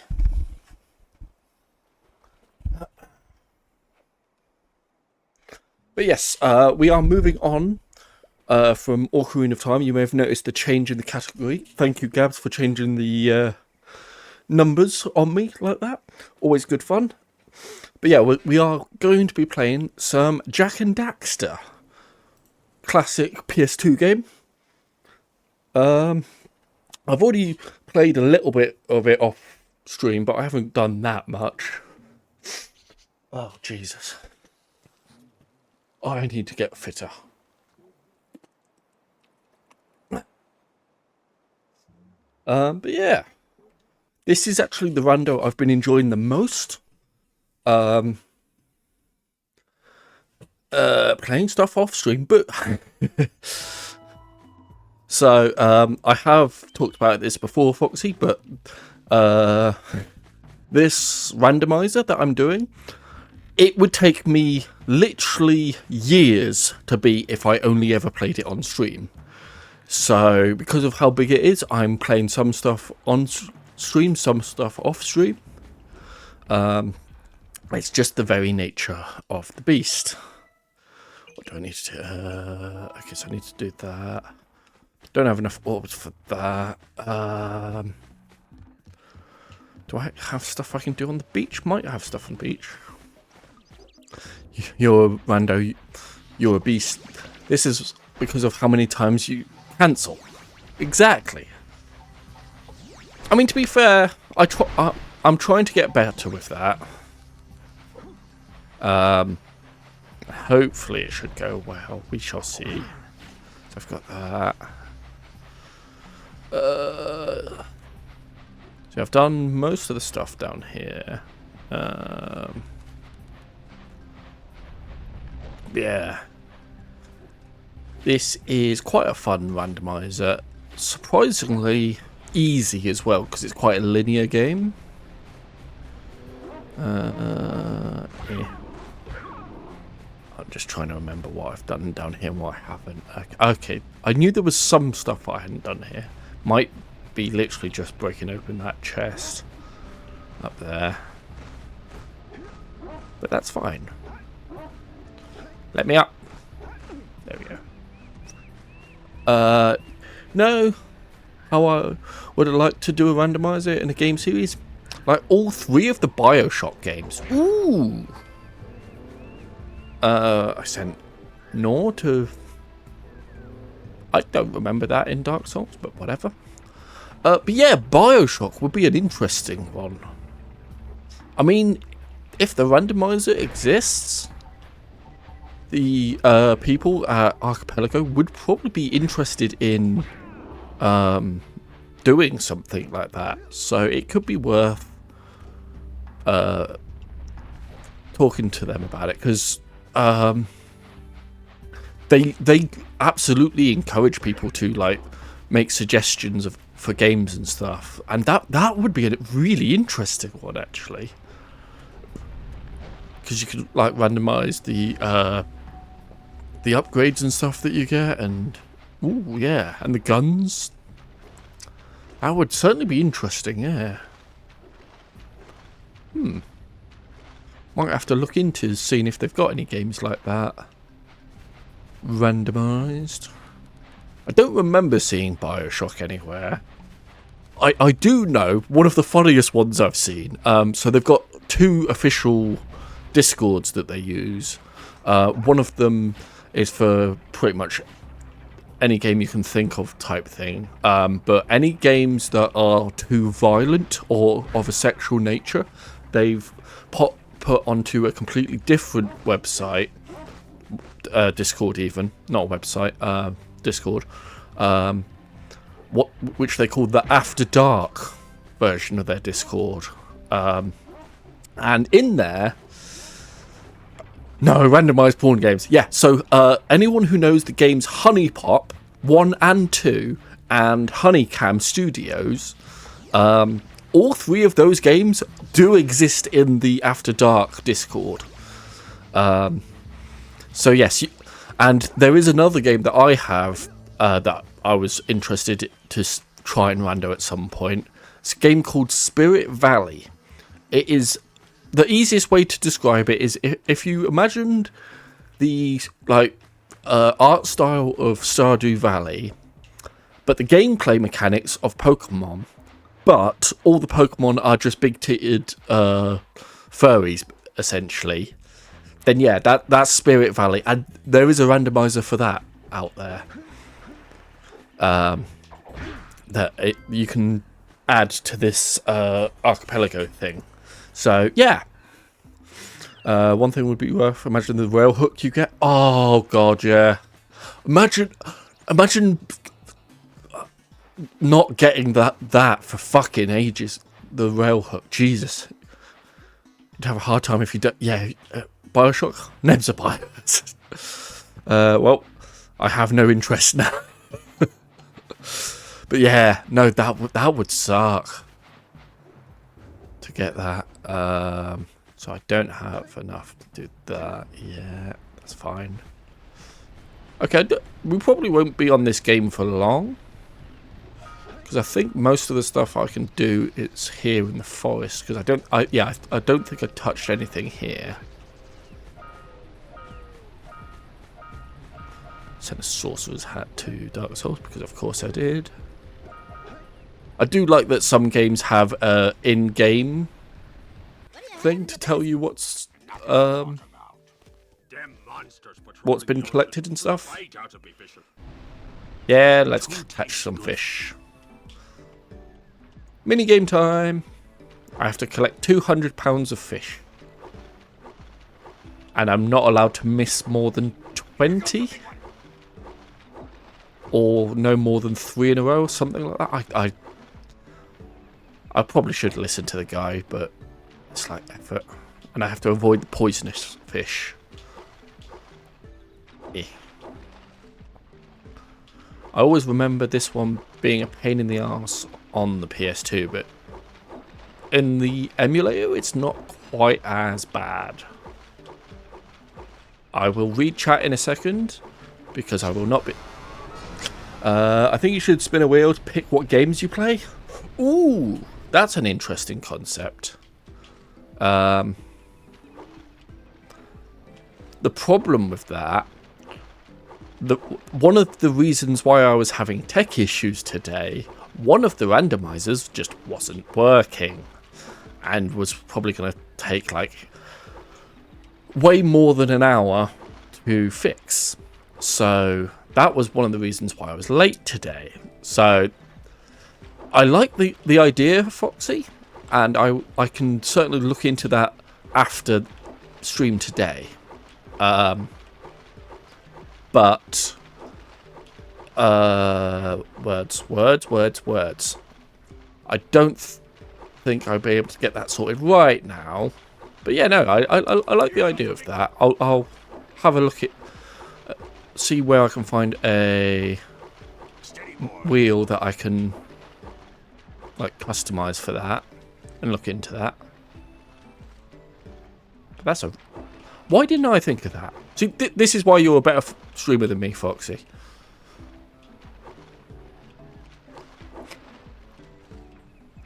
But yes, we are moving on from Ocarina of Time. You may have noticed the change in the category. Thank you, Gabs, for changing the numbers on me like that. Always good fun. But yeah, we are going to be playing some Jak and Daxter. Classic PS2 game. I've already played a little bit of it off stream, but I haven't done that much. Oh, Jesus. I need to get fitter. But yeah. This is actually the Rando I've been enjoying the most. Playing stuff off stream, but so I have talked about this before, Foxy, but this randomizer that I'm doing, it would take me literally years to beat if I only ever played it on stream. So because of how big it is, I'm playing some stuff on stream, some stuff off stream. It's just the very nature of the beast. What do I need to do? I guess I need to do that. Don't have enough orbs for that. Do I have stuff I can do on the beach? Might have stuff on the beach. You're Rando. You're a beast. This is because of how many times you cancel. Exactly. I mean, to be fair, I'm trying to get better with that. Hopefully it should go well. We shall see. So I've got that. So I've done most of the stuff down here. Yeah. This is quite a fun randomizer. Surprisingly easy as well, because it's quite a linear game. Yeah. I'm just trying to remember what I've done down here and what I haven't. Okay, I knew there was some stuff I hadn't done here. Might be literally just breaking open that chest up there. But that's fine. Let me up. There we go. No. How I would have liked to do a randomizer in a game series? Like all 3 of the BioShock games. Ooh. I sent Nor to... I don't remember that in Dark Souls, but whatever. But yeah, BioShock would be an interesting one. I mean, if the randomizer exists, the people at Archipelago would probably be interested in doing something like that. So it could be worth talking to them about it, because they absolutely encourage people to like make suggestions for games and stuff, and that would be a really interesting one actually, because you could like randomize the upgrades and stuff that you get, and ooh yeah, and the guns. That would certainly be interesting, yeah. Might have to look into seeing if they've got any games like that. Randomised. I don't remember seeing BioShock anywhere. I do know one of the funniest ones I've seen. So they've got 2 official Discords that they use. One of them is for pretty much any game you can think of type thing. But any games that are too violent or of a sexual nature, they've put onto a completely different website, Discord even, not a website, Discord, which they call the After Dark version of their Discord. And in there, No, randomized porn games. Yeah, so anyone who knows the games Honey Pop 1 and 2 and Honeycam Studios, all three of those games do exist in the After Dark Discord. So yes, and there is another game that I have that I was interested to try and rando at some point. It's a game called Spirit Valley. It is... The easiest way to describe it is if you imagined the art style of Stardew Valley, but the gameplay mechanics of Pokemon, but all the Pokemon are just big-titted furries, essentially, then yeah, that's Spirit Valley, and there is a randomizer for that out there. You can add to this archipelago thing. So, yeah. One thing would be worth, imagine the rail hook you get. Oh, God, yeah. Imagine not getting that for fucking ages. The rail hook, Jesus. You'd have a hard time if you don't... Yeah, Bioshock? Neb's a bio. Well, I have no interest now. But yeah, no, that would suck. To get that. So I don't have enough to do that. Yeah, that's fine. Okay, we probably won't be on this game for long. Because I think most of the stuff I can do is here in the forest. Because I don't think I touched anything here. Sent a sorcerer's hat to Dark Souls because of course I did. I do like that some games have in-game thing to tell you what's been collected and stuff. Yeah, let's catch some fish. Mini game time. I have to collect 200 pounds of fish. And I'm not allowed to miss more than 20? Or no more than 3 in a row, something like that. I probably should listen to the guy, but it's like effort. And I have to avoid the poisonous fish. Eh. I always remember this one being a pain in the arse on the PS2, but in the emulator, it's not quite as bad. I will read chat in a second, because I will not be... I think you should spin a wheel to pick what games you play. Ooh, that's an interesting concept. The problem with that... One of the reasons why I was having tech issues today, one of the randomizers just wasn't working. And was probably going to take like way more than an hour to fix. So that was one of the reasons why I was late today. So I like the idea, Foxy, and I can certainly look into that after stream today. But words. I don't think I'll be able to get that sorted right now. But yeah, no, I like the idea of that. I'll have a look at, see where I can find a wheel that I can like customize for that and look into that. But that's a... Why didn't I think of that? See, this is why you're a better streamer than me, Foxy.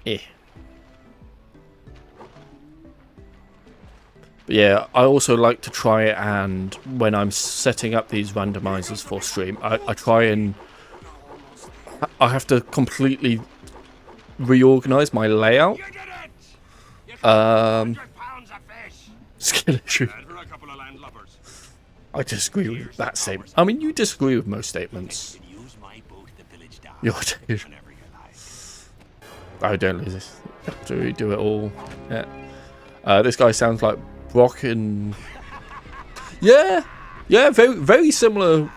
Eh. But yeah, I also like to try and, when I'm setting up these randomizers for stream, I try and... I have to completely reorganize my layout. Skill issue. I disagree with that statement. I mean, you disagree with most statements. You're I don't lose this. Do we do it all? Yeah. This guy sounds like Brock and... Yeah, very, very similar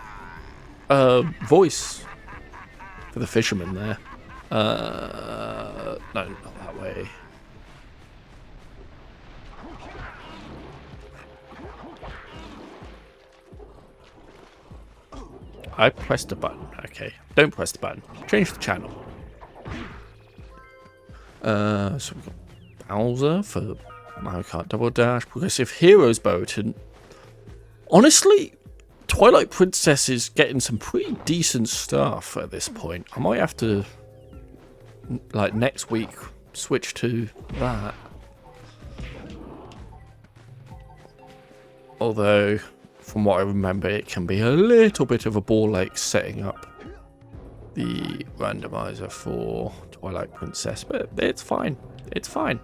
voice for the fisherman there. No, not that way. I pressed the button. Okay, don't press the button. Change the channel. So we've got Bowser for Mario Kart Double Dash, Progressive Heroes Boat, and honestly, Twilight Princess is getting some pretty decent stuff at this point. I might have to, like, next week switch to that. Although, from what I remember, it can be a little bit of a ball ache setting up the randomizer for Twilight Princess, but it's fine. It's fine.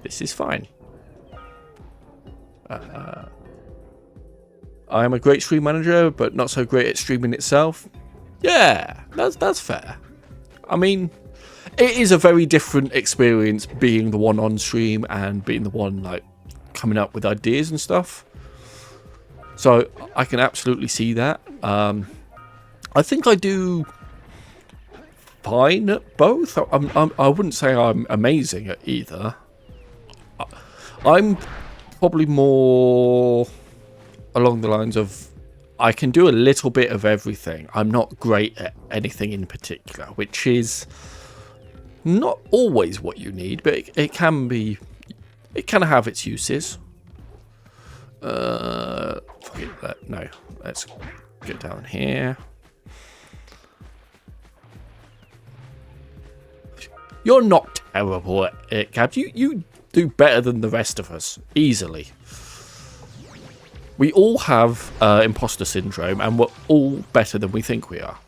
This is fine. I am a great stream manager, but not so great at streaming itself. Yeah, that's fair. I mean, it is a very different experience being the one on stream and being the one like coming up with ideas and stuff. So I can absolutely see that. I think I do fine at both. I wouldn't say I'm amazing at either. I'm probably more along the lines of I can do a little bit of everything. I'm not great at anything in particular, which is not always what you need, but it can be. It can have its uses. Forget that. No, let's get down here. You're not terrible at it, Gabs. You do better than the rest of us, easily. We all have imposter syndrome, and we're all better than we think we are.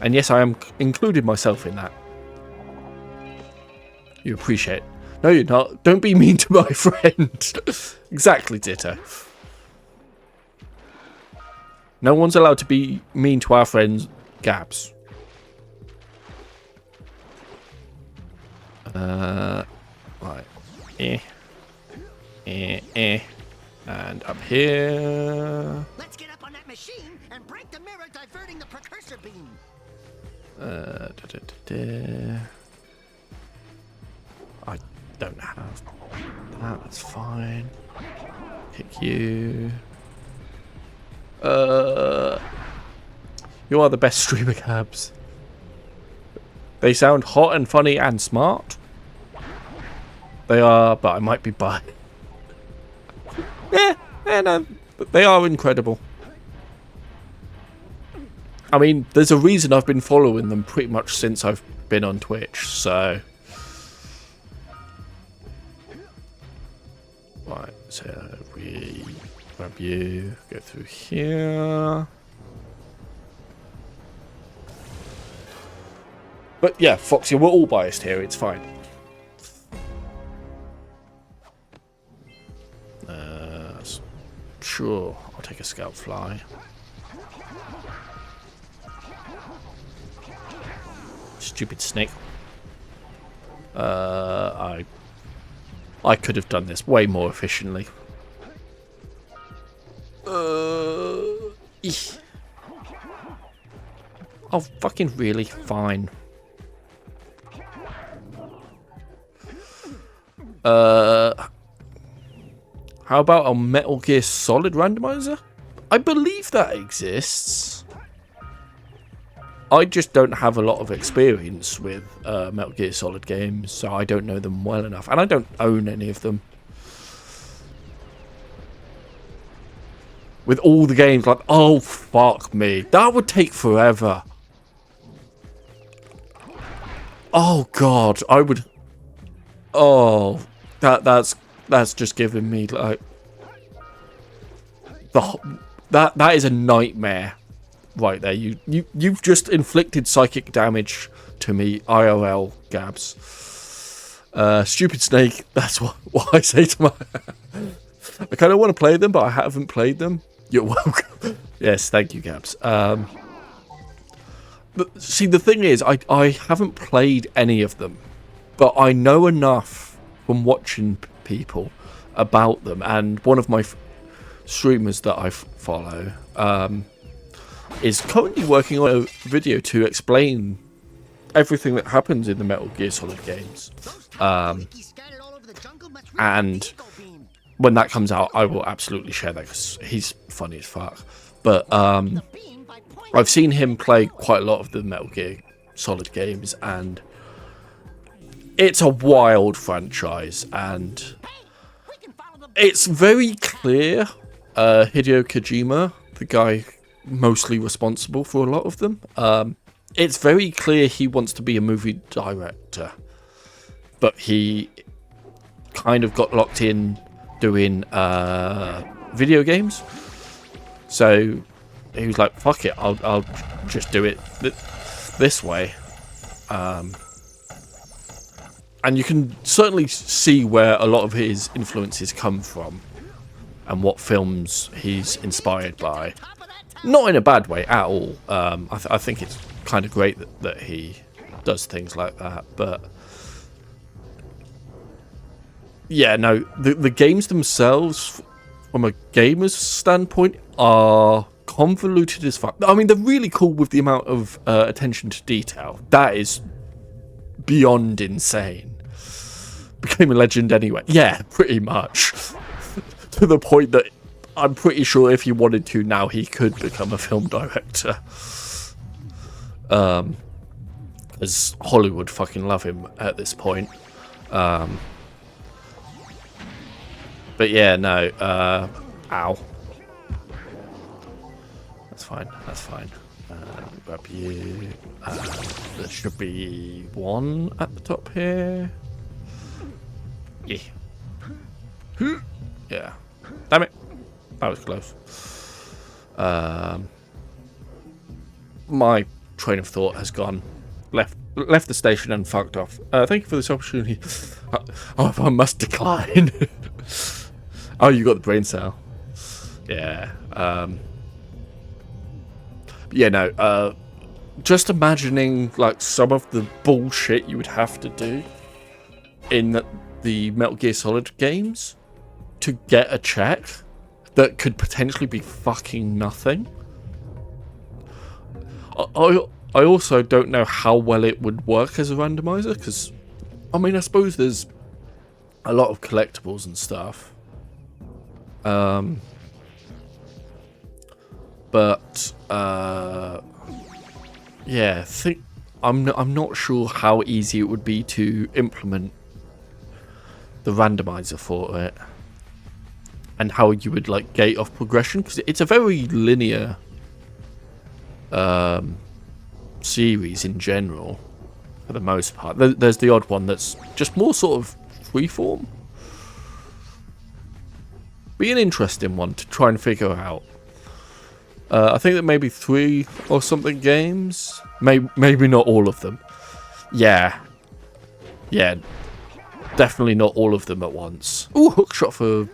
And yes, I am included myself in that. You appreciate. No, you're not. Don't be mean to my friend. Exactly, ditto. No one's allowed to be mean to our friends, Gabs. Right. And up here. Let's get up on that machine and break the mirror, diverting the precursor beam. I don't have that. That's fine. Pick you. You are the best streamer, Gabs. They sound hot and funny and smart. They are, but I might be bi. Yeah, no, but they are incredible. I mean, there's a reason I've been following them pretty much since I've been on Twitch, so. Right, so we grab you, go through here. But yeah, Foxy, we're all biased here, it's fine. Sure, I'll take a scout fly. Stupid snake. I could have done this way more efficiently. Oh, fucking really? Fine. How about a Metal Gear Solid randomizer? I believe that exists. I just don't have a lot of experience with Metal Gear Solid games, so I don't know them well enough. And I don't own any of them. With all the games, like, oh, fuck me. That would take forever. Oh, God. I would... Oh, that's just giving me, like... That is a nightmare. Right there, you've just inflicted psychic damage to me, IRL, Gabs. Stupid snake, that's what I say to my... I kind of want to play them, but I haven't played them. You're welcome. Yes, thank you, Gabs. But see, the thing is, I haven't played any of them, but I know enough from watching people about them, and one of my streamers that I follow, is currently working on a video to explain everything that happens in the Metal Gear Solid games. And when that comes out, I will absolutely share that because he's funny as fuck. But The beam by point. I've seen him play quite a lot of the Metal Gear Solid games, and it's a wild franchise, and We can follow the it's very clear Hideo Kojima, the guy mostly responsible for a lot of them, it's very clear he wants to be a movie director, but he kind of got locked in doing video games, so he was like, fuck it, I'll just do it this way. And you can certainly see where a lot of his influences come from and what films he's inspired by. top of that top. Not in a bad way at all. I think it's kind of great that he does things like that. But yeah, no, the games themselves, from a gamer's standpoint, are convoluted as fuck. I mean, they're really cool with the amount of attention to detail. That is beyond insane. Became a legend anyway. Yeah, pretty much. To the point that I'm pretty sure if he wanted to now, he could become a film director. As Hollywood fucking love him at this point. But yeah, no. Ow. That's fine. That's fine. Grab you. There should be one at the top here. Yeah. Yeah. Damn it. That was close. My train of thought has gone. Left the station and fucked off. Thank you for this opportunity. Oh, I must decline. Oh, you got the brain cell. Yeah. Yeah, no. Just imagining like some of the bullshit you would have to do in the Metal Gear Solid games to get a check that could potentially be fucking nothing. I also don't know how well it would work as a randomizer, because I mean, I suppose there's a lot of collectibles and stuff. But yeah, I'm not sure how easy it would be to implement the randomizer for it, and how you would like gate off progression, because it's a very linear series in general for the most part. There's the odd one that's just more sort of freeform. Be an interesting one to try and figure out. I think that maybe 3 or something games, maybe not all of them. Yeah, definitely not all of them at once. Ooh, hookshot for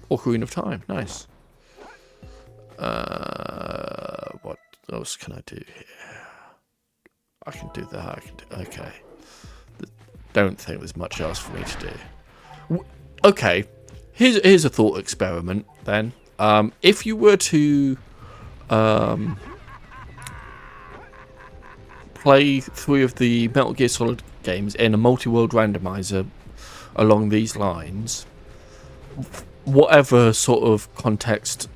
Ocarina of Time, nice. What else can I do here? I can do that. Okay. Don't think there's much else for me to do. Okay, here's a thought experiment then. If you were to play 3 of the Metal Gear Solid games in a multi-world randomizer along these lines, whatever sort of context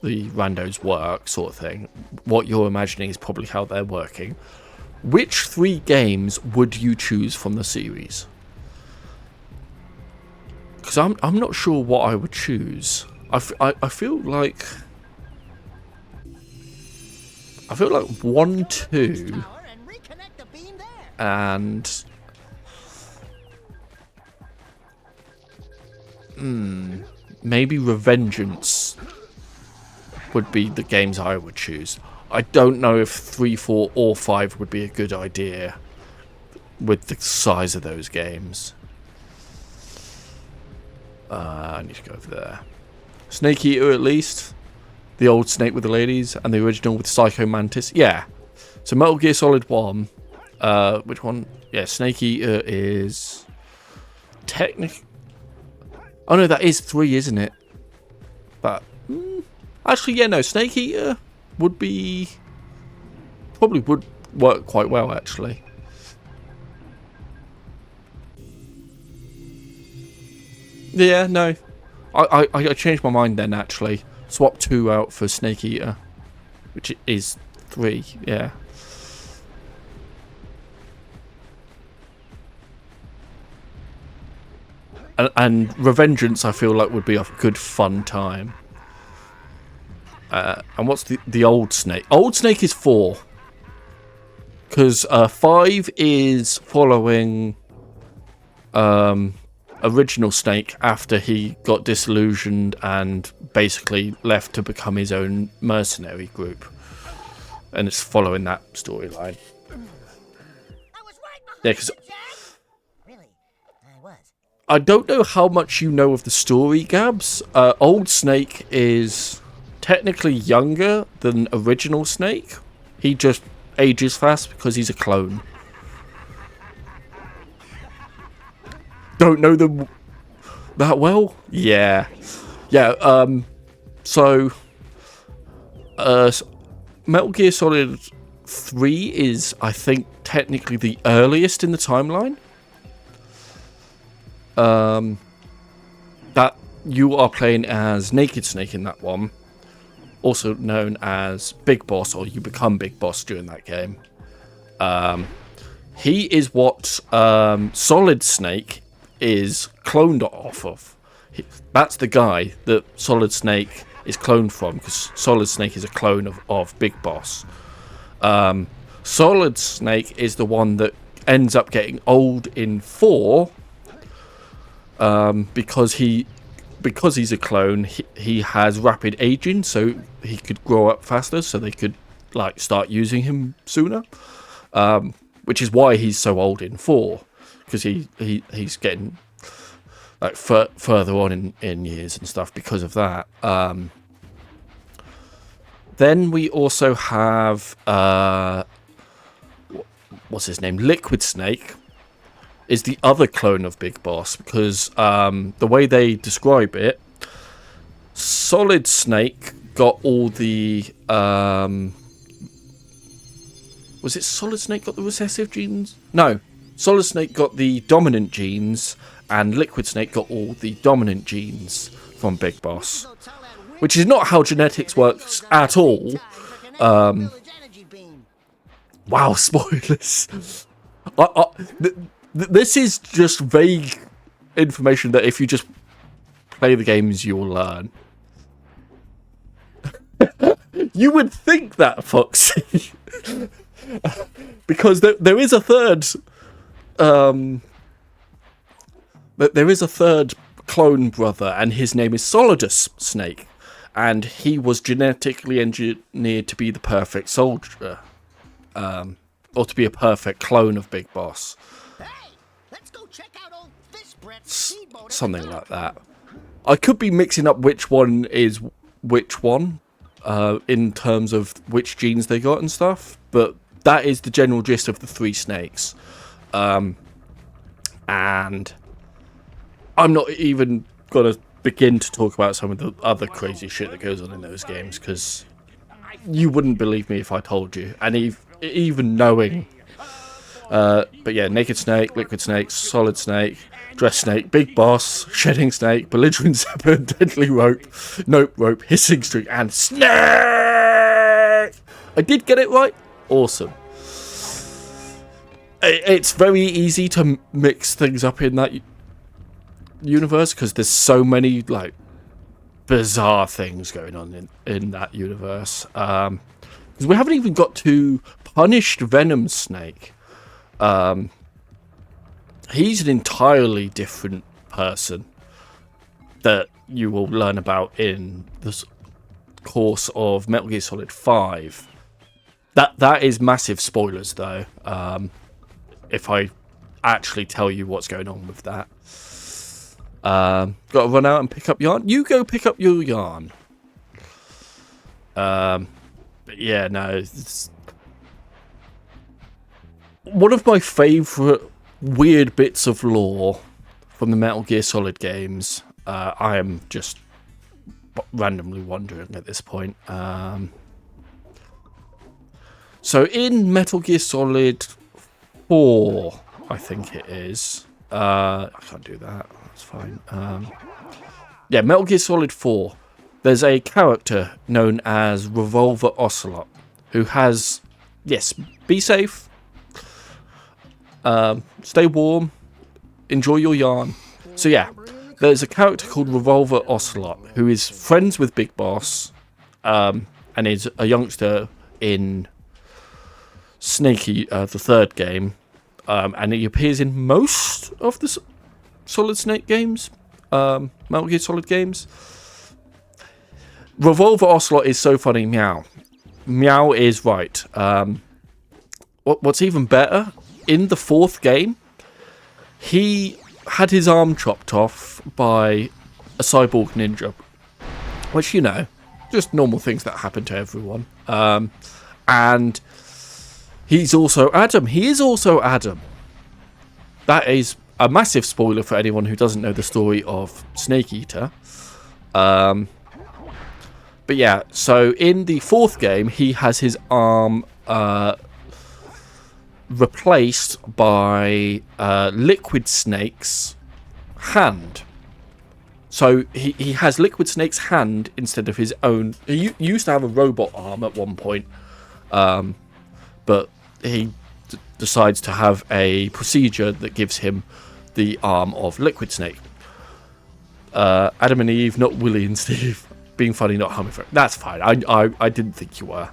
the randos work, sort of thing, what you're imagining is probably how they're working. Which 3 games would you choose from the series? Because I'm not sure what I would choose. I feel like 1, 2, Tower and reconnect the beam there. and maybe Revengeance would be the games I would choose. I don't know if 3, 4, or 5 would be a good idea with the size of those games. I need to go over there. Snake Eater, at least. The old Snake with the ladies, and the original with Psycho Mantis. Yeah. So Metal Gear Solid 1. Which one? Yeah, Snake Eater is... Oh no, that is 3, isn't it? But... actually, yeah, no, Snake Eater would be... probably would work quite well, actually. Yeah, no. I changed my mind then, actually. Swap 2 out for Snake Eater, which is 3, yeah. And Revengeance, I feel like, would be a good fun time. And what's the Old Snake? Old Snake is 4. Because 5 is following original Snake after he got disillusioned and basically left to become his own mercenary group. And it's following that storyline. I was right behind Yeah, because you, Jack. Really, I was. I don't know how much you know of the story, Gabs. Old Snake is technically younger than original Snake. He just ages fast because he's a clone. Don't know them that well? Yeah. Yeah, so Metal Gear Solid 3 is, I think, technically the earliest in the timeline. That you are playing as Naked Snake in that one, also known as Big Boss, or you become Big Boss during that game. He is what Solid Snake is cloned off of. That's the guy that Solid Snake is cloned from, because Solid Snake is a clone of Big Boss. Solid Snake is the one that ends up getting old in 4, because he's a clone. He has rapid aging, so he could grow up faster, so they could like start using him sooner. Which is why he's so old in 4, because he's getting like further on in years and stuff because of that. Then we also have what's his name? Liquid Snake is the other clone of Big Boss, because the way they describe it, Solid Snake got all the was it Solid Snake got the recessive genes? No, Solid Snake got the dominant genes, and Liquid Snake got all the dominant genes from Big Boss, which is not how genetics works at all. Wow, spoilers. This is just vague information that if you just play the games, you will learn. You would think that, Foxy. Because there is a third there is a third clone brother, and his name is Solidus Snake, and he was genetically engineered to be the perfect soldier, or to be a perfect clone of Big Boss. Hey, let's go check out old fish Brett's speedboat at the Something dock. like that. I could be mixing up which one is which one, in terms of which genes they got and stuff, but that is the general gist of the 3 snakes. And I'm not even going to begin to talk about some of the other crazy shit that goes on in those games, because you wouldn't believe me if I told you. And even knowing... but yeah, Naked Snake, Liquid Snake, Solid Snake, Dress Snake, Big Boss, Shedding Snake, Belligerent Zephyr, Deadly Rope, Nope Rope, Hissing Streak, and Snake! I did get it right? Awesome. It's very easy to mix things up in that universe, because there's so many like bizarre things going on in that universe. Because we haven't even got to Punished Venom Snake. He's an entirely different person that you will learn about in the course of Metal Gear Solid 5. That is massive spoilers, though. If I actually tell you what's going on with that. Got to run out and pick up yarn. You go pick up your yarn. But yeah, no. It's one of my favourite weird bits of lore from the Metal Gear Solid games. I am just randomly wondering at this point. So in Metal Gear Solid 4, I think it is. I can't do that. That's fine. Yeah, Metal Gear Solid 4. There's a character known as Revolver Ocelot who has, yes, be safe, stay warm, enjoy your yarn. So yeah, there's a character called Revolver Ocelot who is friends with Big Boss, and is a youngster in Snakey, the third game, and he appears in most of the Solid Snake games, Metal Gear Solid games. Revolver Ocelot is so funny. Meow is right. What's even better, in the fourth game, he had his arm chopped off by a cyborg ninja, which, you know, just normal things that happen to everyone. And he's also Adam. He is also Adam. That is a massive spoiler for anyone who doesn't know the story of Snake Eater. But yeah, so in the fourth game, he has his arm replaced by Liquid Snake's hand. So he has Liquid Snake's hand instead of his own. He used to have a robot arm at one point, but he decides to have a procedure that gives him the arm of Liquid Snake. Adam and Eve, not Willie and Steve. Being funny, not humming for it. That's fine. I didn't think you were.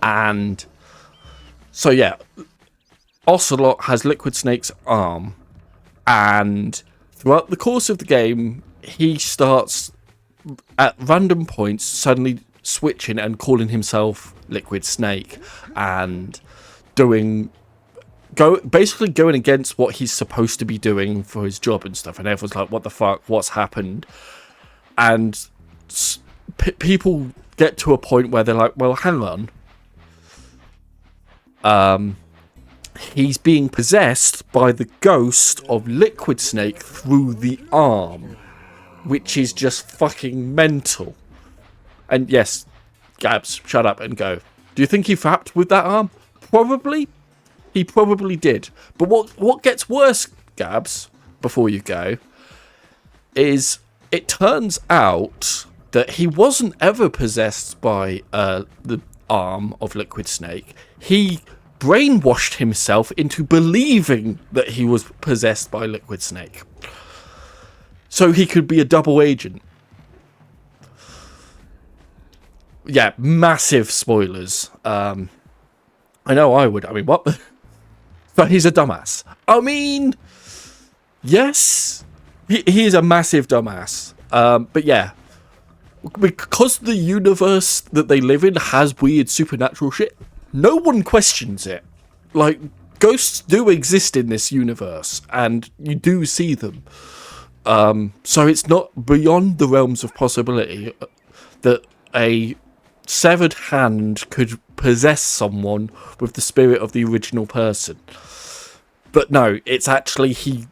And so yeah, Ocelot has Liquid Snake's arm, and throughout the course of the game, he starts at random points suddenly switching and calling himself Liquid Snake, and basically going against what he's supposed to be doing for his job and stuff. And everyone's like, "What the fuck? What's happened?" And people get to a point where they're like, well, hang on. He's being possessed by the ghost of Liquid Snake through the arm, which is just fucking mental. And yes, Gabs, shut up and go. Do you think he fapped with that arm? Probably. He probably did. But what gets worse, Gabs, before you go, is it turns out that he wasn't ever possessed by the arm of Liquid Snake. He brainwashed himself into believing that he was possessed by Liquid Snake, so he could be a double agent. Yeah, massive spoilers. I know I would. I mean, what? But he's a dumbass. I mean, yes. He is a massive dumbass. But yeah, because the universe that they live in has weird supernatural shit, no one questions it. Like, ghosts do exist in this universe, and you do see them. So it's not beyond the realms of possibility that a severed hand could possess someone with the spirit of the original person. But no, it's actually he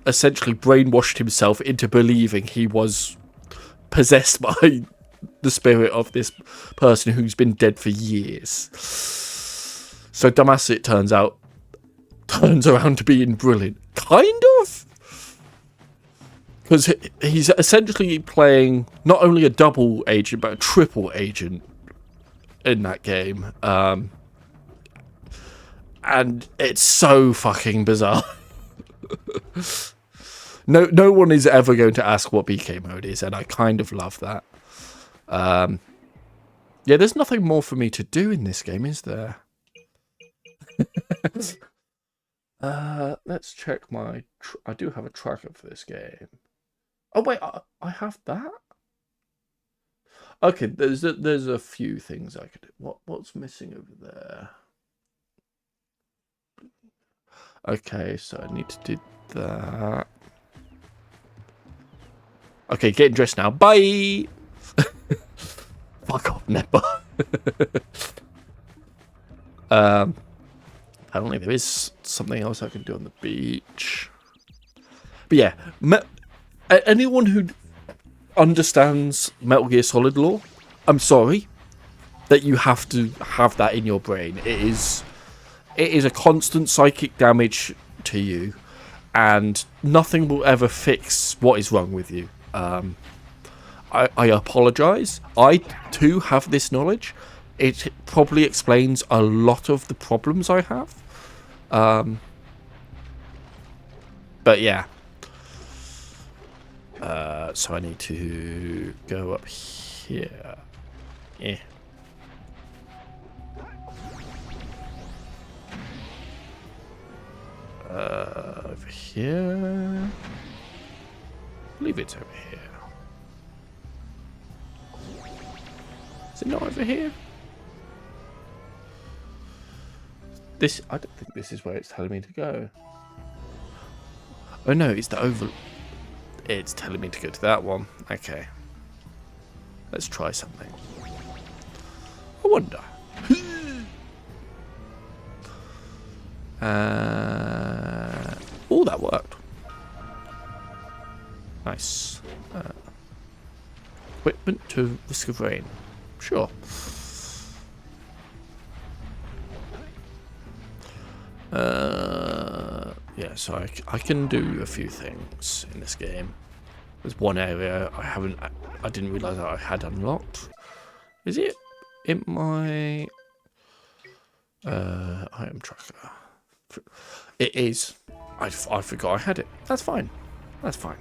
essentially brainwashed himself into believing he was possessed by the spirit of this person who's been dead for years. So dumbass, it turns around to being brilliant. Kind of? Because he's essentially playing not only a double agent, but a triple agent in that game. And it's so fucking bizarre. No one is ever going to ask what BK mode is, and I kind of love that. Yeah, there's nothing more for me to do in this game, is there? Let's check my... I do have a tracker for this game. Oh, wait, I have that? Okay, there's a few things I could do. What's missing over there? Okay, so I need to do that. Okay, getting dressed now. Bye! Fuck off, Nepa. Apparently there is something else I can do on the beach. But yeah, anyone who understands Metal Gear Solid lore, I'm sorry that you have to have that in your brain. It is a constant psychic damage to you, and nothing will ever fix what is wrong with you. I apologise. I too have this knowledge. It probably explains a lot of the problems I have. But yeah. So I need to go up here. Yeah. Over here. I believe it's over here. Is it not over here? This, I don't think this is where it's telling me to go. Oh no, it's the over. It's telling me to go to that one. Okay. Let's try something. I wonder. Oh, that worked. Nice. Equipment to risk of rain. Sure. Yeah, so I can do a few things in this game. There's one area I didn't realise that I had unlocked. Is it in my item tracker? It is. I forgot I had it. That's fine. That's fine.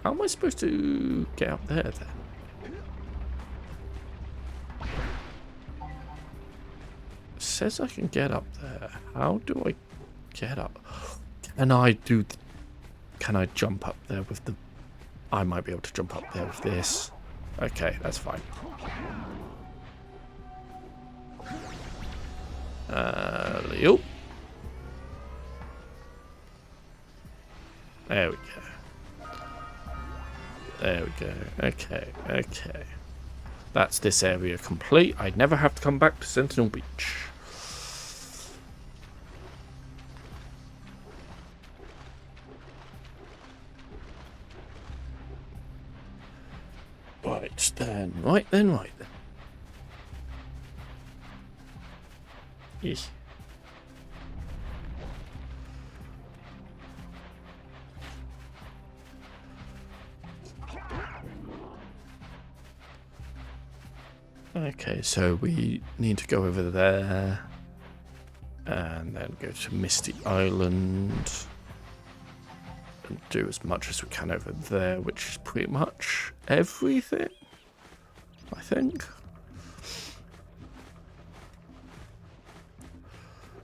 How am I supposed to get up there then? It says I can get up there. How do I get up? Can I jump up there with the... I might be able to jump up there with this. Okay, that's fine. Leo. There we go. There we go. Okay, okay. That's this area complete. I'd never have to come back to Sentinel Beach. Right then, right then, right then. Yes. Okay, so we need to go over there and then go to Misty Island and do as much as we can over there, which is pretty much everything, I think.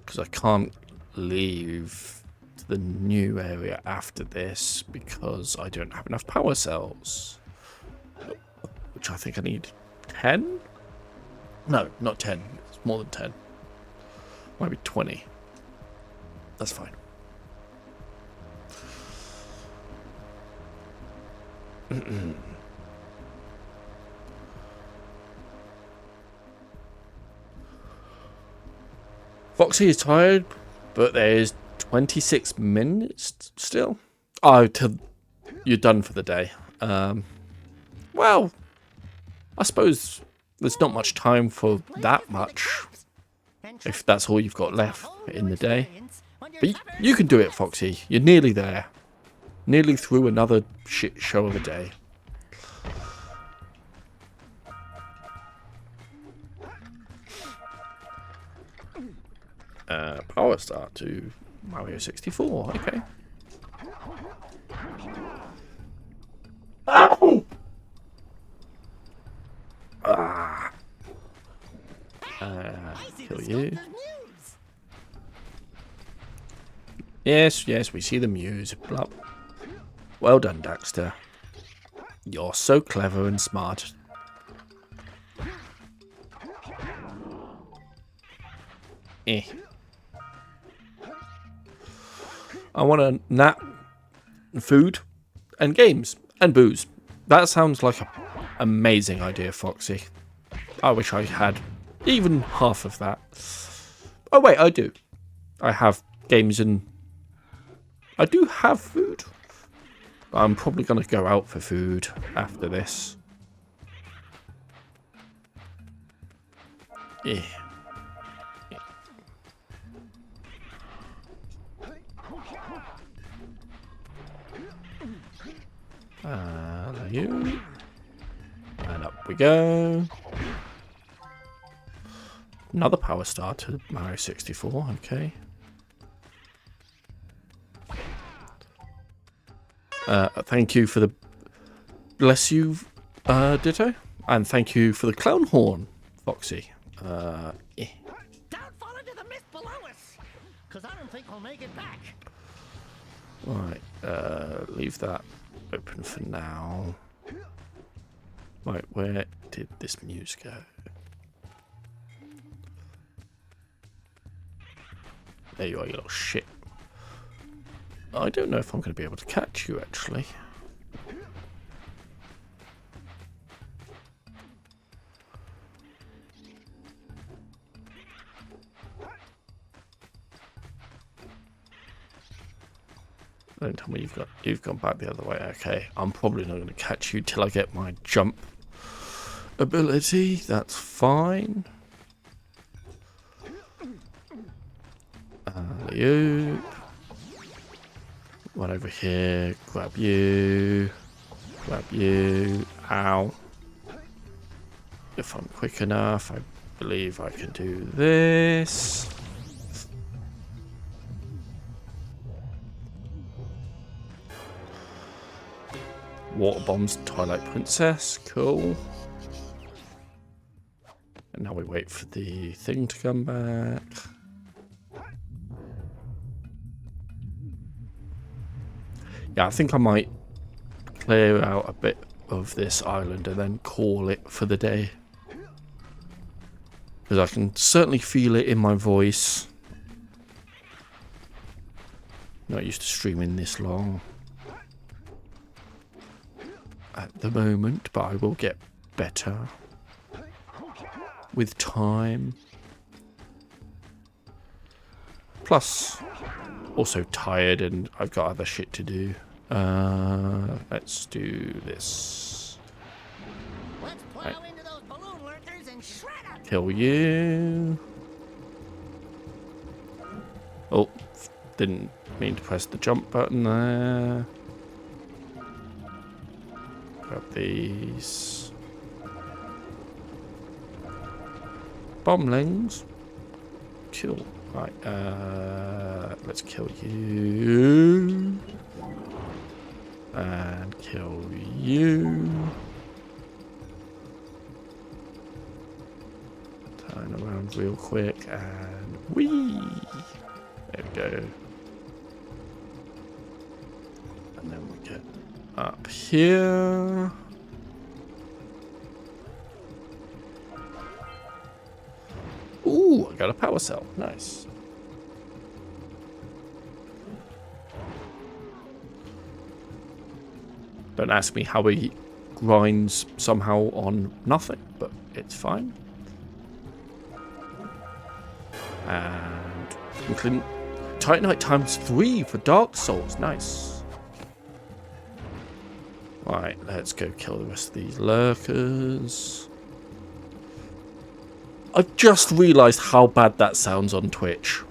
Because I can't leave the new area after this because I don't have enough power cells, which I think I need 10? No, not 10. It's more than 10. Might be 20. That's fine. Foxy is tired, but there's 26 minutes still. Oh, you're done for the day. Well, I suppose there's not much time for that much, if that's all you've got left in the day. But you can do it, Foxy. You're nearly there. Nearly through another shit show of a day. Power start to Mario 64. Okay. Ow! Ah. Kill you. Yes, yes, we see the muse. Blah. Well done, Daxter. You're so clever and smart. Eh. I want a nap, food, and games, and booze. That sounds like an amazing idea, Foxy. I wish I had even half of that. Oh wait, I do. I have games and... I do have food. I'm probably going to go out for food after this. Yeah. You. And up we go. Another power star to Mario 64, okay. Thank you for the... Bless you, Ditto. And thank you for the clown horn, Foxy. Don't fall into the mist below us, because I don't think we'll make it back. Right, leave that open for now. Right, where did this muse go? There you are, you little shit. I don't know if I'm going to be able to catch you, actually. Don't tell me you've gone back the other way. Okay, I'm probably not going to catch you till I get my jump ability. That's fine. You. One over here. Grab you. Grab you. Ow. If I'm quick enough, I believe I can do this. Water bombs Twilight Princess. Cool. And now we wait for the thing to come back. Yeah, I think I might clear out a bit of this island and then call it for the day. Because I can certainly feel it in my voice. Not used to streaming this long at the moment, but I will get better with time. Plus, also tired and I've got other shit to do. Let's do this. Let's plow into those balloon lurkers and shred them. Kill you. Oh, didn't mean to press the jump button there. Grab these. Bomblings. Kill. Right, let's kill you. And kill you. Turn around real quick and whee! There we go. And then we get up here. Ooh, I got a power cell. Nice. Don't ask me how he grinds somehow on nothing, but it's fine. And Titanite ×3 for Dark Souls. Nice. Right, let's go kill the rest of these lurkers. I've just realised how bad that sounds on Twitch.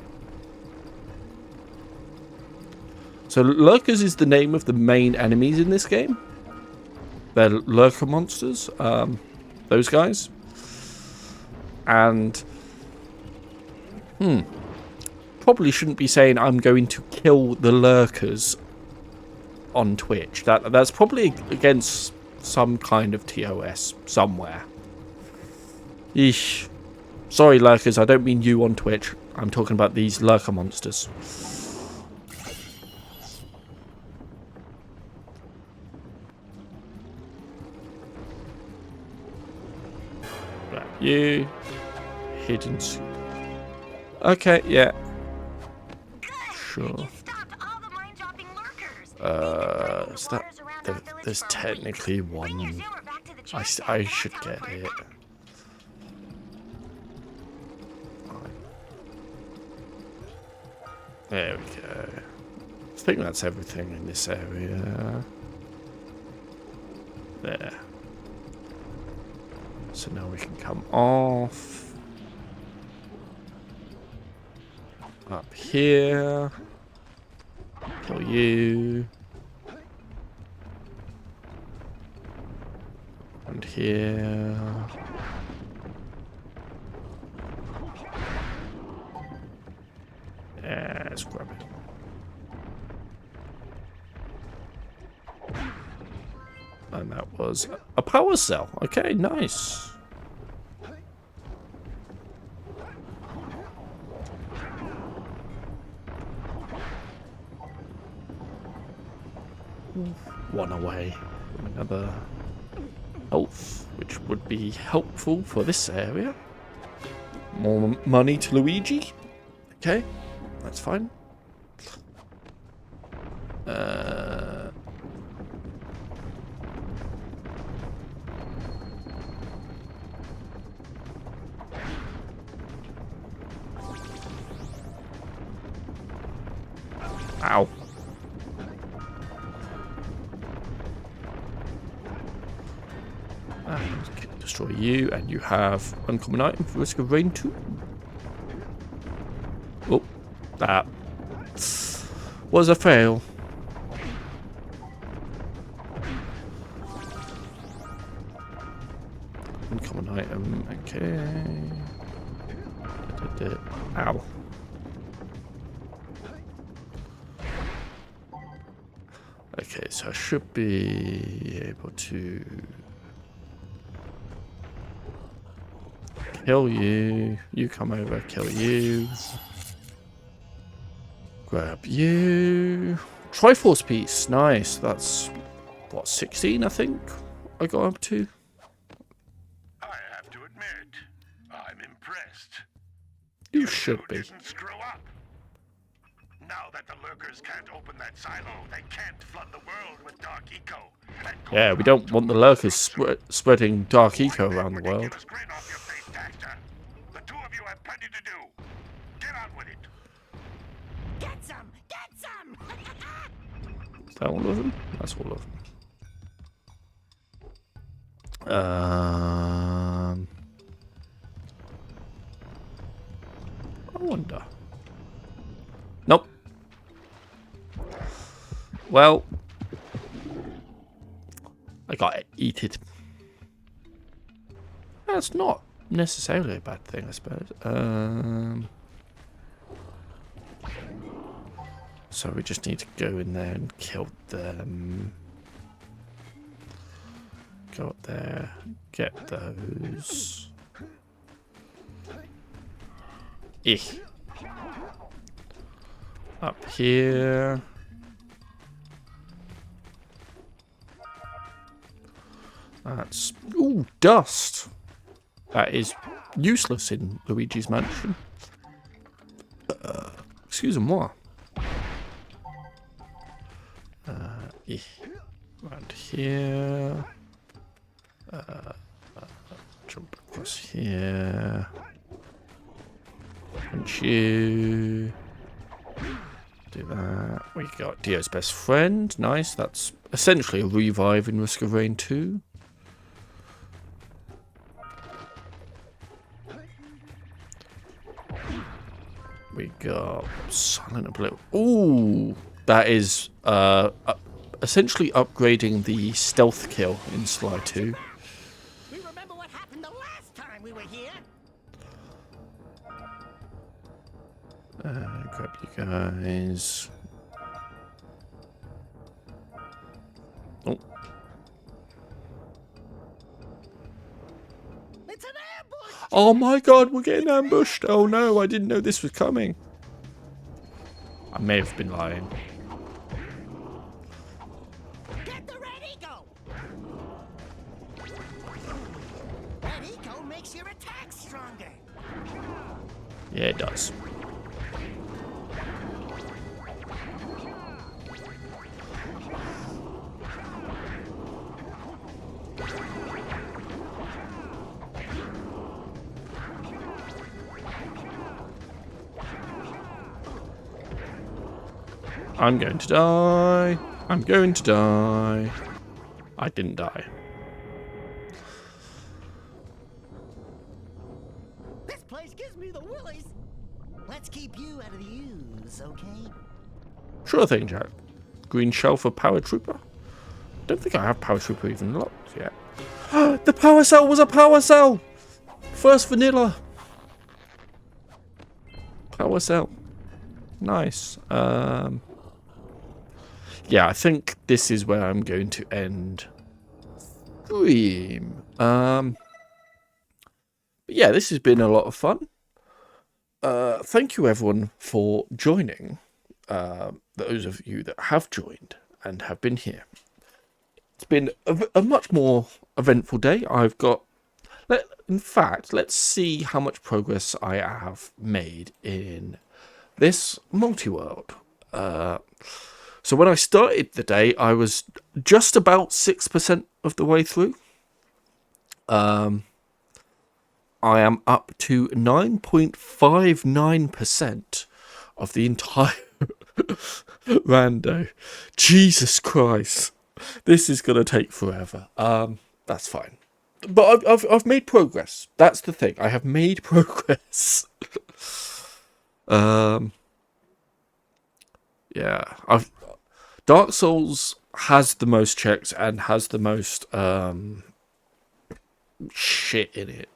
So lurkers is the name of the main enemies in this game. They're lurker monsters. Those guys. And probably shouldn't be saying I'm going to kill the lurkers on Twitch. That's probably against some kind of TOS somewhere. Eesh. Sorry, lurkers, I don't mean you on Twitch. I'm talking about these lurker monsters. Grab you. Hidden. Okay, yeah. Sure. So there's technically one. I should get it. There we go. I think that's everything in this area. There. So now we can come off. Up here. Kill you. And here. Yeah, let's grab it. And that was a power cell. Okay, nice. One away from another health, which would be helpful for this area. More money to Luigi. Okay, that's fine. Ow. And destroy you, and you have uncommon item for risk of rain too. Oh, that was a fail. Uncommon item, okay. Ow. Okay, so I should be able to kill you. You come over, kill you. Grab you. Triforce piece, nice. That's what, 16, I think I got up to. I have to admit, I'm impressed. You should be. Didn't screw up. Now that the lurkers can't open that silo, they can't flood the world with dark eco. Yeah, we don't want the lurkers spreading dark eco around the world. Grin off your face, Daxter. The two of you have plenty to do. Get on with it. Get some! Get some! Is that all of them? That's all of them. I wonder. Nope. Well, I got eaten. That's not necessarily a bad thing, I suppose. So we just need to go in there and kill them. Go up there, get those. Up here. That's... Ooh, dust! That is useless in Luigi's Mansion. Excusez-moi. Around here. Jump across here. Punch you. Do that. We got Dio's best friend. Nice. That's essentially a revive in Risk of Rain 2. We got Silent Oblivion. Ooh, that is essentially upgrading the stealth kill in Sly 2. We remember what happened the last time we were here. Grab you guys. Oh. It's an ambush! Oh my god, we're getting ambushed. Oh no, I didn't know this was coming. I may have been lying. Get the red eco! Red eco makes your attack stronger. Yeah, it does. I'm going to die. I'm going to die. I didn't die. This place gives me the willies. Let's keep you out of the ooze, okay? Sure thing, Jack. Green shell for Power Trooper. Don't think I have Power Trooper even locked yet. The power cell was a power cell! First vanilla. Power cell. Nice. Yeah, I think this is where I'm going to end stream. But yeah, this has been a lot of fun. Thank you everyone for joining. Those of you that have joined and have been here. It's been a much more eventful day. I've got... In fact, let's see how much progress I have made in this multi-world. So when I started the day, I was just about 6% of the way through. I am up to 9.59% of the entire Rando. Jesus Christ. This is going to take forever. That's fine. But I've made progress. That's the thing. I have made progress. Yeah. Dark Souls has the most checks and has the most shit in it.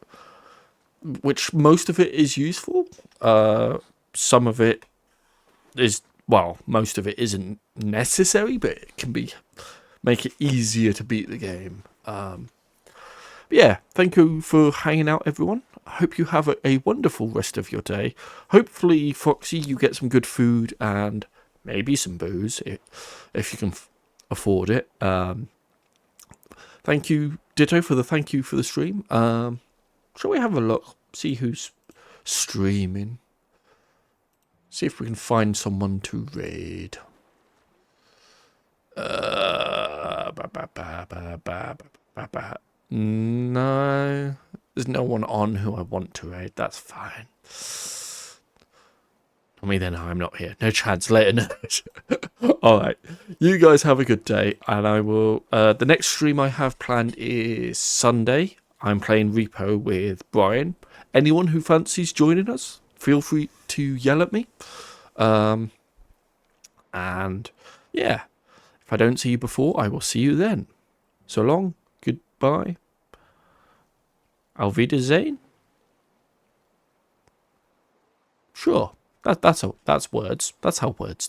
Which most of it is useful. Some of it is, well, most of it isn't necessary, but it can make it easier to beat the game. But yeah, thank you for hanging out, everyone. I hope you have a wonderful rest of your day. Hopefully, Foxy, you get some good food and maybe some booze if you can afford it. Thank you, Ditto, for the thank you for the stream. Shall we have a look? See who's streaming. See if we can find someone to raid. No, there's no one on who I want to raid. That's fine. I mean, then I'm not here. No chance. Later, no. All right. You guys have a good day, and I will. The next stream I have planned is Sunday. I'm playing Repo with Brian. Anyone who fancies joining us, feel free to yell at me. And yeah, if I don't see you before, I will see you then. So long. Goodbye. Auf Wiedersehen. Sure. That's words. That's how words do.